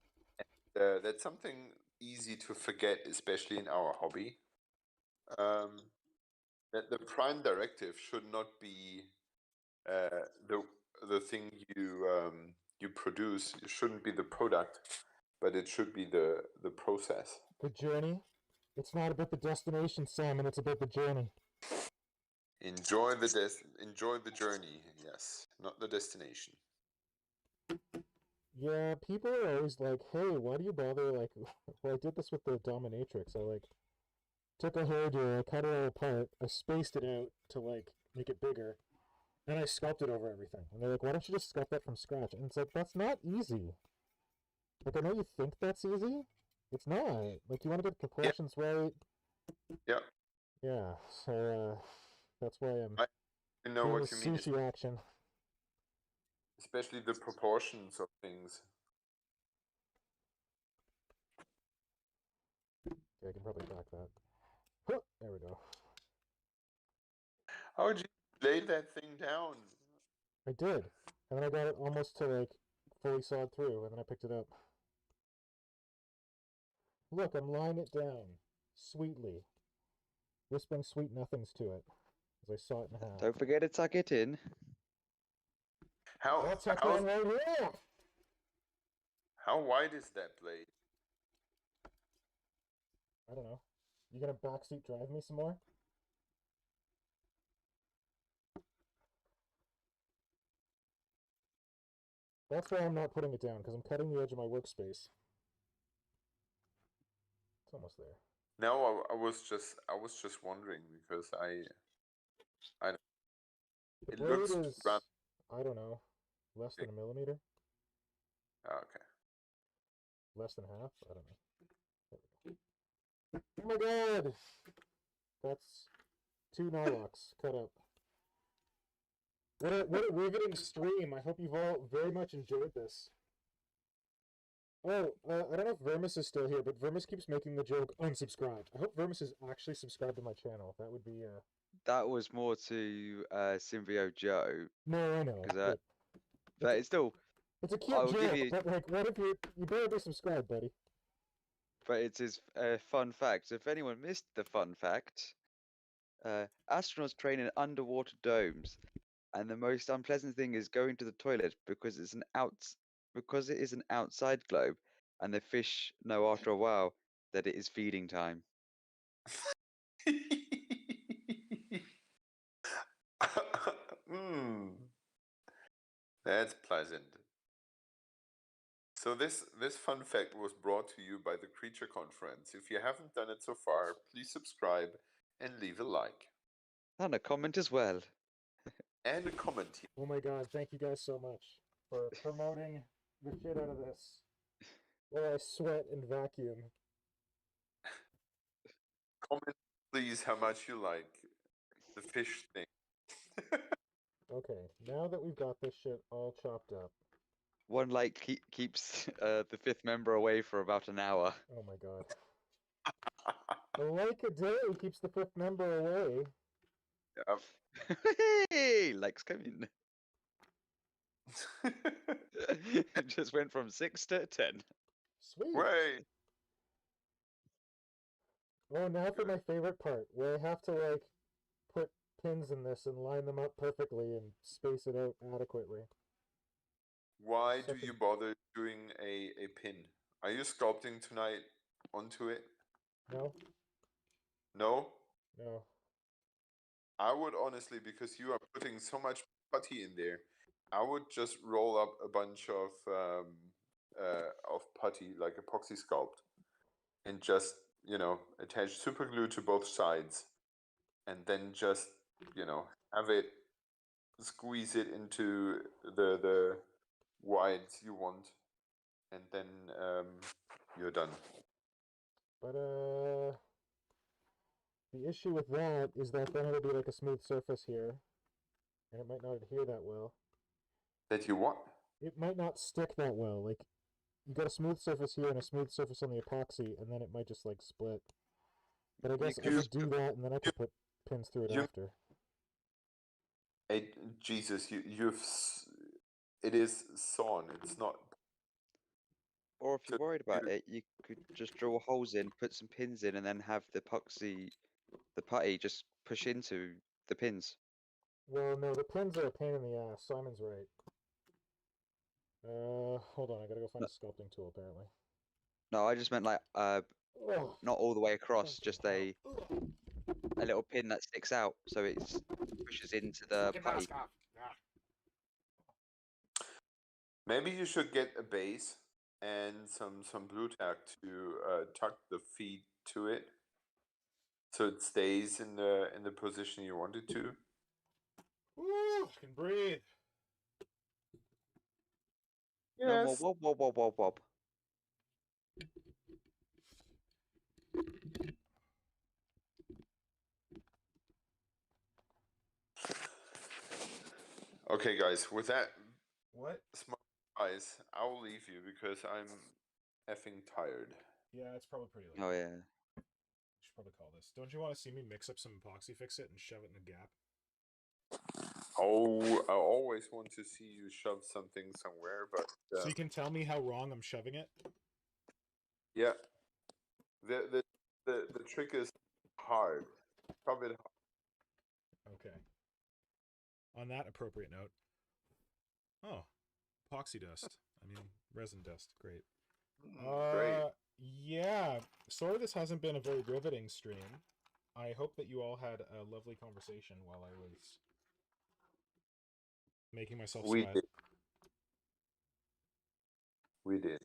That's something easy to forget, especially in our hobby. That the prime directive should not be the thing you produce. It shouldn't be the product, but it should be the process. The journey. It's not about the destination, Simon. It's about the journey. Enjoy the journey. Yes, not the destination. Yeah, people are always like, hey, why do you bother, like, well, I did this with the dominatrix. I, like, took a hairdo, I cut it all apart, I spaced it out to, like, make it bigger, and I sculpted over everything. And they're like, why don't you just sculpt that from scratch? And it's like, that's not easy. Like, I know you think that's easy. It's not. Like, you want to get the proportions right. Yep. Yeah, so, that's why I'm I know doing what this you mean. sushi action. Especially the proportions of things. Yeah, I can probably back that. Huh, there we go. How did you lay that thing down? I did. And then I got it almost to, like, fully sawed through, and then I picked it up. Look, I'm laying it down. Sweetly. Whispering sweet nothings to it. As I saw it in half. Don't forget to tuck it in. How That's tucked in right here! how wide is that blade? I don't know. You gonna backseat drive me some more? That's why I'm not putting it down, because I'm cutting the edge of my workspace. It's almost there. No, I was just wondering because The it blade looks is, rather I don't know, less than a millimeter? okay. Less than half? I don't know. Oh my god! That's 2 Nylocks cut up. What a riveting stream. I hope you've all very much enjoyed this. Oh, I don't know if Vermis is still here, but Vermis keeps making the joke, unsubscribe. I hope Vermis is actually subscribed to my channel. That would be, That was more to Symbio Joe, No, I know. because but it's still. It's a I cute will give joke, you- but, like, what if you better be subscribed, buddy. But it's his fun fact. So if anyone missed the fun fact, astronauts train in underwater domes, and the most unpleasant thing is going to the toilet because it is an outside globe, and the fish know after a while that it is feeding time. That's pleasant. So this fun fact was brought to you by the Creature Conference. If you haven't done it so far, please subscribe and leave a like. And a comment as well. And a comment here. Oh my god, thank you guys so much for promoting the shit out of this. While I sweat and vacuum. Comment please how much you like the fish thing. Okay, now that we've got this shit all chopped up. One like keeps the fifth member away for about an hour. Oh my god. A like a day keeps the fifth member away. Yep. Hey, likes come in. It just went from 6 to 10. Sweet. Way. Oh, now for my favorite part, where I have to, like, put pins in this and line them up perfectly and space it out adequately. Why do Second. you bother doing a pin? Are you sculpting tonight onto it? No? No? No. I would honestly, because you are putting so much putty in there, I would just roll up a bunch of putty, like epoxy sculpt, and just, attach super glue to both sides, and then just, have it squeeze it into the wides you want, and then you're done. But, the issue with that is that then it'll be like a smooth surface here, and it might not adhere that well. That you what? It might not stick that well. Like, you got a smooth surface here and a smooth surface on the epoxy, and then it might just, like, split. But I guess I could do that, and then I could put pins through it after. Jesus, it is sawn. It's not. Or if you're worried about it, you could just drill holes in, put some pins in, and then have the putty just push into the pins. Well, no, the pins are a pain in the ass. Simon's right. Hold on, I gotta go find a sculpting tool, apparently. No, I just meant like not all the way across, just a a little pin that sticks out, so it pushes into the Fucking putty. mask off. Ah. Maybe you should get a base and some blue tack to tuck the feet to it, so it stays in the position you want it to. Woo, I can breathe. No more wob wob wob wob wob. Okay, guys. With that What? smart advice, I will leave you because I'm effing tired. Yeah, it's probably pretty late. Oh yeah. We should probably call this. Don't you want to see me mix up some epoxy fix it and shove it in a gap? Oh, I always want to see you shove something somewhere, but So you can tell me how wrong I'm shoving it? yeah, the trick is hard. Shove it hard. Okay. On that appropriate note. Oh, epoxy dust. I mean, resin dust. Great. Great. Yeah. Sorry this hasn't been a very riveting stream. I hope that you all had a lovely conversation while I was making myself We sweat. did. We did.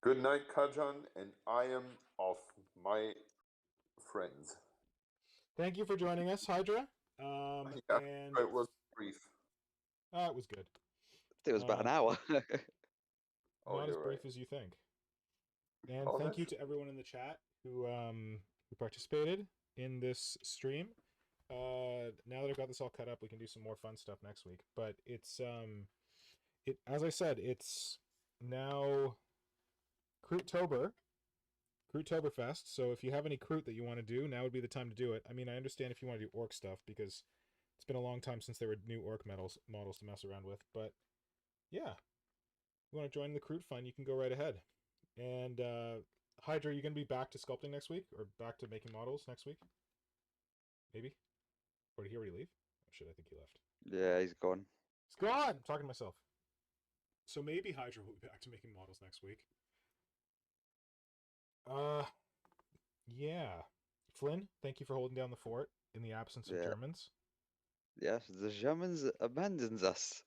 Good night, Kajan, and I am off, my friends. Thank you for joining us, Hydra. Yeah, And it was brief. it was good. It was about an hour. Oh, Not as you're brief right. as you think. And Oh, thank you that's- to everyone in the chat who participated in this stream. Now that I've got this all cut up, we can do some more fun stuff next week. But it's as I said, it's now Krootoberfest. So if you have any Kroot that you want to do, now would be the time to do it. I mean, I understand if you want to do orc stuff because it's been a long time since there were new orc models to mess around with. But yeah, if you want to join the Kroot fun, you can go right ahead. And Hydra, are you going to be back to sculpting next week or back to making models next week? Maybe? Or did he already leave? Oh shit, I think he left. Yeah, he's gone. He's gone! I'm talking to myself. So maybe Hydra will be back to making models next week. Yeah. Flynn, thank you for holding down the fort in the absence of Yeah. Germans. Yes, the Germans abandons us.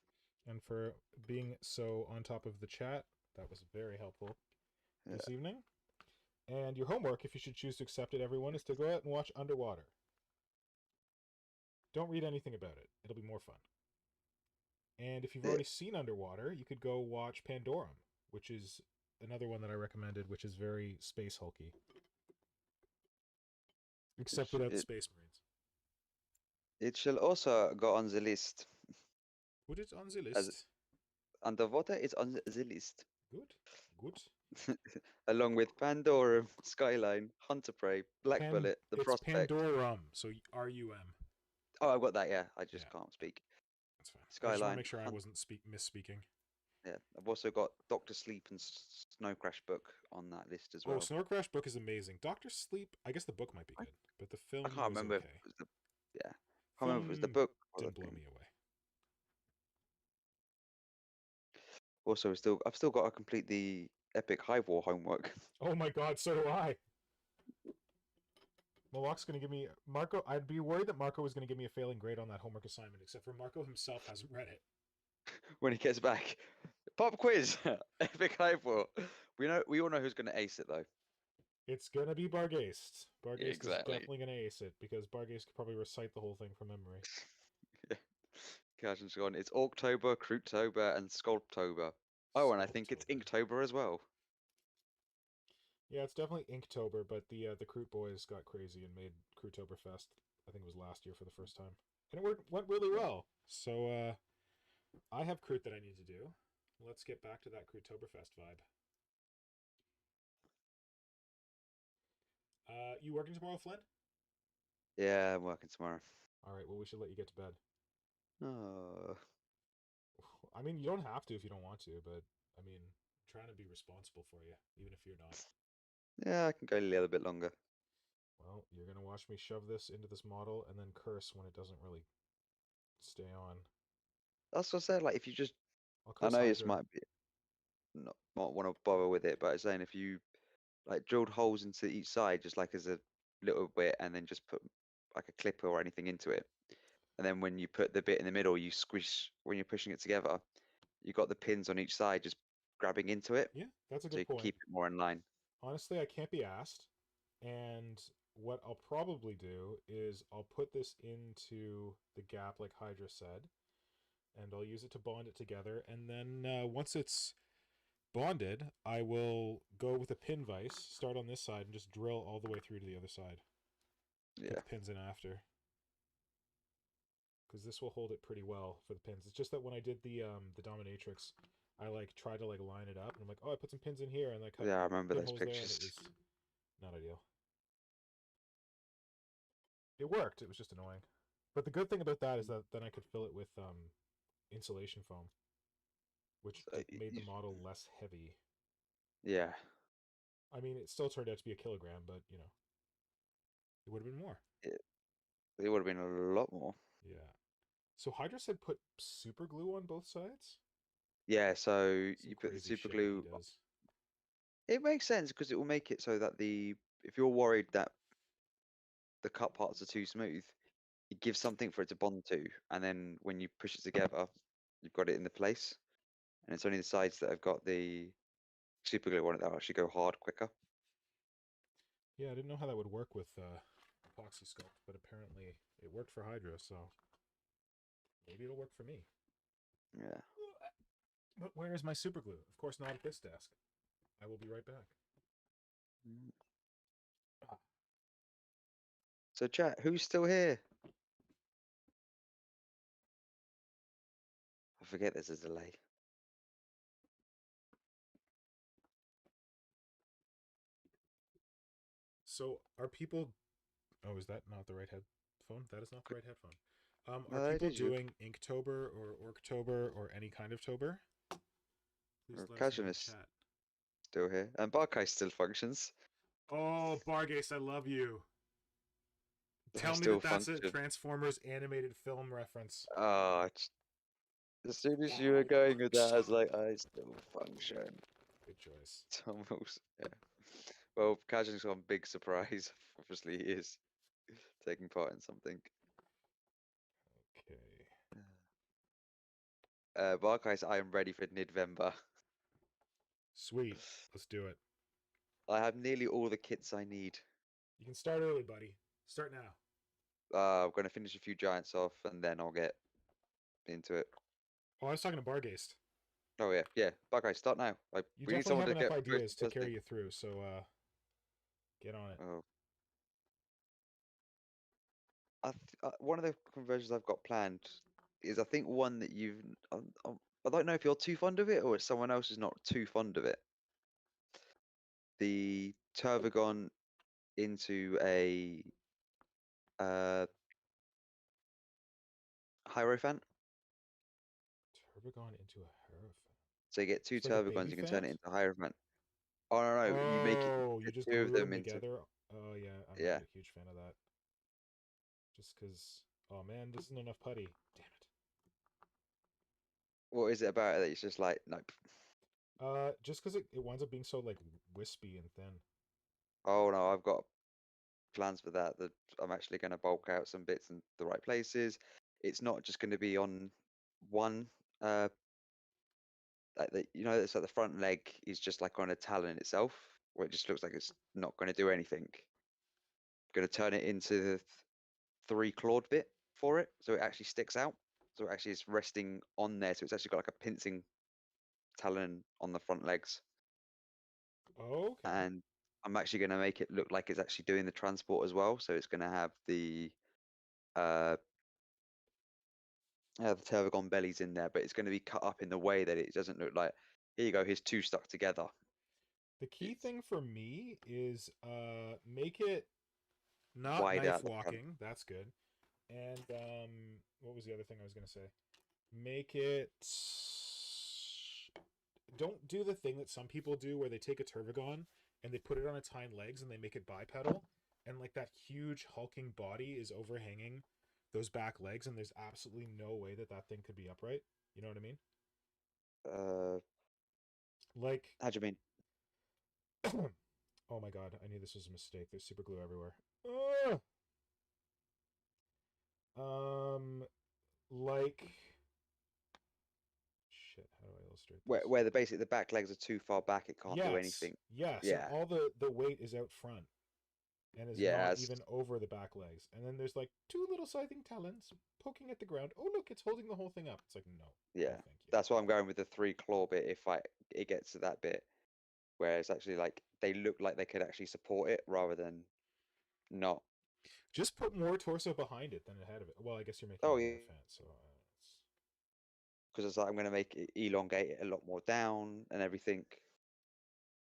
And for being so on top of the chat. That was very helpful this evening. And your homework, if you should choose to accept it, everyone, is to go out and watch Underwater. Don't read anything about it. It'll be more fun. And if you've already seen Underwater, you could go watch Pandorum, which is another one that I recommended, which is very space hulky. Except without the Space Marines. It shall also go on the list. Put it on the list. Underwater is on the list. Good. Along with Pandorum, Skyline, Hunter Prey, Black Bullet, The Prospect. It's Pandorum, so R-U-M. Oh, I've got that, yeah. I just can't speak. That's fine. Skyline. I just want to make sure I wasn't misspeaking. Yeah, I've also got Dr. Sleep and Snow Crash book on that list as well. Oh, Snow Crash book is amazing. Dr. Sleep, I guess the book might be good, but the film I can't remember okay. if it was the I can't remember if it was the book. Didn't blow me away. Also, I've still got to complete the epic Hive War homework. Oh my god, so do I. Moloch's going to give me... Marco, I'd be worried that Marco was going to give me a failing grade on that homework assignment, except for Marco himself hasn't read it. When he gets back. Pop quiz! Epic Hive War. We all know who's going to ace it, though. It's going to be Bargaist. Bargaist Exactly. is definitely going to ace it, because Bargaist could probably recite the whole thing from memory. Cajun's gone. It's Orktober, Kroottober, and Sculptober. Oh, and I think it's Inktober as well. Yeah, it's definitely Inktober, but the Kroot boys got crazy and made Krootoberfest. I think it was last year for the first time, and it went really well. So I have Kroot that I need to do. Let's get back to that Krootoberfest vibe. You working tomorrow, Flynn? Yeah, I'm working tomorrow. All right. Well, we should let you get to bed. Oh. I mean, you don't have to if you don't want to, but I mean, I'm trying to be responsible for you, even if you're not. Yeah, I can go a little bit longer. Well, you're going to watch me shove this into this model and then curse when it doesn't really stay on. That's what I said. Like, if you just... I know this might be... Not want to bother with it, but it's saying if you, like, drilled holes into each side, just like as a little bit and then just put like a clip or anything into it. And then when you put the bit in the middle, you squish when you're pushing it together. You got the pins on each side just grabbing into it, Yeah, that's a so good you can point. keep it more in line. Honestly, I can't be asked. And what I'll probably do is I'll put this into the gap like Hydra said, and I'll use it to bond it together. And then once it's bonded, I will go with a pin vise, start on this side, and just drill all the way through to the other side. Yeah. Put the pins in after. Because this will hold it pretty well for the pins. It's just that when I did the dominatrix, I like tried to like line it up, and I'm like, oh, I put some pins in here, and I cut Yeah, I remember those pinholes there, and it pictures. was not ideal. It worked. It was just annoying. But the good thing about that is that then I could fill it with insulation foam, which So, made the model less heavy. yeah. I mean, it still turned out to be a kilogram, but you know, it would have been more. It would have been a lot more. Yeah. So Hydra said put super glue on both sides. Yeah, so Some you put the crazy super shit glue. that he does. It makes sense because it will make it so that if you're worried that the cut parts are too smooth, you give something for it to bond to, and then when you push it together, you've got it in the place. And it's only the sides that have got the super glue on it that will actually go hard quicker. Yeah, I didn't know how that would work with epoxy sculpt, but apparently it worked for Hydra, so maybe it'll work for me. Yeah. But where is my super glue? Of course not at this desk. I will be right back. So chat, who's still here? I forget there's a delay. So are people... Oh, is that not the right headphone? That is not the right headphone. No, Are that people is you. doing Inktober or Orktober or any kind of Tober? Please let us know in Casualness chat. still here. And Barkai still functions. Oh, Bargace, I love you. Tell me Still that that's a function. Transformers animated film reference. As soon as you were going with that, I was like, I still function. Good choice. It's almost, yeah. Well, Kajin's got a big surprise. Obviously, he is taking part in something. Okay. Barkai's I am ready for Nidvember. Sweet. Let's do it. I have nearly all the kits I need. You can start early, buddy. Start now. I'm going to finish a few giants off, and then I'll get into it. Oh, I was talking to Bargaste. Oh, yeah. Yeah, Barkai, start now. You We need definitely someone have to enough get ideas to first carry thing. you through, so get on it. Oh. One of the conversions I've got planned is, I think, one that you've... I don't know if you're too fond of it or if someone else is not too fond of it. The Turvagon into a Hierophant. Turbogon into a Hierophant. So you get two It's like a Turvagons, baby you can turn it fat? into Hierophant. Oh, no, you make it... Oh, you just two of glue them them into... together? Oh, yeah, I'm not a huge fan of that. Just because... Oh, man, this isn't enough putty. Damn it. What is it about it that it's just like, nope? Just because it winds up being so, like, wispy and thin. Oh, no, I've got plans for that. That I'm actually going to bulk out some bits in the right places. It's not just going to be on one... it's like the front leg is just like on a talon itself, where it just looks like it's not going to do anything. I'm going to turn it into the three clawed bit for it, so it actually sticks out. So it actually is resting on there, so it's actually got like a pincing talon on the front legs. Oh, okay. And I'm actually going to make it look like it's actually doing the transport as well. So it's going to have the Turvagon bellies in there, but it's going to be cut up in the way that it doesn't look like, here you go, here's two stuck together. The key thing for me is make it not Wide knife out the front. walking. That's good. And what was the other thing I was going to say? Make it... Don't do the thing that some people do where they take a Turvagon and they put it on its hind legs and they make it bipedal, and like that huge hulking body is overhanging those back legs, and there's absolutely no way that that thing could be upright. You know what I mean? Like, How do you mean? Oh my god, I knew this was a mistake. There's super glue everywhere. Like... Shit, how do I illustrate this? Where the back legs are too far back, it can't do anything. Yes, Yeah. and all the weight is out front. And is Yeah, not even over the back legs. And then there's like 2 little scything talons poking at the ground. Oh look, it's holding the whole thing up. It's like, no. Yeah, no, thank you. that's why I'm going with the 3 claw bit if it gets to that bit. Where it's actually like, they look like they could actually support it rather than not. Just put more torso behind it than ahead of it. Well, I guess you're making Oh, an yeah. elephant, so... Because it's like, I'm going to make it elongate it a lot more down and everything.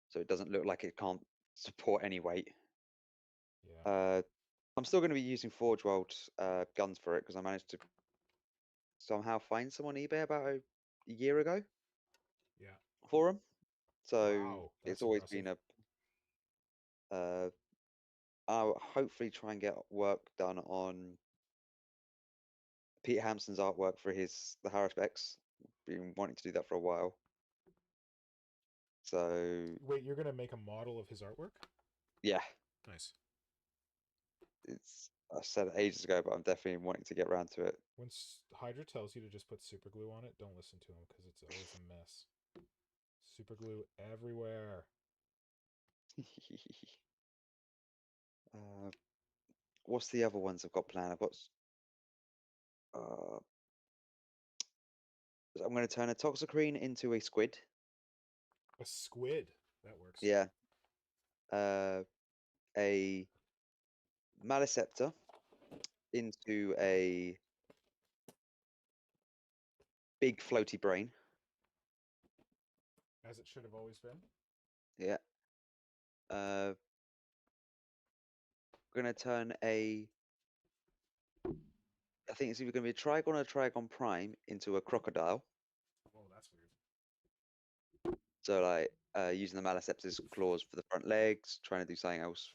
So it doesn't look like it can't support any weight. Yeah. I'm still going to be using Forge World guns for it because I managed to somehow find some on eBay about a year ago. Yeah. For them. So Wow, it's that's always impressive. been a. I'll hopefully try and get work done on Peter Hampson's artwork for the Harris Specs. Been wanting to do that for a while. So Wait, you're gonna make a model of his artwork? yeah, Nice. I said it ages ago, but I'm definitely wanting to get around to it. When Hydra tells you to just put super glue on it, don't listen to him because it's always a mess. Super glue everywhere. What's the other ones I've got planned? I've got. I'm going to turn a Toxicrene into a squid. A squid. That works. Yeah. A Maliceptor into a big floaty brain. As it should have always been. Yeah. Gonna turn a. I think it's either gonna be a Trigon or a Trigon Prime into a crocodile. Oh, that's weird. So like using the Maliceptor's claws for the front legs, trying to do something else.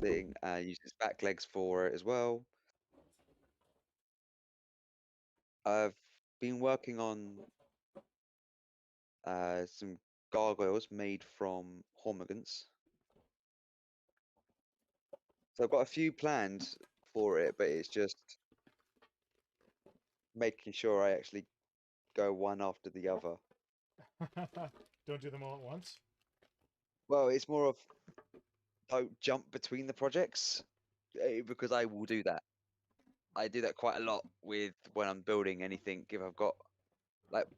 Use his back legs for it as well. I've been working on some gargoyles made from hormigants. So I've got a few plans for it, but it's just making sure I actually go one after the other. Don't do them all at once? Well, it's more of don't jump between the projects because I will do that. I do that quite a lot with when I'm building anything. If I've got like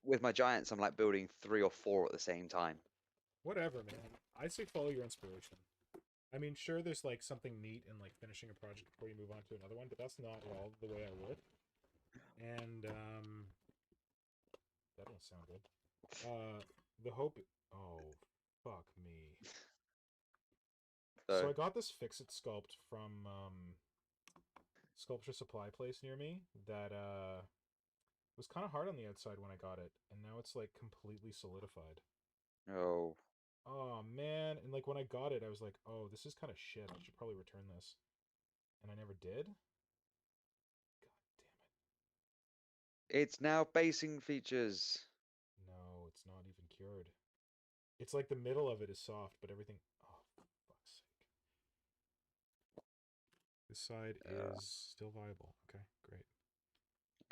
with my giants, I'm like building 3 or 4 at the same time. Whatever, man. I say follow your inspiration. I mean, sure, there's like something neat in like finishing a project before you move on to another one, but that's not at all the way I would. And that don't sound good. The hope. Oh, fuck me. So I got this Fix-It sculpt from Sculpture Supply place near me that was kind of hard on the outside when I got it, and now it's like completely solidified. Oh. Oh man, and like when I got it, I was like, oh, this is kind of shit. I should probably return this, and I never did. God damn it! It's now basing features. No, it's not even cured. It's like the middle of it is soft, but everything. Oh, for fuck's sake! This side is still viable. Okay, great.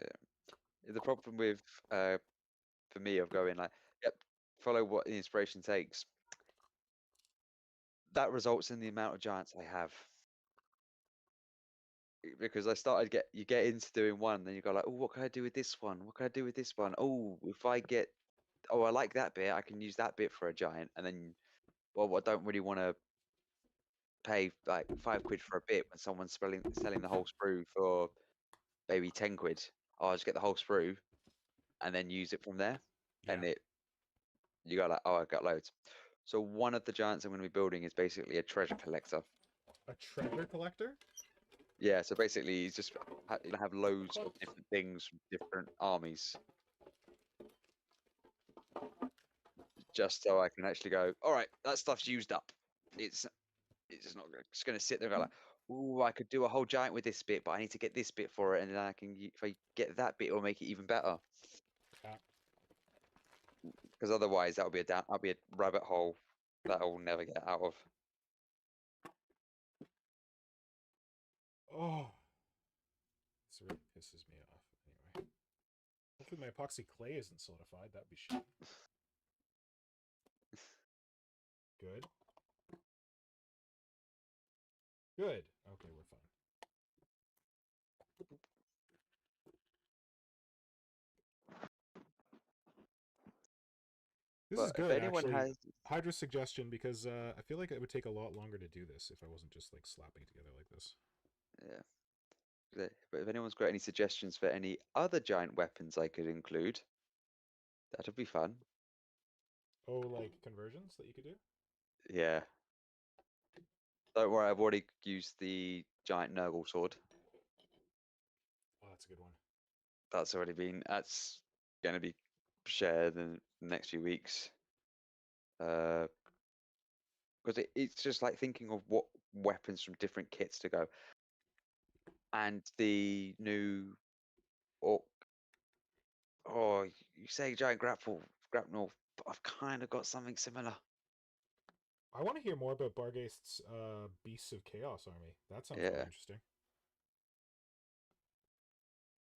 Yeah. The problem with for me of going like, yep, follow what the inspiration takes. That results in the amount of giants I have. Because I started you get into doing one, then you go like, oh, what can I do with this one? What can I do with this one? Oh, if I get, oh, I like that bit, I can use that bit for a giant, and then, well, I don't really want to pay like £5 for a bit when someone's selling the whole sprue for maybe 10 quid. I'll just get the whole sprue, and then use it from there, and you go like, oh, I got loads. So one of the giants I'm going to be building is basically a treasure collector. A treasure collector? Yeah, so basically he's just have loads of different things from different armies. Just so I can actually go, all right, that stuff's used up. It's just not just going to sit there and go like, oh, I could do a whole giant with this bit, but I need to get this bit for it, and then I can, if I get that bit, it'll make it even better. Because otherwise, that'll be a rabbit hole that I'll never get out of. Oh, this really pisses me off. Anyway, hopefully my epoxy clay isn't solidified. That'd be shit. Good. Good. Okay, we're fine. This is But if good, anyone actually. has, Hydra's suggestion, because I feel like it would take a lot longer to do this if I wasn't just like slapping together like this. yeah. But if anyone's got any suggestions for any other giant weapons I could include, that'd be fun. Oh, like conversions that you could do? Yeah. Don't worry, I've already used the giant Nurgle sword. Oh, that's a good one. That's going to be shared in the next few weeks. Because it's just like thinking of what weapons from different kits to go. And the new, oh, you say giant grapnel, but I've kind of got something similar. I want to hear more about Barghest's Beasts of Chaos army. That sounds really Yeah. interesting.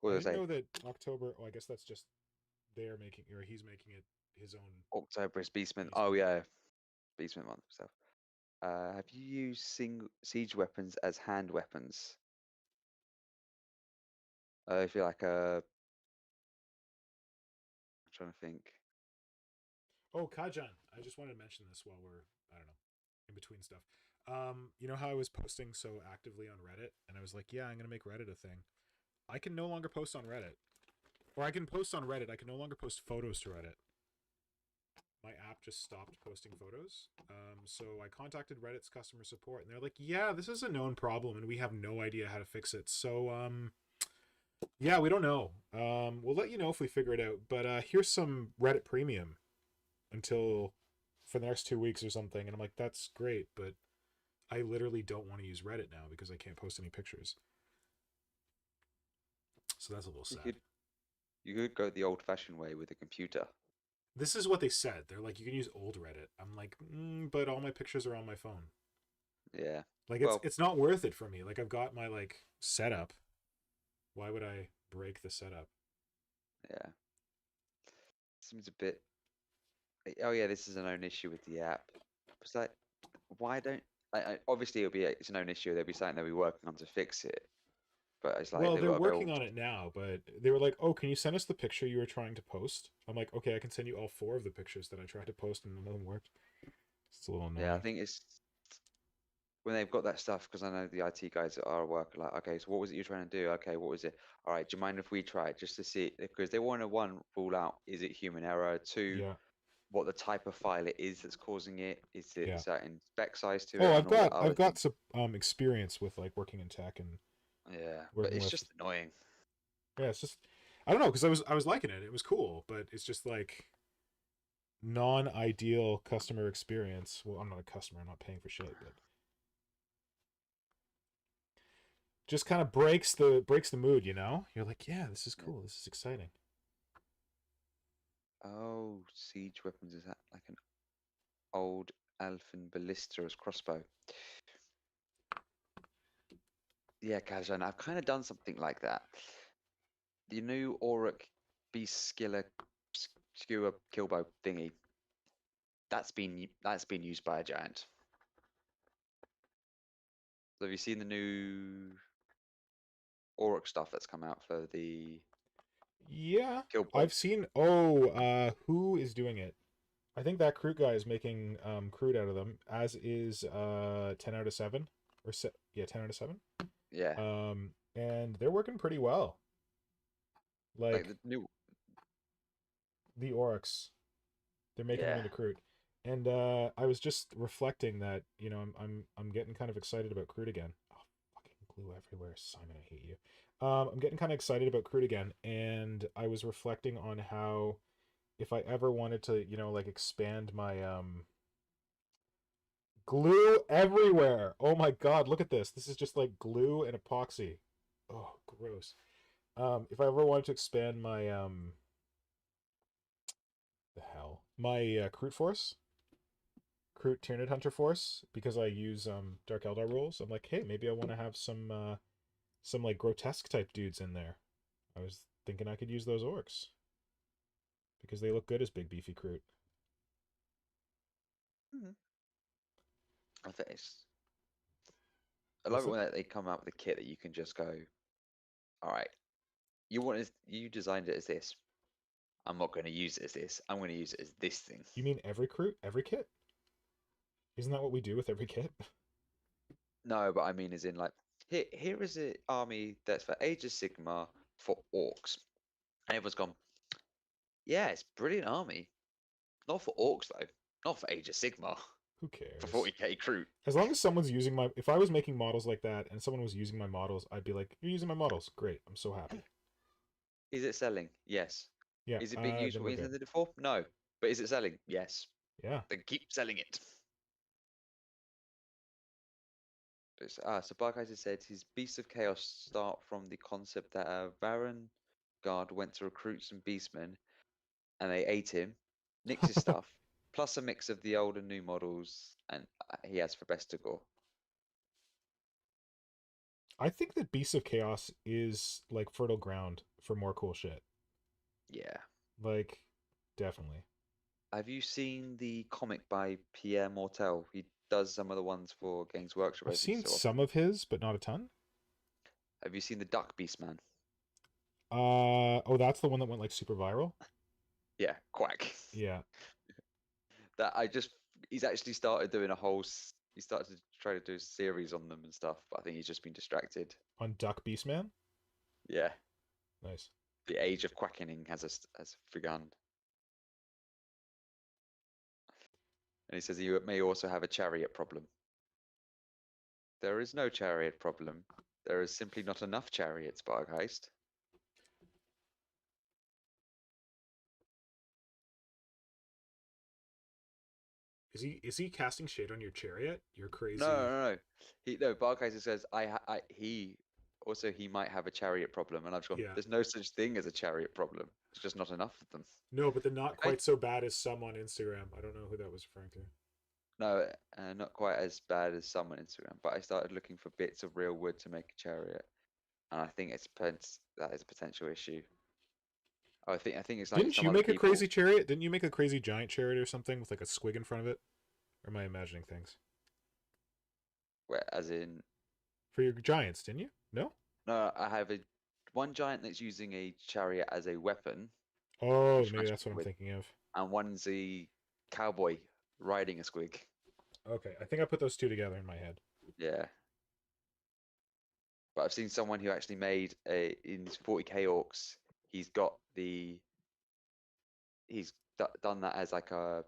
What I was I didn't say? know that October. Oh, I guess that's just they're making, or he's making it his own. October is Beastman. Beastman. Oh yeah, Beastman month stuff. Have you used siege weapons as hand weapons? I feel like I'm trying to think. Oh, Kajan. I just wanted to mention this while we're, I don't know, in between stuff. You know how I was posting so actively on Reddit, and I was like, yeah, I'm gonna make Reddit a thing. I can no longer post on Reddit, or I can post on Reddit. I can no longer post photos to Reddit. My app just stopped posting photos. So I contacted Reddit's customer support, and they're like, yeah, this is a known problem, and we have no idea how to fix it. So yeah, we don't know. We'll let you know if we figure it out. But here's some Reddit Premium until for the next 2 weeks or something. And I'm like, that's great, but I literally don't want to use Reddit now because I can't post any pictures. So that's a little sad. You could go the old-fashioned way with a computer. This is what they said. They're like, you can use old Reddit. I'm like, but all my pictures are on my phone. Yeah. Like it's not worth it for me. Like I've got my like setup. Why would I break the setup? Yeah. Seems a bit. Oh yeah, this is a known issue with the app. It's like, why don't? Obviously, it's a known issue. There'll be something they'll be working on to fix it. But it's like Well, they've they're got to working build. on it now, but they were like, "Oh, can you send us the picture you were trying to post?" I'm like, "Okay, I can send you all 4 of the pictures that I tried to post, and none of them worked." It's a little annoying. Yeah, I think it's when they've got that stuff, because I know the IT guys that are working like, okay, so what was it you're trying to do? Okay, what was it? All right, do you mind if we try it just to see? Because they want to, one, rule out, is it human error? Two, Yeah, what the type of file it is that's causing it. Is it yeah. certain spec size to Oh, it I've and all that got other I've got things? some experience with like working in tech and Yeah, but working it's with. just annoying. Yeah, it's just I don't know because I was liking it. It was cool, but it's just like non-ideal customer experience. Well, I'm not a customer. I'm not paying for shit, but just kind of breaks the mood, you know? You're like, yeah, this is Yeah. cool. This is exciting. Oh, siege weapons, is that like an old elfin ballista as crossbow? Yeah, Kajan, I've kind of done something like that. The new Auric Beast Skiller Skewer Killbow thingy. That's been used by a giant. So have you seen the new Auric stuff that's come out for the Yeah, Killbow? I've seen. Oh, who is doing it? I think that Kroot guy is making Kroot out of them, as is 10 out of 7 or yeah, 10 out of 7. Yeah, And they're working pretty well. like Like the new. the Oryx, they're making them Yeah, into Kroot. And I was just reflecting that, you know, I'm getting kind of excited about Kroot again. Oh, fucking glue everywhere, Simon, I hate you. I'm getting kind of excited about Kroot again, and I was reflecting on how if I ever wanted to, you know, like expand my glue everywhere. Oh my god, look at this. This is just like glue and epoxy. Oh, gross. If I ever wanted to expand my my Kroot force, Kroot Tyranid Hunter Force because I use Dark Eldar rules. I'm like, hey, maybe I want to have some like grotesque type dudes in there. I was thinking I could use those orcs because they look good as big beefy Kroot. I think I love it when they come out with a kit that you can just go, all right, you designed it as this. I'm not going to use it as this. I'm going to use it as this thing. You mean every Kroot, every kit? Isn't that what we do with every kit? No, but I mean, as in like, here is an army that's for Age of Sigmar for orcs, and everyone's gone, yeah, it's a brilliant army. Not for orcs though. Not for Age of Sigmar. Who cares? For 40k Kroot. As long as someone's using my... If I was making models like that and someone was using my models, I'd be like, you're using my models. Great. I'm so happy. Is it selling? Yes. Yeah. Is it being used then for we're what good. intended it for? No. But is it selling? Yes. Yeah. Then keep selling it. So Barkaiser said his Beasts of Chaos start from the concept that a Varan guard went to recruit some beastmen and they ate him, nicked his stuff, plus a mix of the old and new models, and he has for Bestigor. I think that Beasts of Chaos is like fertile ground for more cool shit. Yeah. Like, definitely. Have you seen the comic by Pierre Mortel? He does some of the ones for Games Workshop. I've seen some of his, but not a ton. Have you seen the Duck Beast Man? Oh, that's the one that went like super viral? Yeah, quack. Yeah. He's actually started doing he started to try to do a series on them and stuff, but I think he's just been distracted. On Duck Beastman? Yeah. Nice. The age of quackening has begun. And he says you may also have a chariot problem. There is no chariot problem. There is simply not enough chariots, Bargheist. Is he casting shade on your chariot? You're crazy. No. Bargheist says he might have a chariot problem, and I've gone. Yeah. There's no such thing as a chariot problem. It's just not enough of them. No, but they're not quite so bad as some on Instagram. I don't know who that was referring to. No, not quite as bad as some on Instagram. But I started looking for bits of real wood to make a chariot, and I think that is a potential issue. I think it's like. Didn't you make a crazy chariot? Didn't you make a crazy giant chariot or something with like a squig in front of it? Or am I imagining things? As in. For your giants, didn't you? No? No, I have one giant that's using a chariot as a weapon. Oh, maybe that's what I'm thinking of. And one's a cowboy riding a squig. Okay, I think I put those two together in my head. Yeah. But I've seen someone who actually made in his 40k orcs. He's done that as like the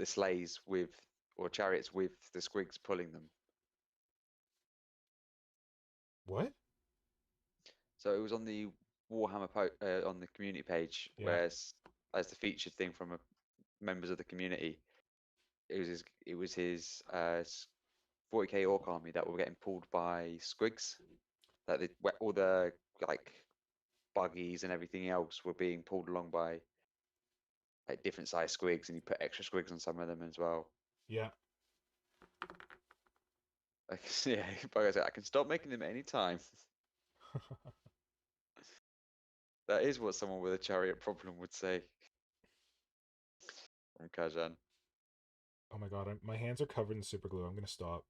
sleighs or chariots with the squigs pulling them. What? So it was on the Warhammer on the community page, where as the featured thing from members of the community, it was his 40k orc army that were getting pulled by squigs. That all the like buggies and everything else were being pulled along by like different size squigs, and you put extra squigs on some of them as well. Yeah. Like, yeah, but I said I can stop making them any time. That is what someone with a chariot problem would say. From Kajan. Oh my god, my hands are covered in super glue. I'm gonna stop.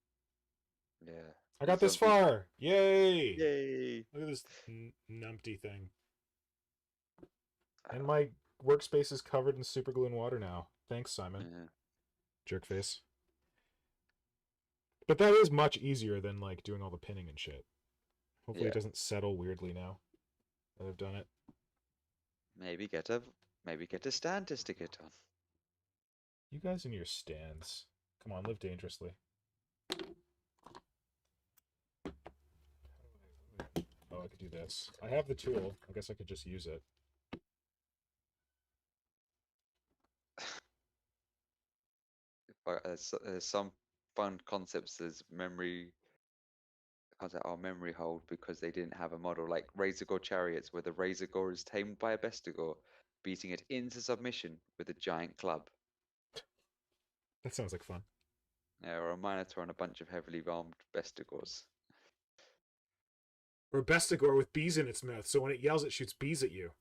Yeah. I got this far! Yay! Yay! Look at this numpty thing. And my workspace is covered in super glue and water now. Thanks, Simon. Yeah. Jerkface. But that is much easier than like doing all the pinning and shit. Hopefully it doesn't settle weirdly now that I've done it. Maybe get a stand to stick it on. You guys and your stands. Come on, live dangerously. Oh, I could do this. I have the tool. I guess I could just use it. There's some fun concepts as memory hold because they didn't have a model, like Razor Gore chariots, where the Razor Gore is tamed by a Bestigor, beating it into submission with a giant club. That sounds like fun. Yeah, or a Minotaur and a bunch of heavily armed bestigors. Or a bestigor with bees in its mouth, so when it yells, it shoots bees at you.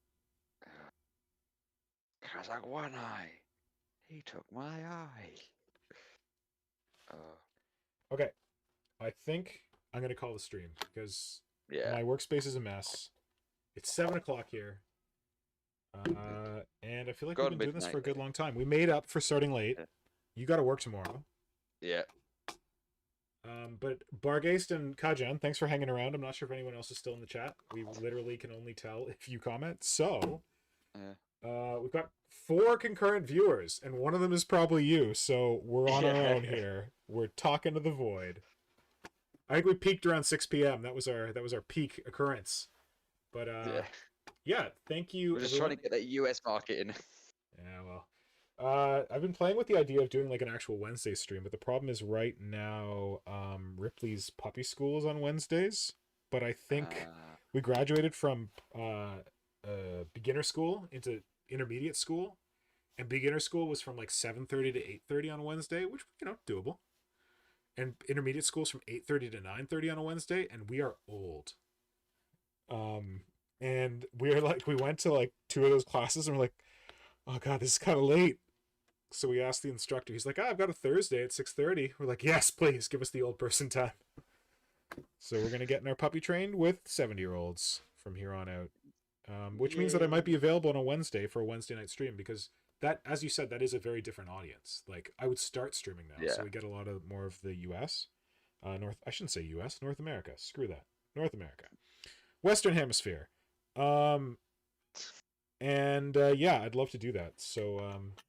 Kazak one eye. He took my eye. Okay, I think I'm gonna call the stream because Yeah. my workspace is a mess. It's 7 o'clock here, and I feel like we've been doing this for a good long time. We made up for starting late. Yeah. You got to work tomorrow. Yeah. But Bargeist and Kajan, thanks for hanging around. I'm not sure if anyone else is still in the chat. We literally can only tell if you comment. So, we've got 4 concurrent viewers, and one of them is probably you. So we're on our own here. We're talking to the void. I think we peaked around 6 p.m. That was our peak occurrence. But yeah, thank you. We're just trying to get that US market in. Yeah, well. I've been playing with the idea of doing like an actual Wednesday stream, but the problem is right now Ripley's puppy school is on Wednesdays, but I think we graduated from beginner school into intermediate school, and beginner school was from like 7:30 to 8:30 on a Wednesday, which, you know, doable. And intermediate school's from 8:30 to 9:30 on a Wednesday, and we are old. And we went to like 2 of those classes and we're like, oh god, this is kind of late. So we asked the instructor. He's like, I've got a Thursday at 6:30. We're like, yes, please give us the old person time. So we're gonna get in our puppy trained with 70-year-olds from here on out, which means that I might be available on a Wednesday for a Wednesday night stream, because that, as you said, that is a very different audience. Like, I would start streaming now, so we get a lot of more of the U.S. I shouldn't say U.S. North America. Screw that. North America, Western Hemisphere. And yeah, I'd love to do that. So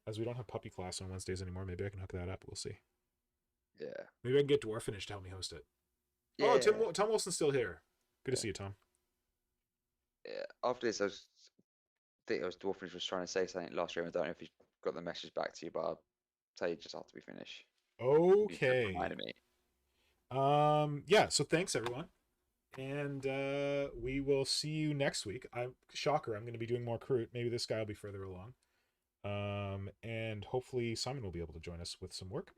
as we don't have puppy class on Wednesdays anymore, maybe I can hook that up. We'll see. Yeah. Maybe I can get Dwarfinish to help me host it. Yeah. Oh, Tom Wilson's still here. Good to see you, Tom. Yeah. After this, I think Dwarfinish was trying to say something last stream. I don't know if he got the message back to you, but I'll tell you just after we finish. Okay. Yeah, so thanks everyone. And we will see you next week. I'm going to be doing more Kroot. Maybe this guy will be further along. And hopefully Simon will be able to join us with some work.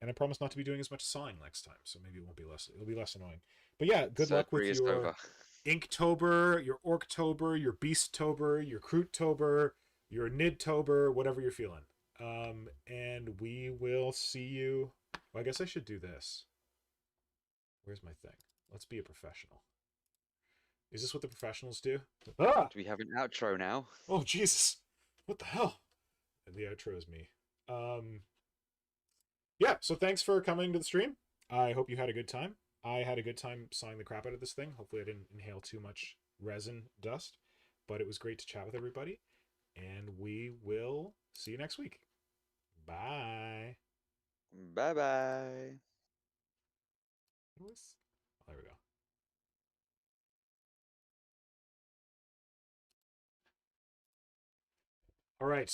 And I promise not to be doing as much sawing next time, so maybe it'll be less annoying. But yeah, good luck with your Inktober, your Orktober, your Beasttober, your Kroottober, your Nidtober, whatever you're feeling. And we will see you. Well, I guess I should do this. Where's my thing? Let's be a professional. Is this what the professionals do? Ah! Do we have an outro now? Oh, Jesus. What the hell? And the outro is me. Yeah, so thanks for coming to the stream. I hope you had a good time. I had a good time sawing the crap out of this thing. Hopefully I didn't inhale too much resin dust. But it was great to chat with everybody. And we will see you next week. Bye. Bye-bye. Oh, there we go. All right.